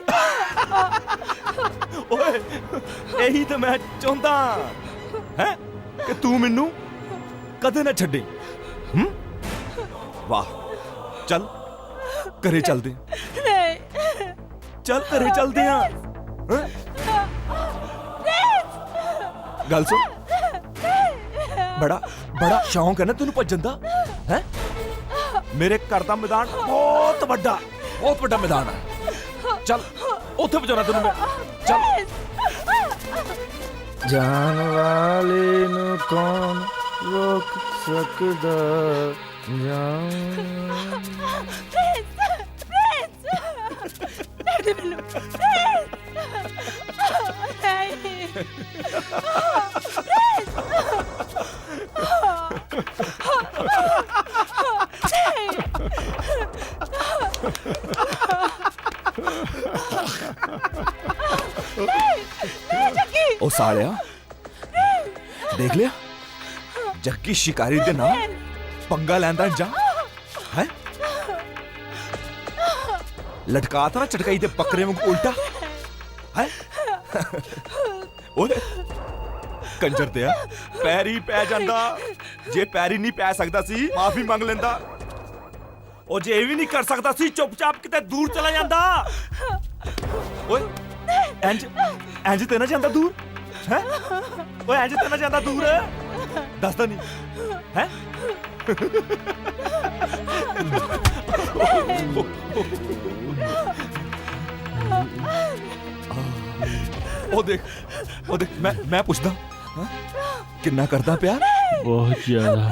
ओए यही तो मैं चाहता है कि तू मैनू कदे ना छड्डे वाह चल घरे चलदे नहीं चल घरे चलदे हैं गल सुन बड़ा बड़ा शौक है ना तेनू भज्जन दा है मेरे घर दा मैदान बहुत बड़ा मैदान है चल उत्थे बजाना तेनू मैं चल जान वाले नु कौन रोक सकदा जान छोड़ दे मैनू ओ सालिया देख लिया जग्गी शिकारी दे नाल पंगा लैंदा जा है लटका था ना चटकाई दे बकरे वांग उल्टा है ओए कंजर दिया पैर ही पै जांदा जे पैर ही नहीं पै सकदा सी माफी मांग लेंदा ओ जे भी नहीं कर सकदा सी चुपचाप किते दूर चला जांदा ओए इंज इंज ते ना जांदा दूर है ओए इंज ते ना जांदा दूर दसदा नहीं है ओ देख मैं पूछदा किन्ना करदा प्यार बहुत ज्यादा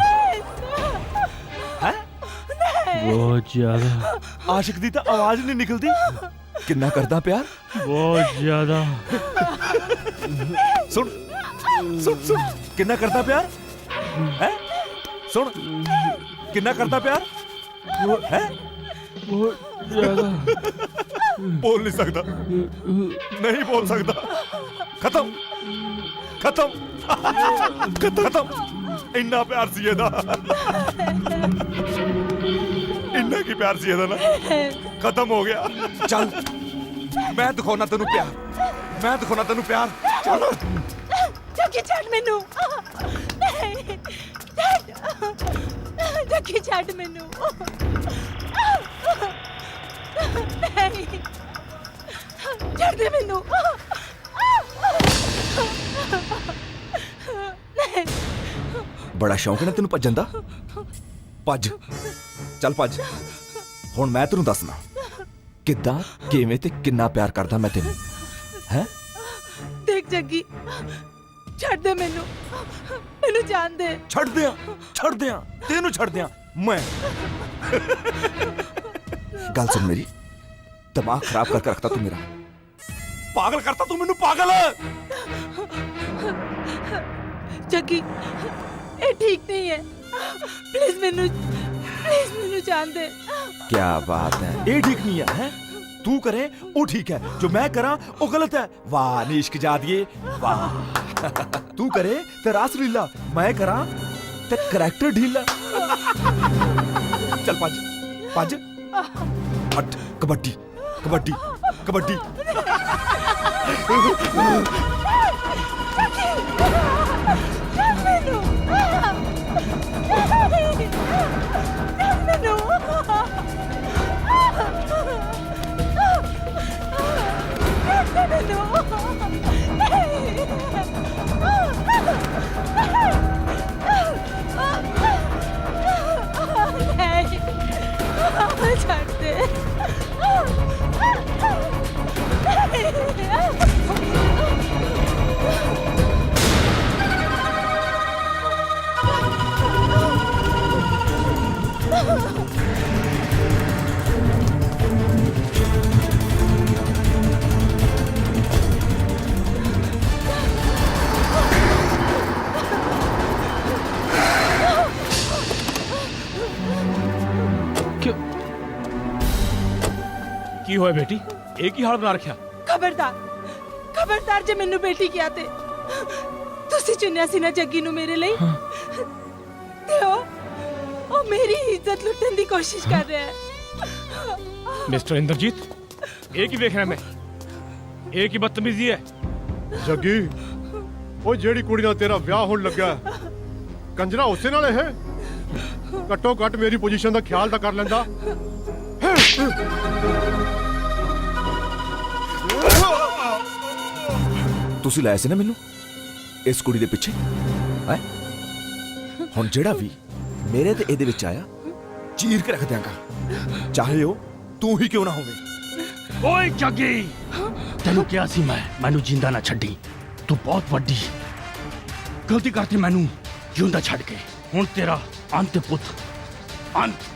है बहुत ज्यादा आशिक दी तो आवाज नहीं निकलती किन्ना करदा प्यार बहुत ज्यादा सुन सुन सुन किन्ना करदा प्यार है सुन किन्ना करदा प्यार है बहुत ज्यादा बोल नहीं सकता नहीं बोल सकता खत्म खत्म खत्म इन्ना प्यार सी एदा इन्ना की प्यार सी एदा ना खत्म हो गया चल मैं दिखाना तेनू प्यार मैं दिखाना तेनू प्यार चल जग्गी छੱਡ ਮੈਨੂੰ जग्गी छੱਡ ਮੈਨੂੰ नहीं ਛੱਡ ਦੇ ਮੈਨੂੰ नहीं बड़ा शौक है ना तेनू भज्जन दा भज चल भज हुण मैं तेनू दसना किद्दां किवें ते किन्ना प्यार करदा मैं तेनू है देख जग्गी ਛੱਡ ਦੇ ਮੈਨੂੰ ਮੈਨੂੰ ਜਾਣ ਦੇ ਛੱਡ ਦਿਆਂ ਤੈਨੂੰ ਛੱਡ ਦਿਆਂ मैं गल सुन मेरी दिमाग खराब करके रखता तू मेरा पागल करता तू मैनू पागल जग्गी ये ठीक नहीं है प्लीज मैनू जान दे क्या बात है ये ठीक नहीं है, हैं? तू करे वो ठीक है जो मैं करा वो गलत है वाह निश्क जा दिए वाह तू करे ते रास लीला मैं करा ते करैक्टर ढीला चल पाज 5 8 ਕਬੱਡੀ ਕਬੱਡੀ ਕਬੱਡੀ ਕੀ ਹੋਇਆ ਬੇਟੀ? ਇਹ ਕੀ ਹਾਲ ਬਣਾ ਰੱਖਿਆ? ਖਬਰਦਾਰ ਜੇ ਮੈਨੂੰ ਬੇਟੀ ਕਿਹਾ ਤੇ ਤੁਸੀਂ ਚੁਣਿਆ ਸੀ ਨਾ ਜੱਗੀ ਨੂੰ ਮੇਰੇ ਲਈ ਤੇ ਉਹ ਮੇਰੀ ਇੱਜ਼ਤ ਲੁੱਟਣ ਦੀ ਕੋਸ਼ਿਸ਼ ਕਰ ਰਿਹਾ ਹੈ। ਮਿਸਟਰ ਇੰਦਰਜੀਤ, ਇਹ ਕੀ ਵੇਖ ਰਿਹਾ ਮੈਂ? ਇਹ ਕੀ ਬਦਤਮੀਜ਼ੀ ਹੈ? ਜੱਗੀ, ਉਹ ਜਿਹੜੀ ਕੁੜੀ ਨਾਲ ਤੇਰਾ ਵਿਆਹ ਹੋਣ ਲੱਗਾ ਕੰਜਰਾ ਉਸੇ ਨਾਲ ਇਹ ਘੱਟੋ ਘੱਟ ਮੇਰੀ ਪੋਜੀਸ਼ਨ ਦਾ ਖਿਆਲ ਤਾਂ ਕਰ ਲੈਂਦਾ। ਤੁਸੀਂ ਲਾਇਆ ਸੀ ਨਾ ਮੈਨੂੰ ਇਸ ਕੁੜੀ ਦੇ ਪਿੱਛੇ ਹੈ। ਹੁਣ ਜਿਹੜਾ ਵੀ ਮੇਰੇ ਤੇ ਇਹਦੇ ਵਿੱਚ ਆਇਆ ਚੀਰ ਕੇ ਰੱਖ ਦਿਆਂਗਾ, ਚਾਹੇ ਉਹ ਤੂੰ ਹੀ ਕਿਉਂ ਨਾ ਹੋਵੇ। ਓਏ ਜੱਗੀ, ਤੈਨੂੰ ਕਿਹਾ ਸੀ ਮੈਨੂੰ ਜਿੰਦਾ ਨਾ ਛੱਡੀ। ਤੂੰ ਬਹੁਤ ਵੱਡੀ ਗਲਤੀ ਕਰਤੀ ਮੈਨੂੰ ਜਿਉਂਦਾ ਛੱਡ ਕੇ। ਹੁਣ ਤੇਰਾ ਅੰਤ ਪੁੱਤ ਅੰਤ।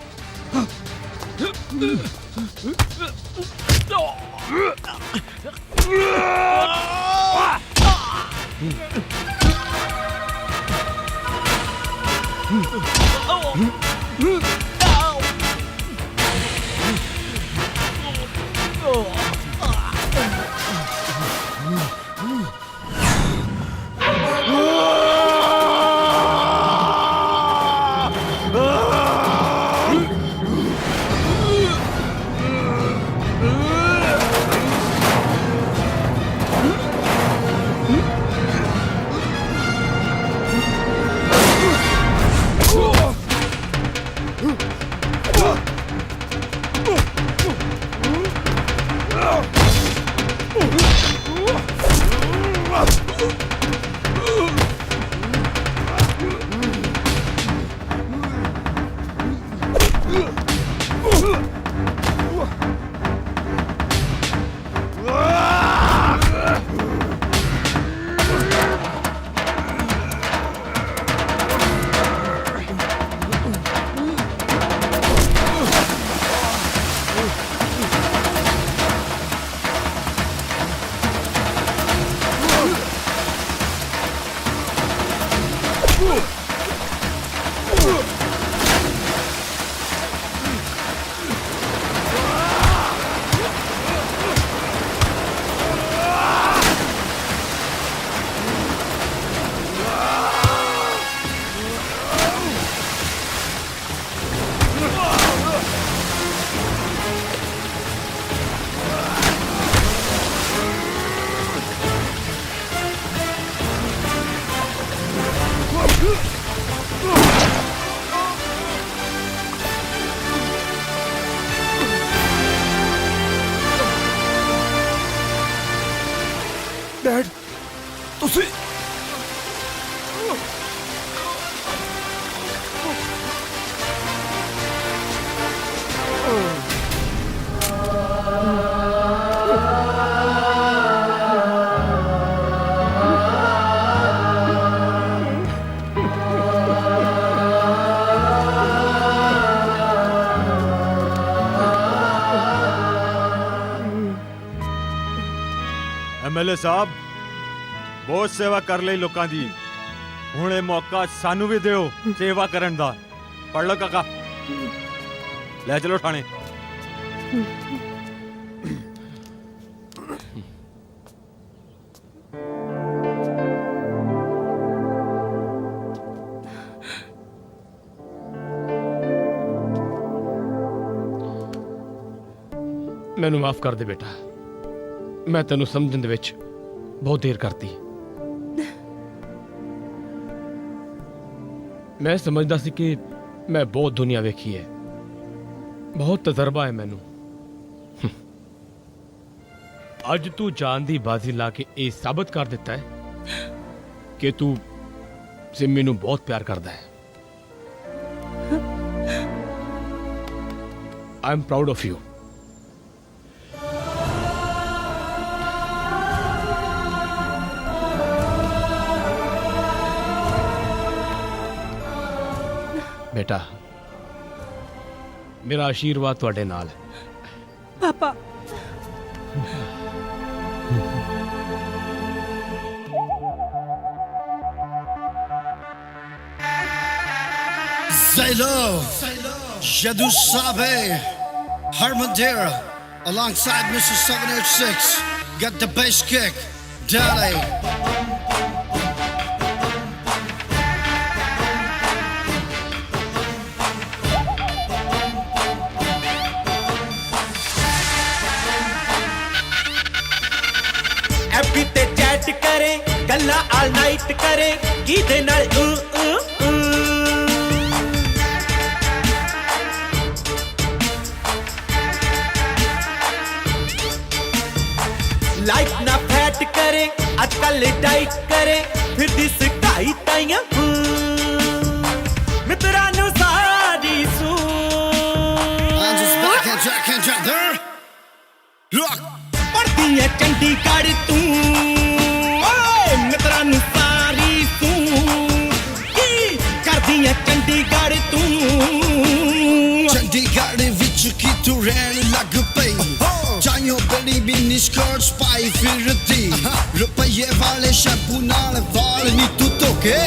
ਡੈਡ, ਤੁਸੀਂ ਐਮਐਲਏ ਸਾਹਿਬ ਬਹੁਤ ਸੇਵਾ ਕਰ ਲਈ ਲੋਕਾਂ ਦੀ। ਹੁਣ ਇਹ ਮੌਕਾ ਸਾਨੂੰ ਵੀ ਦਿਓ ਸੇਵਾ ਕਰਨ ਦਾ। ਪੜ ਲਓ ਕਾਕਾ, ਲੈ ਚਲੋ ਥਾਣੇ। ਮੈਨੂੰ ਮਾਫ ਕਰ ਦੇ ਬੇਟਾ, ਮੈਂ ਤੈਨੂੰ ਸਮਝਣ ਦੇ ਵਿੱਚ ਬਹੁਤ ਦੇਰ ਕਰਤੀ। ਮੈਂ ਸਮਝਦਾ ਸੀ ਕਿ ਮੈਂ ਬਹੁਤ ਦੁਨੀਆ ਵੇਖੀ ਹੈ, ਬਹੁਤ ਤਜਰਬਾ ਹੈ ਮੈਨੂੰ। ਅੱਜ ਤੂੰ ਜਾਨ ਦੀ ਬਾਜ਼ੀ ਲਾ ਕੇ ਇਹ ਸਾਬਤ ਕਰ ਦਿੱਤਾ ਹੈ ਕਿ ਤੂੰ ਸਿੰਮੀ ਨੂੰ ਬਹੁਤ ਪਿਆਰ ਕਰਦਾ ਹੈ। I am proud of you. बेटा, मेरा आशीर्वाद तुहाडे नाल है। पापा Zaylo, Jadou Sabe, Harmondera, alongside Mr. 786, got the bass kick, Daddy. ਐਪੀ ਤੇ ਚੈਟ ਕਰੇ ਗੱਲਾਂ ਆਲ ਨਾਈਟ ਕਰੇ ਕਿਹਦੇ ਨਾਲ ਲਾਈਕ ਨਾ ਫੈਟ ਕਰੇ ਅੱਜ ਕੱਲ ਡਾਈਟ ਕਰੇ ਫਿਰ ਦੀ ਸਕਾਈ ਤਾਈਆਂ ਮਿੱਤਰਾਂ ਨੂੰ ਸਾਰੀ ਸੂ I'm just back and Jack and Jack there. Look. ਪੜਦੀ ਐ ਚੰਡੀਗੜ੍ਹ ਤੂੰ ਓਏ ਮਿੱਤਰਾਂ ਨੂੰ ਸਾਰੀ ਤੂੰ ਕੀ ਕਰਦੀ ਐ ਚੰਡੀਗੜ੍ਹ ਤੂੰ ਚੰਡੀਗੜ੍ਹ ਵਿੱਚ ਕੀ ਤੂੰ ਰਹਿਣ ਲੱਗ ਪਈ ਚਾਹੀਓ ਬੜੀ ਮਿੰਨੀ ਸਕਰਟਸ ਪਾਈ ਫਿਰਦੀ ਰੁਪਈਏ ਵਾਲੇ ਸ਼ੈਂਪੂ ਨਾਲ ਵਾਲ ਨੀ ਤੂੰ ਧੋਕੇ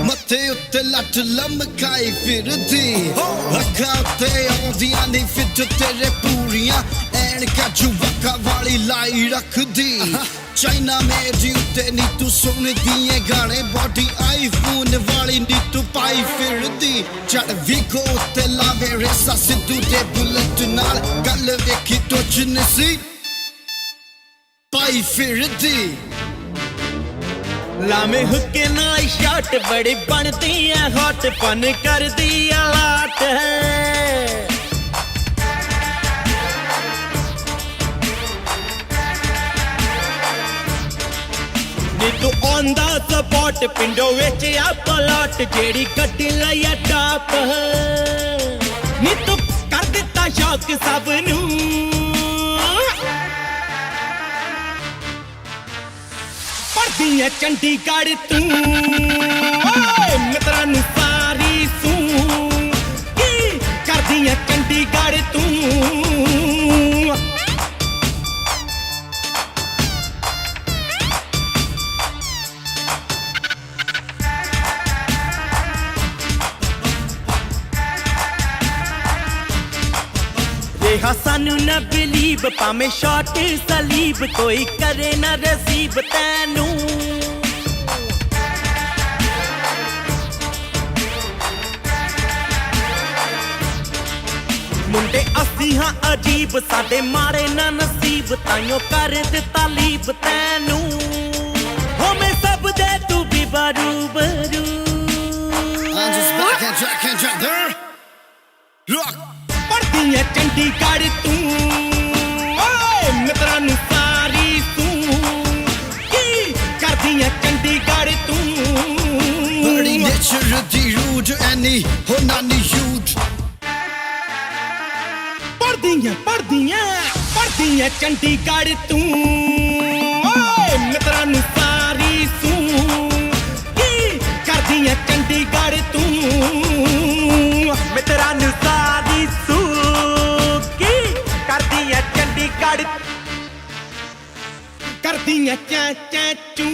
ਮੱਥੇ ਉੱਤੇ ਲੱਟ ਲਮਕਾਈ ਫਿਰਦੀ ਅੱਖਾਂ ਉੱਤੇ ਆਉਂਦੀਆਂ ਨੀ ਫਿੱਟ ਤੇਰੇ ਪੂਰੀਆਂ ਐਨਕਾਂ ਜੁਵਕਾਂ ਵਾਲੀ ਲਾਈ ਰੱਖਦੀ ਚਾਈਨਾ ਮੇਰੀ ਉੱਤੇ ਨੀ ਤੂੰ ਸੁਣਦੀ ਏ ਗਾਣੇ ਬੋਡੀ ਆਈਫੋਨ ਵਾਲੀ ਨੀ ਤੂੰ ਪਾਈ ਫਿਰਦੀ ਚੜ ਵੀਗੋ ਉੱਤੇ ਲਾਵੇ ਰੇਸਾ ਸਿੱਧੂ ਦੇ ਬੁਲਟ ਨਾਲ ਗੱਲ ਵੇਖੀ ਟੋਚ ਨਸੀ ਪਾਈ ਫਿਰਦੀ ਲਾਵੇਂ ਹੁੱਕੇ ਨਾਲ ਸ਼ਾਟ ਬੜੀ ਬਣਦੀ ਐ ਹੌਟ ਪਨ ਕਰਦੀ ਆ ਲਾਟ ਨੀ ਤੂੰ ਔਨ ਦਾ ਸਪੋਰਟ ਪਿੰਡੋ ਵਿੱਚ ਆ ਪਲਾਟ ਜਿਹੜੀ ਗੱਡੀ ਲਈ ਆ ਟਾਪ ਨੀ ਤੂੰ ਕਰ ਦਿੱਤਾ ਸ਼ੌਕ ਸਭ ਨੂੰ ਪੜਦੀ ਐ ਚੰਡੀਗੜ੍ਹ ਤੂੰ ਓਏ ਮਿੱਤਰਾਂ ਨੂੰ ਸਾਰੀ ਸੂ ਕੀ ਕਰਦੀ ਐ ਚੰਡੀਗੜ੍ਹ ਤੂੰ रेहा सानू न बिलीव पामे शॉट सलीब कोई करे न रसीब तैनू मुंडे असी हाँ अजीब साडे मारे न नसीब ताइयों कर दिता लीब तैनू हो मैं सब दे तू भी बरूबरू I'm just back and Jack and Jack there. Look. ਪੜਦੀ ਐ ਚੰਡੀਗੜ੍ਹ ਤੂੰ ਓਏ ਮਿੱਤਰਾਂ ਨੂੰ ਸਾਰੀ ਤੂੰ ਕੀ ਕਰਦੀ ਐ ਚੰਡੀਗੜ੍ਹ ਤੂੰ ਬੜੀ ਨੇਚਰ ਦੀ ਰੂਡ ਐਨੀ ਹੋ ਨਾਨੀ ਯੂਡ ਪੜਦੀ ਐ ਚੰਡੀਗੜ੍ਹ ਤੂੰ ਓਏ ਮਿੱਤਰਾਂ ਨੂੰ ਸਾਰੀ ਤੂੰ ਕੀ ਕਰਦੀ ਐ ਚੰਡੀਗੜ੍ਹ ਤੂੰ ਮਿੱਤਰਾਂ ਨੂੰ ਸਾਰੀ ਤੂੰ ਕਰਦੀ ਐ ਚੰਡੀਗੜ੍ਹ ਕਰਦੀ ਐ ਚਾ ਚਾ ਚੂ